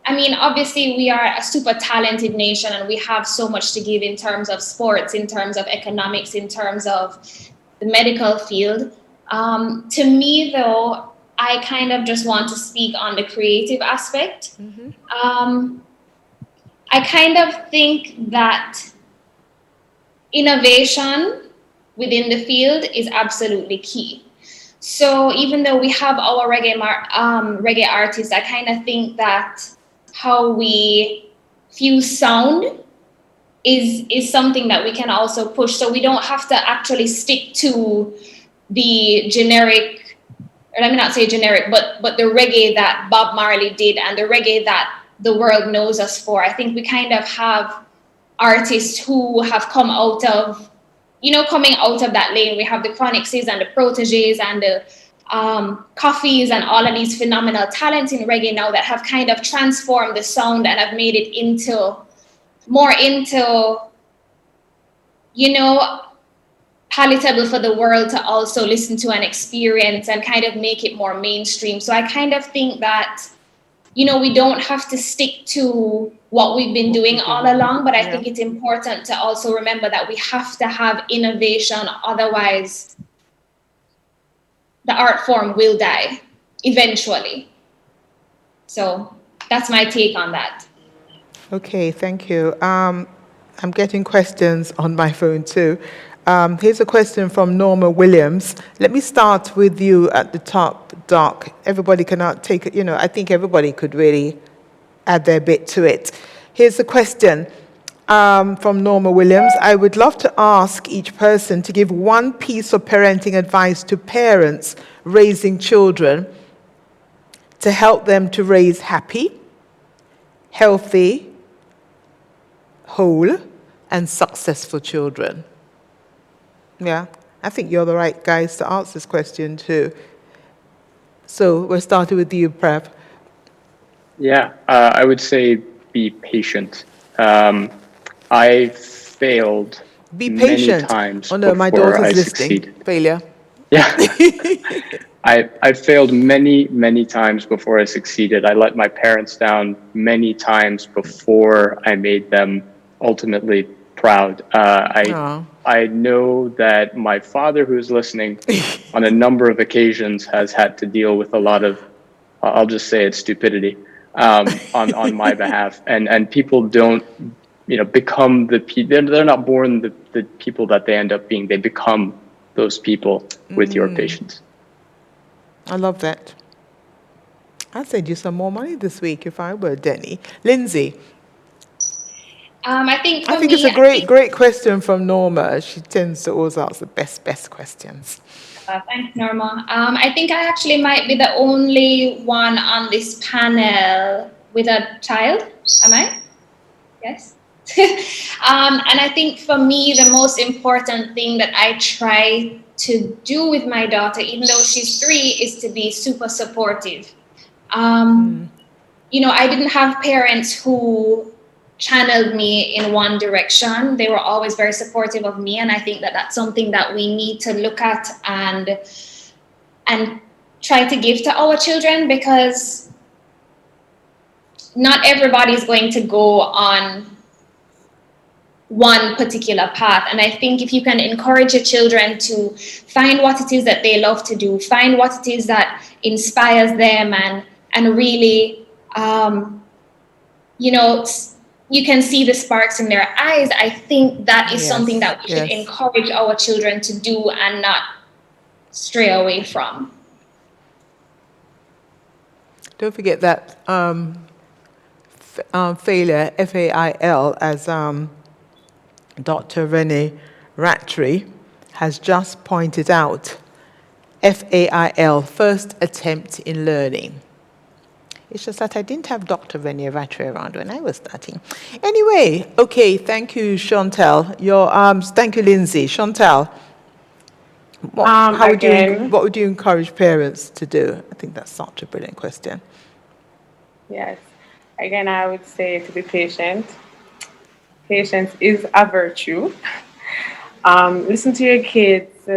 obviously we are a super talented nation and we have so much to give in terms of sports, in terms of economics, in terms of the medical field. To me, though, I kind of just want to speak on the creative aspect. Mm-hmm. I kind of think that innovation within the field is absolutely key. So even though we have our reggae artists, I kind of think that how we fuse sound is something that we can also push. So we don't have to actually stick to the generic, or let me not say generic, but the reggae that Bob Marley did and the reggae that the world knows us for. I think we kind of have artists who have come out of, coming out of that lane. We have the Chronixes and the Proteges and the Coffees and all of these phenomenal talents in reggae now that have kind of transformed the sound and have made it more into, palatable for the world to also listen to and experience and kind of make it more mainstream. So I kind of think that, we don't have to stick to what we've been doing all along, but I think it's important to also remember that we have to have innovation, otherwise the art form will die eventually. So that's my take on that. Okay, thank you. I'm getting questions on my phone too. Here's a question from Norma Williams. Let me start with you at the top, Doc. Everybody cannot take it, I think everybody could really add their bit to it. Here's a question from Norma Williams. I would love to ask each person to give one piece of parenting advice to parents raising children to help them to raise happy, healthy, whole, and successful children. Yeah, I think you're the right guys to answer this question too. So we'll start with you, Prav. Yeah, I would say be patient. I failed many times my before daughter's I listening. succeeded. Failure. Yeah. I failed many times before I succeeded. I let my parents down many times before I made them ultimately proud. I know that my father, who's listening, on a number of occasions has had to deal with a lot of, I'll just say it's stupidity, on my behalf. And people don't, become they're not born the people that they end up being. They become those people with your patience. I love that. I'd send you some more money this week if I were Denny. Lindsay. I think it's a great question from Norma. She tends to always ask the best questions. Thanks, Norma. I think I actually might be the only one on this panel with a child. Am I? Yes. And I think for me, the most important thing that I try to do with my daughter, even though she's 3, is to be super supportive. I didn't have parents who channeled me in one direction. They were always very supportive of me, and I think that that's something that we need to look at and try to give to our children, because not everybody is going to go on one particular path. And I think if you can encourage your children to find what it is that they love to do, find what it is that inspires them, and really, you know, you can see the sparks in their eyes. I think that is something that we should encourage our children to do and not stray away from. Don't forget that failure, F-A-I-L, as Dr. Renee Rattray has just pointed out, F-A-I-L, first attempt in learning. It's just that I didn't have Dr. Renee Rattray around when I was starting. Anyway, okay, thank you, Chantal. Thank you, Lindsay. Chantal, what would you encourage parents to do? I think that's such a brilliant question. Yes. Again, I would say to be patient. Patience is a virtue. Listen to your kids.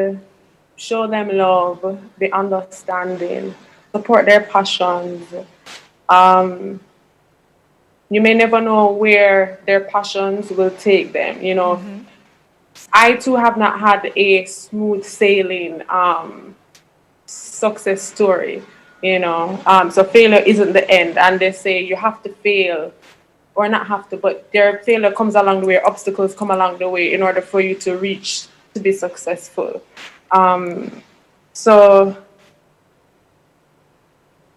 Show them love, the understanding, support their passions. You may never know where their passions will take them. You know, I too have not had a smooth sailing success story. You know, so failure isn't the end, and they say you have to fail, or not have to, but their failure comes along the way, obstacles come along the way in order for you to reach to be successful. So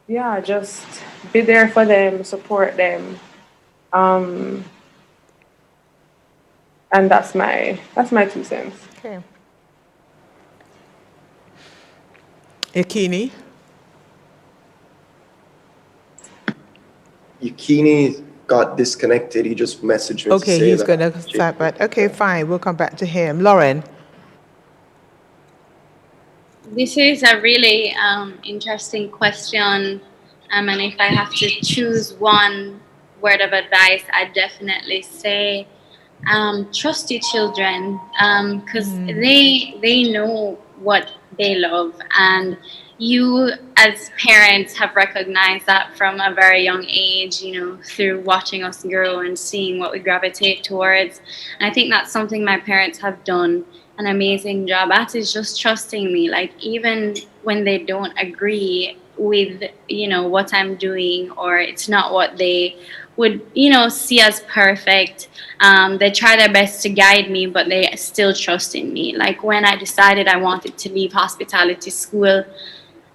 yeah, just be there for them, support them, and that's my 2 cents. Okay. Yakini? Yakini got disconnected. He just messaged me to say Okay, he's that. going to start, but okay, fine. We'll come back to him. Lauren? This is a really interesting question. And if I have to choose one word of advice, I'd definitely say trust your children, because they know what they love, and you as parents have recognized that from a very young age, you know, through watching us grow and seeing what we gravitate towards. And I think that's something my parents have done an amazing job at, is just trusting me. Like, even when they don't agree with, you know, what I'm doing, or it's not what they would, you know, see as perfect, they try their best to guide me, but they still trust in me. Like, when I decided I wanted to leave hospitality school,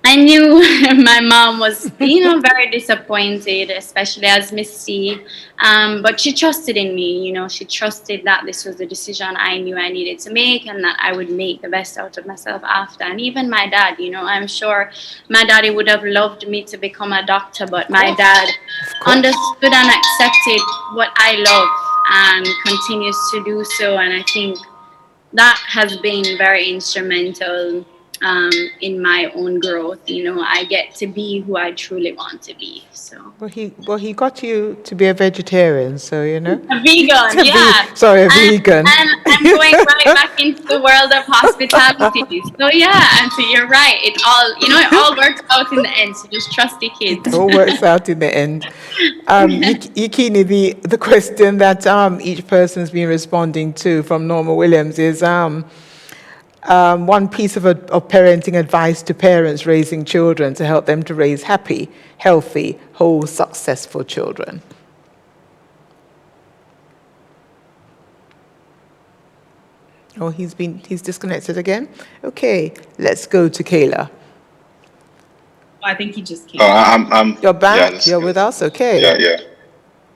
I knew my mom was, you know, very disappointed, especially as Miss C. But she trusted in me, you know, she trusted that this was the decision I knew I needed to make, and that I would make the best out of myself after. And even my dad, you know, I'm sure my daddy would have loved me to become a doctor, but my dad understood and accepted what I love and continues to do so. And I think that has been very instrumental in my own growth. You know, I get to be who I truly want to be. So Well, he got you to be a vegetarian, so, you know. a vegan, yeah. Sorry, vegan. And I'm going right back into the world of hospitality. So yeah, and so you're right. It all works out in the end. So just trust your kids. It all works out in the end. Yakini, the question that each person's been responding to from Norma Williams is one piece of parenting advice to parents raising children to help them to raise happy, healthy, whole, successful children. Oh, he's disconnected again? Okay, let's go to Kayla. I think he just came. You're back? Yeah, you're with us? Okay. Yeah.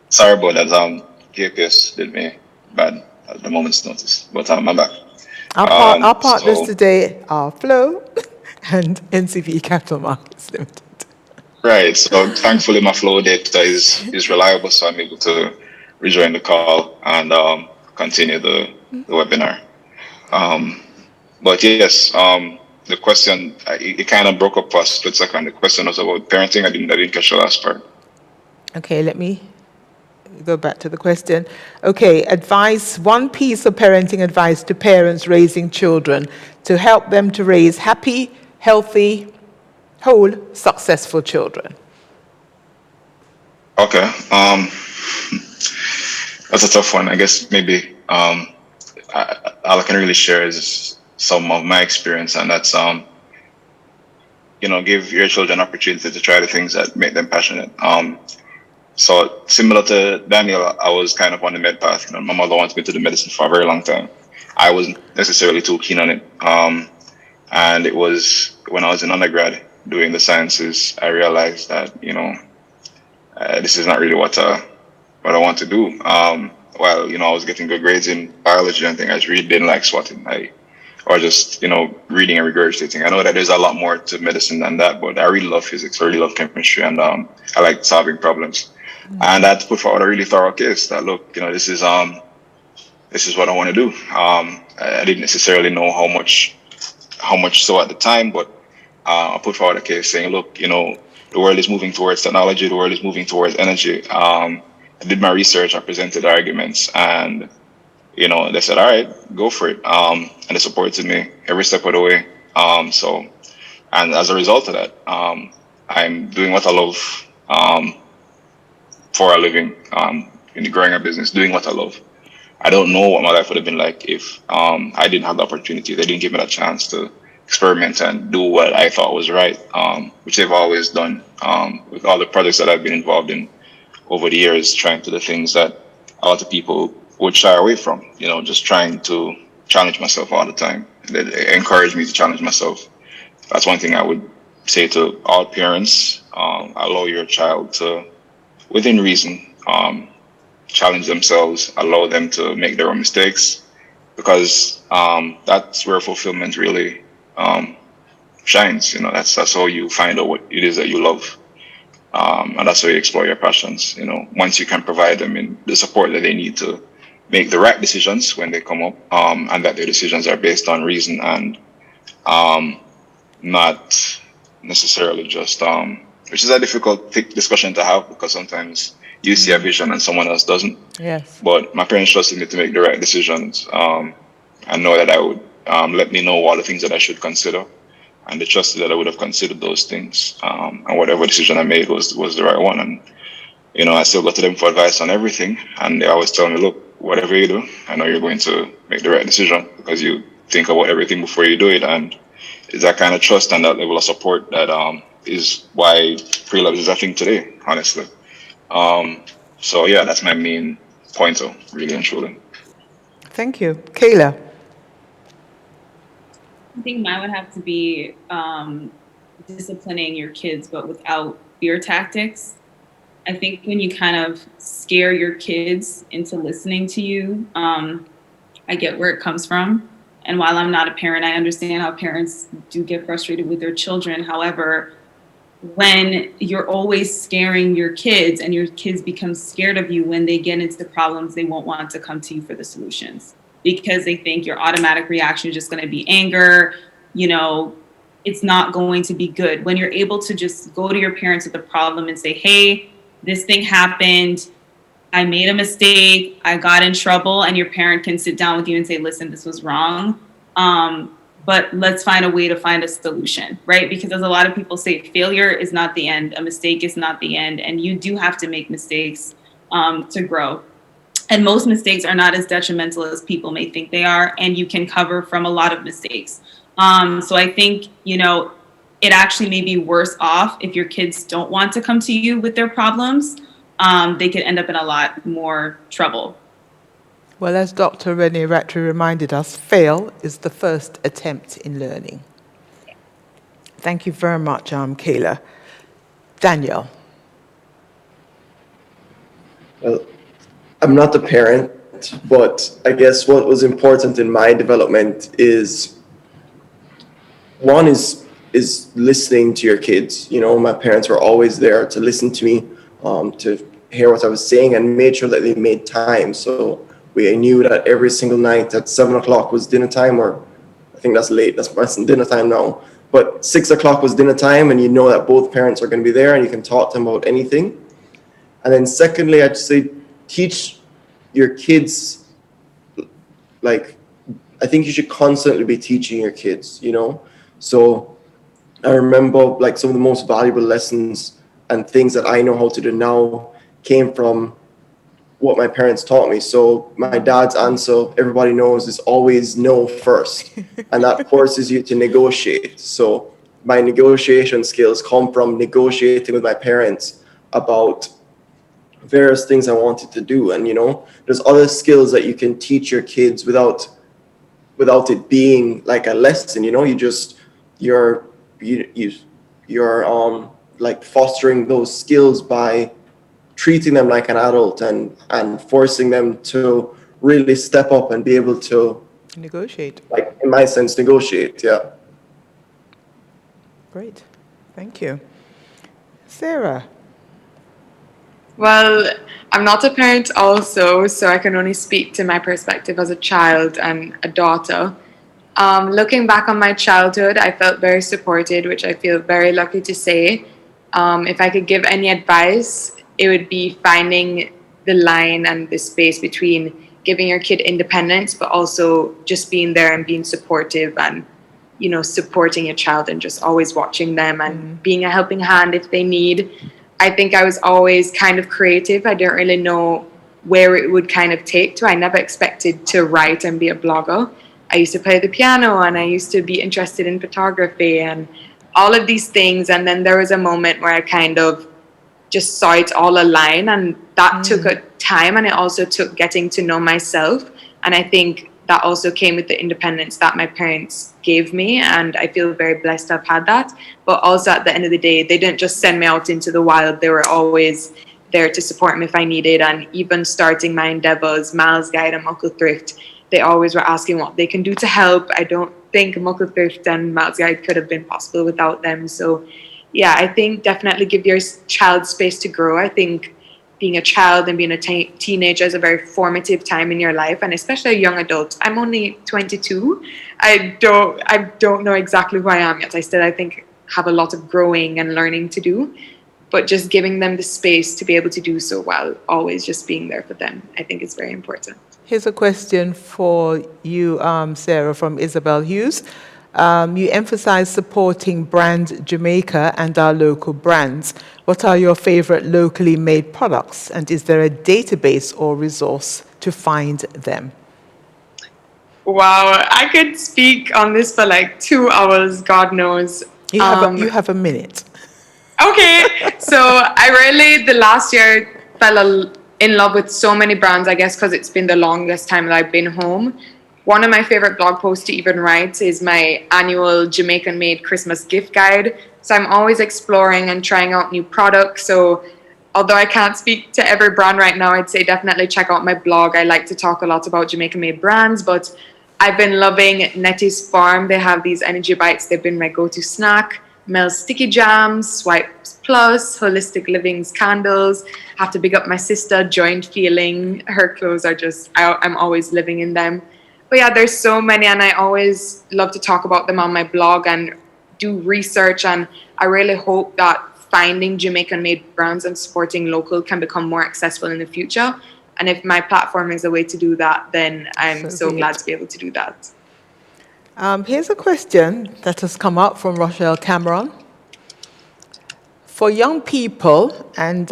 Sorry about that. GPS did me bad at the moment's notice, but I'm back. Our partners today are Flow and NCB Capital Markets Limited. Right. So thankfully, my Flow data is reliable, so I'm able to rejoin the call and continue the webinar. But yes, the question, it kind of broke up for a split second. The question was about parenting. I didn't catch the last part. Okay, let me go back to the question. Okay, advice, one piece of parenting advice to parents raising children to help them to raise happy, healthy, whole, successful children. Okay. That's a tough one. I guess maybe all I can really share is some of my experience, and that's give your children opportunity to try the things that make them passionate. So similar to Daniel, I was kind of on the med path. My mother wanted me to do medicine for a very long time. I wasn't necessarily too keen on it. And it was when I was in undergrad doing the sciences, I realized that, this is not really what I want to do. While, I was getting good grades in biology and things, I just really didn't like swatting. Or just, reading and regurgitating. I know that there's a lot more to medicine than that, but I really love physics, I really love chemistry, and I like solving problems. And I had to put forward a really thorough case that, look, this is what I want to do. I didn't necessarily know how much so at the time, but I put forward a case saying, look, the world is moving towards technology, the world is moving towards energy. I did my research, I presented arguments, and they said, all right, go for it. And they supported me every step of the way. And as a result of that, I'm doing what I love for a living, in growing a business, doing what I love. I don't know what my life would have been like if I didn't have the opportunity. They didn't give me the chance to experiment and do what I thought was right, which they've always done with all the projects that I've been involved in over the years, trying to do things that a lot of people would shy away from, just trying to challenge myself all the time. They encourage me to challenge myself. That's one thing I would say to all parents. Allow your child to, within reason, challenge themselves, allow them to make their own mistakes, because that's where fulfillment really shines. That's how you find out what it is that you love. And that's how you explore your passions. Once you can provide them in the support that they need to make the right decisions when they come up, and that their decisions are based on reason and not necessarily just, which is a difficult discussion to have, because sometimes you see a vision and someone else doesn't. Yes. But my parents trusted me to make the right decisions, and know that I would let me know all the things that I should consider. And they trusted that I would have considered those things, and whatever decision I made was the right one. And I still go to them for advice on everything, and they always tell me, look, whatever you do, I know you're going to make the right decision, because you think about everything before you do it. And it's that kind of trust and that level of support that is why pre-love is a thing today, honestly. So yeah, that's my main pointer, really and truly. Thank you. Kayla. I think mine would have to be disciplining your kids, but without fear tactics. I think when you kind of scare your kids into listening to you, I get where it comes from. And while I'm not a parent, I understand how parents do get frustrated with their children. However, when you're always scaring your kids and your kids become scared of you, when they get into problems, they won't want to come to you for the solutions, because they think your automatic reaction is just going to be anger. It's not going to be good. When you're able to just go to your parents with a problem and say, hey, this thing happened, I made a mistake, I got in trouble, and your parent can sit down with you and say, listen, this was wrong. But let's find a way to find a solution, right? Because as a lot of people say, failure is not the end, a mistake is not the end, and you do have to make mistakes to grow. And most mistakes are not as detrimental as people may think they are, and you can cover from a lot of mistakes. So I think, it actually may be worse off if your kids don't want to come to you with their problems. They could end up in a lot more trouble. Well, as Dr. Renee Rattray reminded us, fail is the first attempt in learning. Thank you very much, Kayla. Daniel. Well, I'm not a parent, but I guess what was important in my development is, one is listening to your kids. My parents were always there to listen to me, to hear what I was saying, and made sure that they made time. So we knew that every single night at 7:00 was dinner time, or I think that's late, that's dinner time now. But 6:00 was dinner time, and you know that both parents are going to be there and you can talk to them about anything. And then secondly, I'd say teach your kids, like, I think you should constantly be teaching your kids, you know? So I remember like some of the most valuable lessons and things that I know how to do now came from what my parents taught me. So my dad's answer, everybody knows, is always no first. And that forces you to negotiate. So my negotiation skills come from negotiating with my parents about various things I wanted to do. And, you know, there's other skills that you can teach your kids without it being like a lesson, you know, you're like fostering those skills by treating them like an adult and forcing them to really step up and be able to negotiate. Like, in my sense, negotiate. Yeah. Great. Thank you. Sarah. Well, I'm not a parent also, so I can only speak to my perspective as a child and a daughter. Looking back on my childhood, I felt very supported, which I feel very lucky to say. If I could give any advice, it would be finding the line and the space between giving your kid independence, but also just being there and being supportive and, you know, supporting your child and just always watching them and being a helping hand if they need. I think I was always kind of creative. I didn't really know where it would kind of take to. I never expected to write and be a blogger. I used to play the piano and I used to be interested in photography and all of these things. And then there was a moment where I kind of just saw it all align, and that took a time, and it also took getting to know myself. And I think that also came with the independence that my parents gave me, and I feel very blessed to have had that. But also at the end of the day, they didn't just send me out into the wild. They were always there to support me if I needed. And even starting my endeavors, Miles Guide and Muckle Thrift, they always were asking what they can do to help. I don't think Muckle Thrift and Miles Guide could have been possible without them. So yeah, I think definitely give your child space to grow. I think being a child and being a teenager is a very formative time in your life, and especially a young adult. I'm only 22. I don't know exactly who I am yet. I think have a lot of growing and learning to do, but just giving them the space to be able to do so while always just being there for them, I think is very important. Here's a question for you, Sarah, from Isabel Hughes. You emphasize supporting Brand Jamaica and our local brands. What are your favorite locally made products? And is there a database or resource to find them? Wow, I could speak on this for like 2 hours, God knows. You have a minute. Okay, so I really, the last year, fell in love with so many brands, I guess, because it's been the longest time that I've been home. One of my favorite blog posts to even write is my annual Jamaican Made Christmas gift guide. So I'm always exploring and trying out new products. So although I can't speak to every brand right now, I'd say definitely check out my blog. I like to talk a lot about Jamaican made brands, but I've been loving Nettie's Farm. They have these energy bites. They've been my go-to snack. Mel's Sticky Jams, Swipes Plus, Holistic Living's candles. Have to big up my sister, Joint Feeling. Her clothes are just, I'm always living in them. But yeah, there's so many, and I always love to talk about them on my blog and do research. And I really hope that finding Jamaican-made brands and supporting local can become more accessible in the future. And if my platform is a way to do that, then I'm so glad to be able to do that. Here's a question that has come up from Rochelle Cameron. For young people, and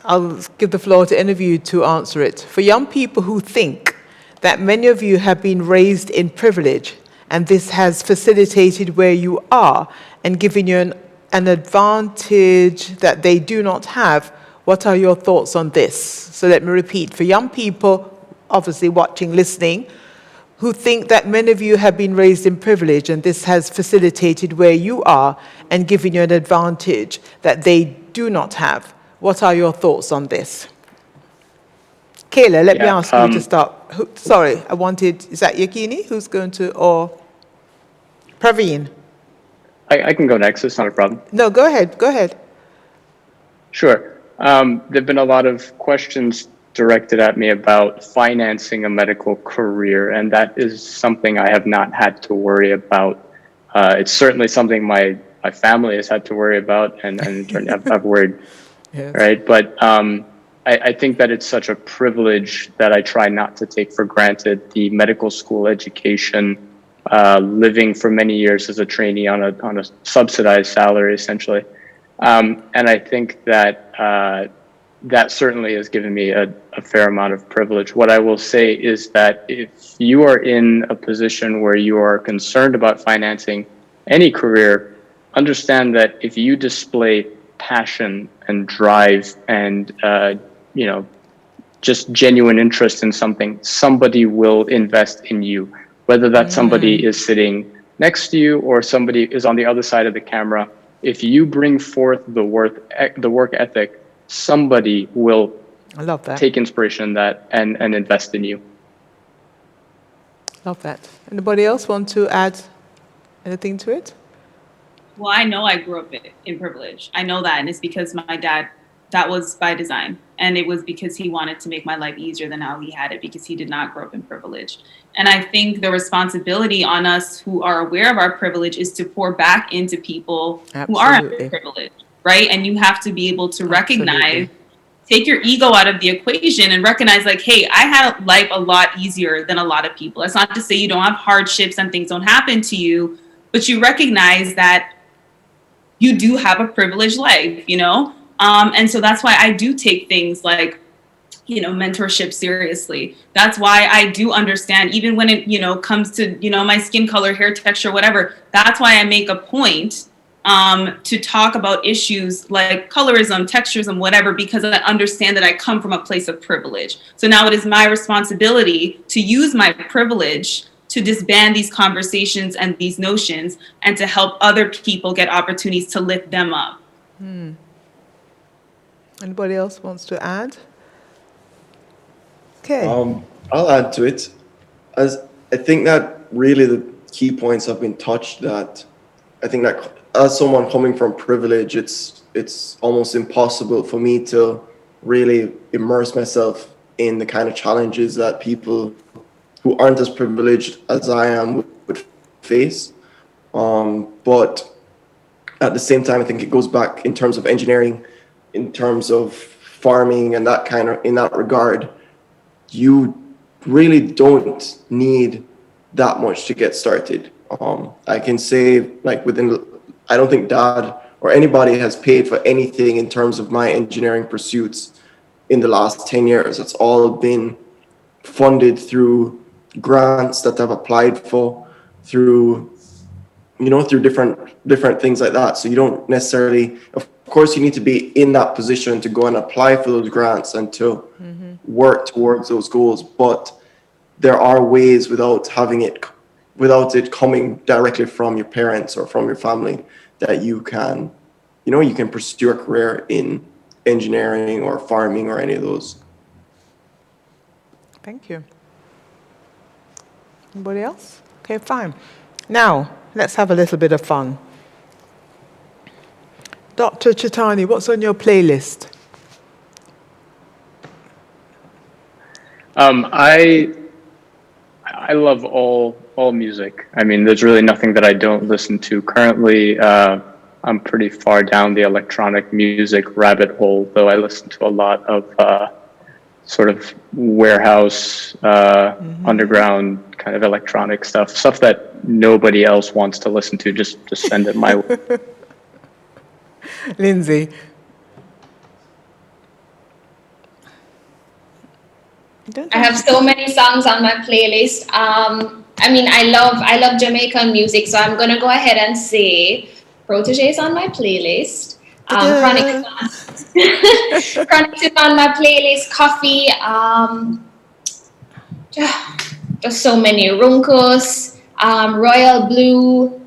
I'll give the floor to any of you to answer it. For young people who think that many of you have been raised in privilege, and this has facilitated where you are and given you an advantage that they do not have, what are your thoughts on this? So let me repeat. For young people, obviously watching, listening, who think that many of you have been raised in privilege, and this has facilitated where you are and given you an advantage that they do not have, what are your thoughts on this? Kayla, let me ask you to start. Sorry, is that Yakini who's going to, or Praveen? I can go next, it's not a problem. No, go ahead. Sure. There've been a lot of questions directed at me about financing a medical career, and that is something I have not had to worry about. It's certainly something my family has had to worry about, and I've worried, yes. Right? But I think that it's such a privilege that I try not to take for granted. The medical school education, living for many years as a trainee on a subsidized salary, essentially. And I think that that certainly has given me a fair amount of privilege. What I will say is that if you are in a position where you are concerned about financing any career, understand that if you display passion and drive and just genuine interest in something, somebody will invest in you, whether that somebody is sitting next to you or somebody is on the other side of the camera. If you bring forth the work ethic, somebody will take inspiration in that and invest in you. Love that. Anybody else want to add anything to it? Well, I know I grew up in privilege. I know that, and it's because my dad, that was by design. And it was because he wanted to make my life easier than how he had it, because he did not grow up in privilege. And I think the responsibility on us who are aware of our privilege is to pour back into people who are underprivileged, right? And you have to be able to recognize, take your ego out of the equation and recognize, like, hey, I had life a lot easier than a lot of people. That's not to say you don't have hardships and things don't happen to you, but you recognize that you do have a privileged life, and so that's why I do take things like, mentorship seriously. That's why I do understand, even when it, comes to, my skin color, hair texture, whatever. That's why I make a point to talk about issues like colorism, texturism, whatever, because I understand that I come from a place of privilege. So now it is my responsibility to use my privilege to disband these conversations and these notions and to help other people get opportunities to lift them up. Anybody else wants to add? Okay. I'll add to it. As I think that really the key points have been touched, that I think that as someone coming from privilege, it's almost impossible for me to really immerse myself in the kind of challenges that people who aren't as privileged as I am would face. But at the same time, I think it goes back in terms of engineering, in terms of farming and that kind of, in that regard, you really don't need that much to get started. I can say, like, I don't think Dad or anybody has paid for anything in terms of my engineering pursuits in the last 10 years. It's all been funded through grants that I've applied for, through different things like that. So you don't necessarily, of course, you need to be in that position to go and apply for those grants and to work towards those goals. But there are ways without it coming directly from your parents or from your family that you can pursue a career in engineering or farming or any of those. Thank you. Anybody else? Okay, fine. Now, let's have a little bit of fun. Dr. Chitani, what's on your playlist? I love all music. I mean, there's really nothing that I don't listen to. Currently, I'm pretty far down the electronic music rabbit hole, though I listen to a lot of sort of warehouse, underground kind of electronic stuff that nobody else wants to listen to. Just send it my way. Lindsay. I have so many songs on my playlist. I love Jamaican music, so I'm gonna go ahead and say Protégé's on my playlist. Chronic is on my playlist. Coffee. Just so many. Runcos, Royal Blue.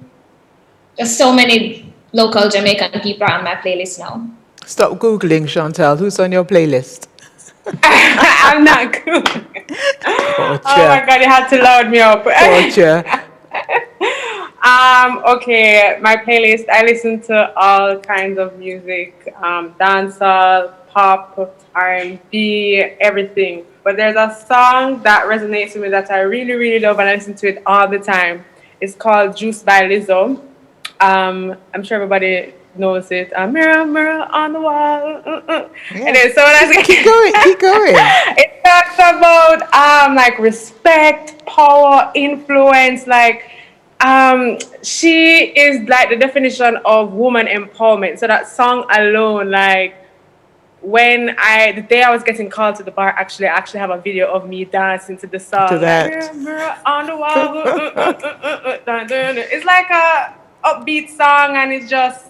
Just so many local Jamaican people on my playlist now. Stop Googling, Chantal. Who's on your playlist? I'm not good. Oh my God, you had to load me up. Okay, my playlist, I listen to all kinds of music, dancehall, pop, R&B, everything. But there's a song that resonates with me that I really, really love, and I listen to it all the time. It's called Juice by Lizzo. I'm sure everybody knows it. A mirror, mirror on the wall. And then so when I say, Keep going, keep going. it talks about like respect, power, influence. Like she is like the definition of woman empowerment. So that song alone, like the day I was getting called to the bar, I actually have a video of me dancing to the song. To that. Mirror, mirror on the wall. It's like a upbeat song, and it just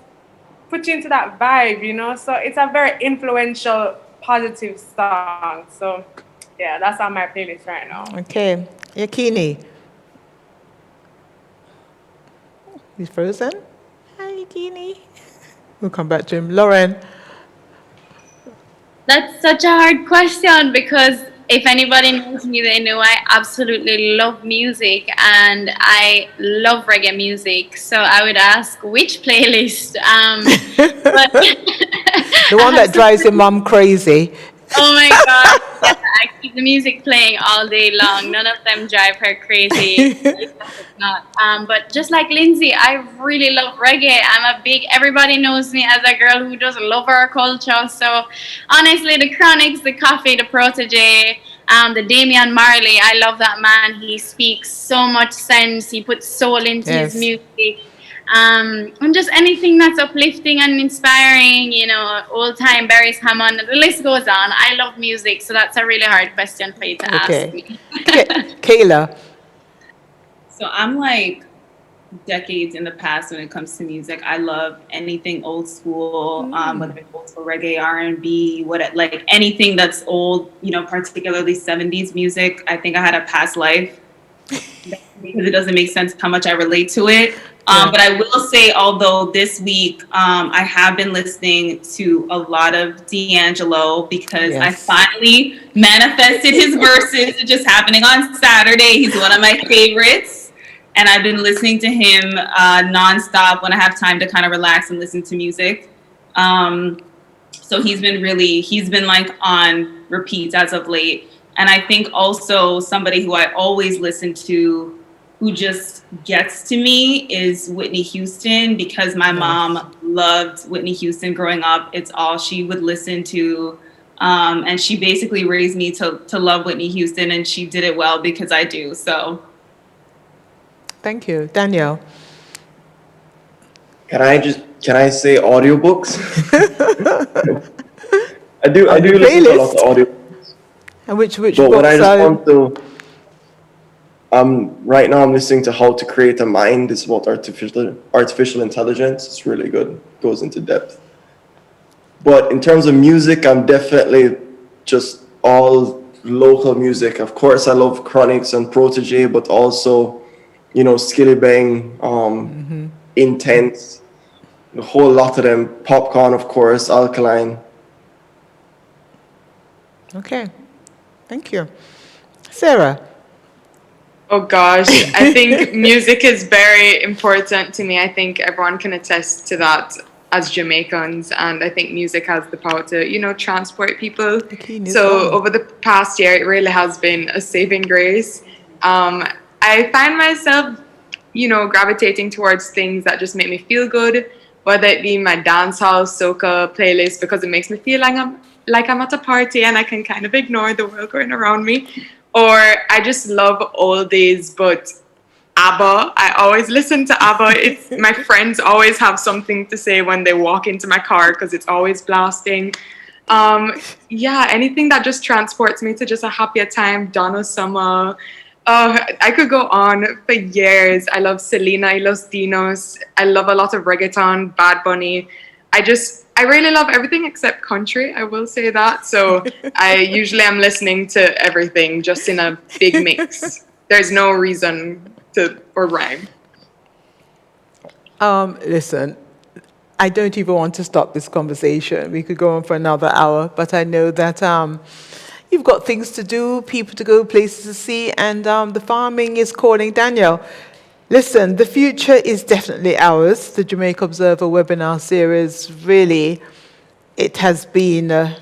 puts you into that vibe, you know. So it's a very influential, positive song. So yeah, that's on my playlist right now. Okay, Yakini. He's frozen. Hi, Yakini. We'll come back to him. Lauren. That's such a hard question because if anybody knows me, they know I absolutely love music and I love reggae music. So I would ask which playlist. But The one that drives your mum crazy. oh my God. Yeah, I keep the music playing all day long. None of them drive her crazy. Not. But just like Lindsay, I really love reggae. Everybody knows me as a girl who does love our culture. So honestly, the Chronics, the Coffee, the Protege, the Damian Marley, I love that man. He speaks so much sense. He puts soul into his music. And just anything that's uplifting and inspiring, you know, old time Barry's Hammond, the list goes on. I love music, so that's a really hard question for you to ask me. Kayla. So I'm like decades in the past when it comes to music. I love anything old school, whether it's old school reggae, R&B, like anything that's old, you know, particularly 70s music. I think I had a past life because it doesn't make sense how much I relate to it. But I will say, although this week I have been listening to a lot of D'Angelo because I finally manifested his verses. It's just happening on Saturday. He's one of my favorites. And I've been listening to him nonstop when I have time to kind of relax and listen to music. So he's been like on repeat as of late. And I think also somebody who I always listen to who just gets to me is Whitney Houston, because my mom loved Whitney Houston growing up. It's all she would listen to. And she basically raised me to love Whitney Houston, and she did it well because I do. So thank you. Danielle. Can I say audiobooks? I do listen to a lot of audiobooks. And which but books what I just are... want to right now I'm listening to How to Create a Mind. It's about artificial intelligence. It's really good. Goes into depth. But in terms of music, I'm definitely just all local music. Of course, I love Chronics and Protege, but also, you know, Skilly Bang, Intense, a whole lot of them. Popcorn, of course, Alkaline. Okay, thank you. Sarah. Oh gosh, I think music is very important to me. I think everyone can attest to that as Jamaicans, and I think music has the power to, you know, transport people. So over the past year, it really has been a saving grace. I find myself, you know, gravitating towards things that just make me feel good, whether it be my dancehall, soca playlist, because it makes me feel like I'm at a party and I can kind of ignore the world going around me. Or I just love oldies, but ABBA. I always listen to ABBA. My friends always have something to say when they walk into my car because it's always blasting. Anything that just transports me to just a happier time. Donna Summer. I could go on for years. I love Selena, I love Dinos. I love a lot of reggaeton, Bad Bunny. I really love everything except country, I will say that. So I usually am listening to everything just in a big mix. There's no reason or rhyme. Listen, I don't even want to stop this conversation. We could go on for another hour, but I know that you've got things to do, people to go, places to see, and the farming is calling. Danielle, listen, the future is definitely ours. The Jamaica Observer webinar series, really, it has been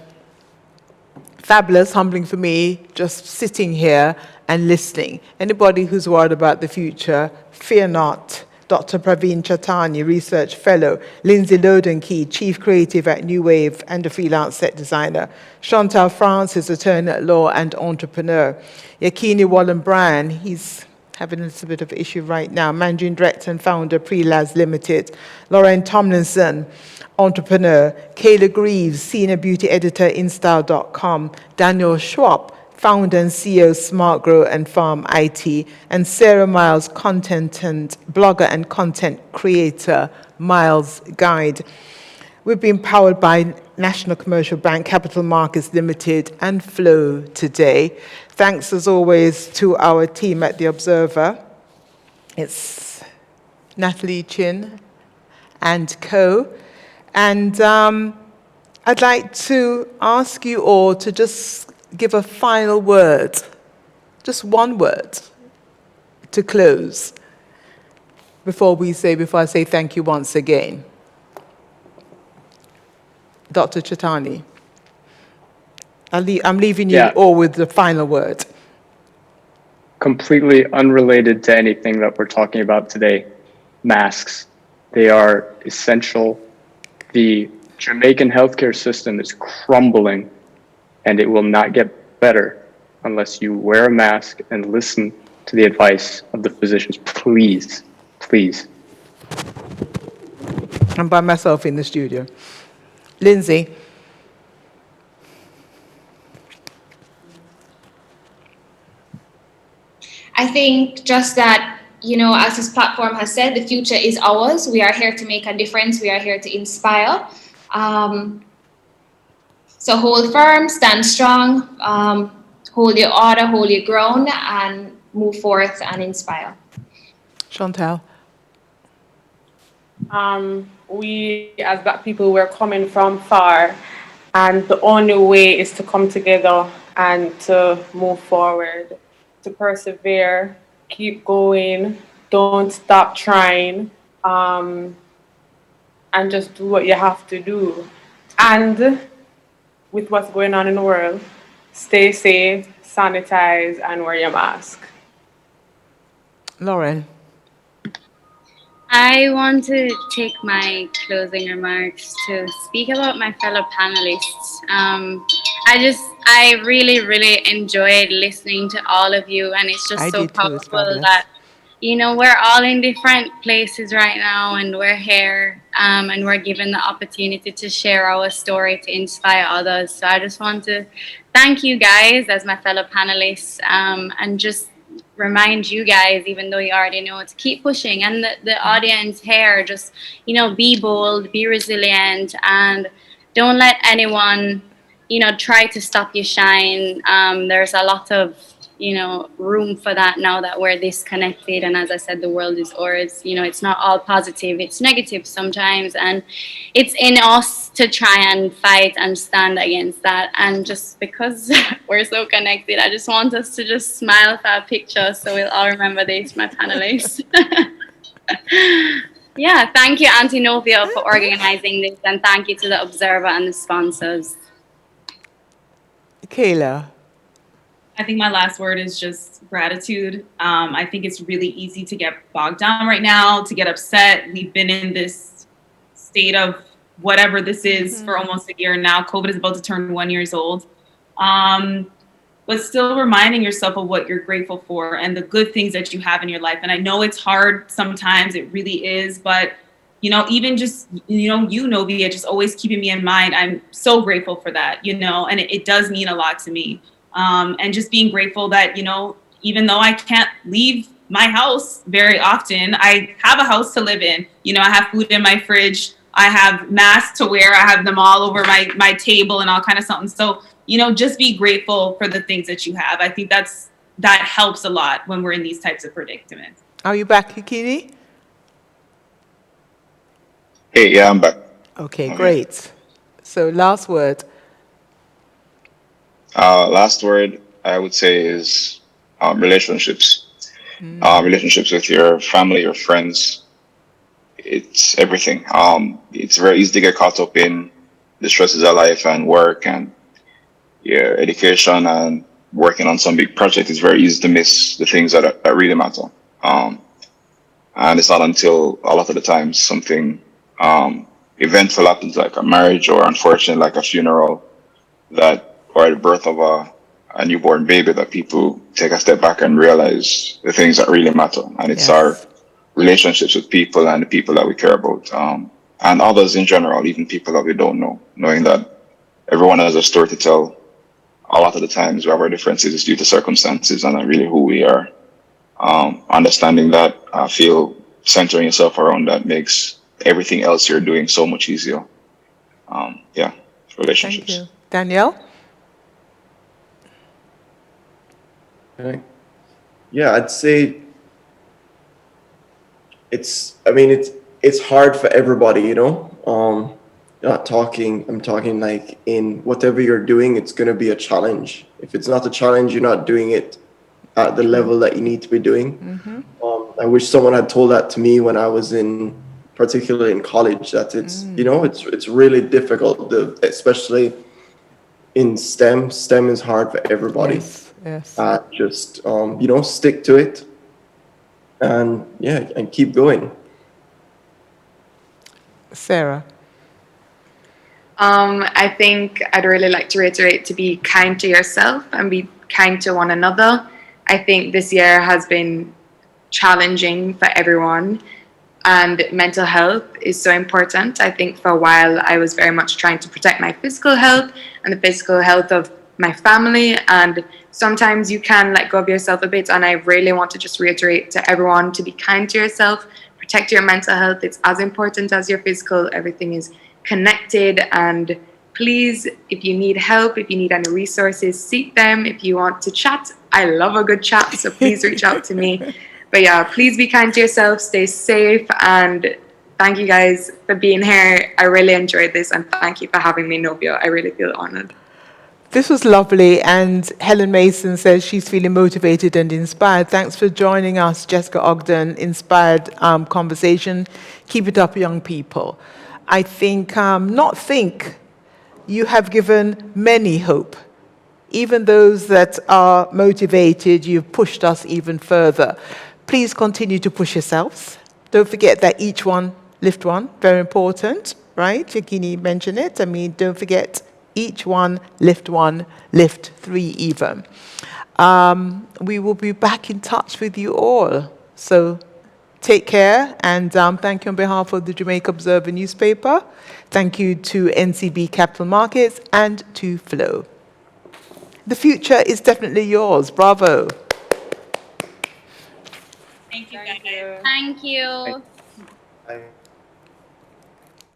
fabulous, humbling for me, just sitting here and listening. Anybody who's worried about the future, fear not. Dr. Praveen Chatani, Research Fellow, Lindsay Loden-Key, Chief Creative at New Wave and a freelance set designer, Chantal Francis, attorney at law and entrepreneur, Yakini Wallen-Bryan, he's having a little bit of issue right now, Mandarin Director and founder, Prelaz Limited, Lauren Tomlinson, entrepreneur, Kayla Greaves, Senior Beauty Editor, InStyle.com, Daniel Schwab, founder and CEO, Smart Grow and Farm IT, and Sarah Miles, content and blogger and content creator, Miles Guide. We've been powered by National Commercial Bank, Capital Markets Limited, and Flow today. Thanks as always to our team at The Observer. It's Natalie Chin and co. And I'd like to ask you all to just give a final word, just one word to close before I say thank you once again. Dr. Chatani, I'm leaving you all with the final word. Completely unrelated to anything that we're talking about today, masks. They are essential. The Jamaican healthcare system is crumbling, and it will not get better unless you wear a mask and listen to the advice of the physicians. Please, please. I'm by myself in the studio. Lindsay. I think just that, as this platform has said, the future is ours. We are here to make a difference. We are here to inspire. So hold firm, stand strong, hold your order, hold your ground, and move forth and inspire. Chantal. We, as Black people, we're coming from far, and the only way is to come together and to move forward, to persevere, keep going, don't stop trying, and just do what you have to do. And with what's going on in the world, stay safe, sanitize, and wear your mask. Lauren. I want to take my closing remarks to speak about my fellow panelists. I really, really enjoyed listening to all of you, and it's just so powerful that, we're all in different places right now, and we're here, and we're given the opportunity to share our story to inspire others. So I just want to thank you guys as my fellow panelists, and just remind you guys, even though you already know, to keep pushing. And the audience here, just, be bold, be resilient, and don't let anyone, try to stop you shine. There's a lot of, room for that now that we're disconnected. And as I said, the world is ours. It's not all positive, it's negative sometimes. And it's in us to try and fight and stand against that. And just because we're so connected, I just want us to just smile for a picture so we'll all remember this, my panelists. Yeah, thank you, Auntie Novia, for organizing this. And thank you to the Observer and the sponsors. Kayla. I think my last word is just gratitude. I think it's really easy to get bogged down right now, to get upset. We've been in this state of whatever this is for almost a year now. COVID is about to turn 1 year old. But still reminding yourself of what you're grateful for and the good things that you have in your life. And I know it's hard sometimes, it really is, but even just, Novia, just always keeping me in mind. I'm so grateful for that, and it does mean a lot to me. And just being grateful that, even though I can't leave my house very often, I have a house to live in. I have food in my fridge. I have masks to wear. I have them all over my table and all kind of something. So, just be grateful for the things that you have. I think that helps a lot when we're in these types of predicaments. Are you back, Yakini? Hey, yeah, I'm back. Okay, great. So last word. Last word I would say is relationships. Relationships with your family, your friends. It's everything. It's very easy to get caught up in the stresses of life and work and your education and working on some big project. It's very easy to miss the things that really matter. And it's not until a lot of the times something eventful happens, like a marriage, or unfortunately like a funeral, or the birth of a newborn baby, that people take a step back and realize the things that really matter. And it's our relationships with people and the people that we care about, and others in general, even people that we don't know, knowing that everyone has a story to tell. A lot of the times we have our differences is due to circumstances and not really who we are. Understanding that, I feel centering yourself around that makes everything else you're doing so much easier. Relationships. Thank you. Danielle? Okay. Yeah, I'd say it's hard for everybody, I'm talking like in whatever you're doing, it's going to be a challenge. If it's not a challenge, you're not doing it at the level that you need to be doing. I wish someone had told that to me when I was particularly in college, that it's really difficult, especially in STEM. STEM is hard for everybody. Yes. Just stick to it, and keep going. Sarah? I think I'd really like to reiterate to be kind to yourself and be kind to one another. I think this year has been challenging for everyone, and mental health is so important. I think for a while I was very much trying to protect my physical health and the physical health of my family, and sometimes you can let go of yourself a bit, and I really want to just reiterate to everyone to be kind to yourself, protect your mental health. It's as important as your physical. Everything is connected, and please, if you need help, if you need any resources, seek them. If you want to chat, I love a good chat, so please reach out to me. But yeah, please be kind to yourself, stay safe, and thank you guys for being here. I really enjoyed this, and thank you for having me, Novio. I really feel honored. This was lovely, and Helen Mason says she's feeling motivated and inspired. Thanks for joining us, Jessica Ogden. Inspired conversation. Keep it up, young people. I think, you have given many hope. Even those that are motivated, you've pushed us even further. Please continue to push yourselves. Don't forget that each one, lift one, very important, right? Yakini mentioned it. Don't forget, each one, lift three even. We will be back in touch with you all. So take care, and thank you on behalf of the Jamaica Observer newspaper. Thank you to NCB Capital Markets and to Flow. The future is definitely yours. Bravo. Thank you, guys. Thank you.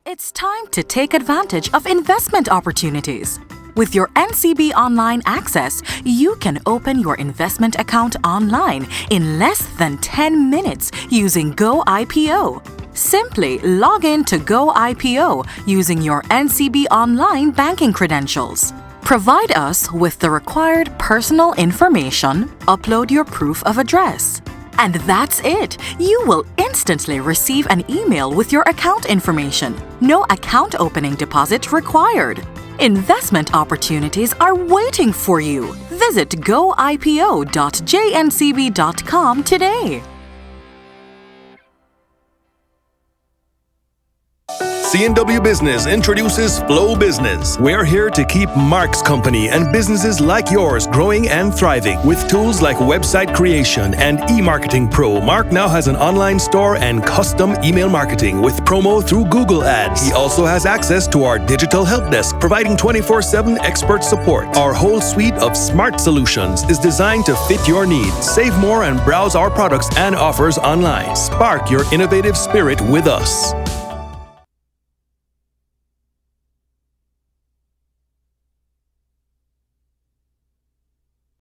It's time to take advantage of investment opportunities. With your NCB Online access, you can open your investment account online in less than 10 minutes using GoIPO. Simply log in to GoIPO using your NCB Online banking credentials. Provide us with the required personal information, upload your proof of address. And that's it. You will instantly receive an email with your account information. No account opening deposit required. Investment opportunities are waiting for you. Visit goipo.jncb.com today. C&W Business introduces Flow Business. We're here to keep Mark's company and businesses like yours growing and thriving. With tools like website creation and e-marketing pro, Mark now has an online store and custom email marketing with promo through Google Ads. He also has access to our digital help desk, providing 24/7 expert support. Our whole suite of smart solutions is designed to fit your needs. Save more and browse our products and offers online. Spark your innovative spirit with us.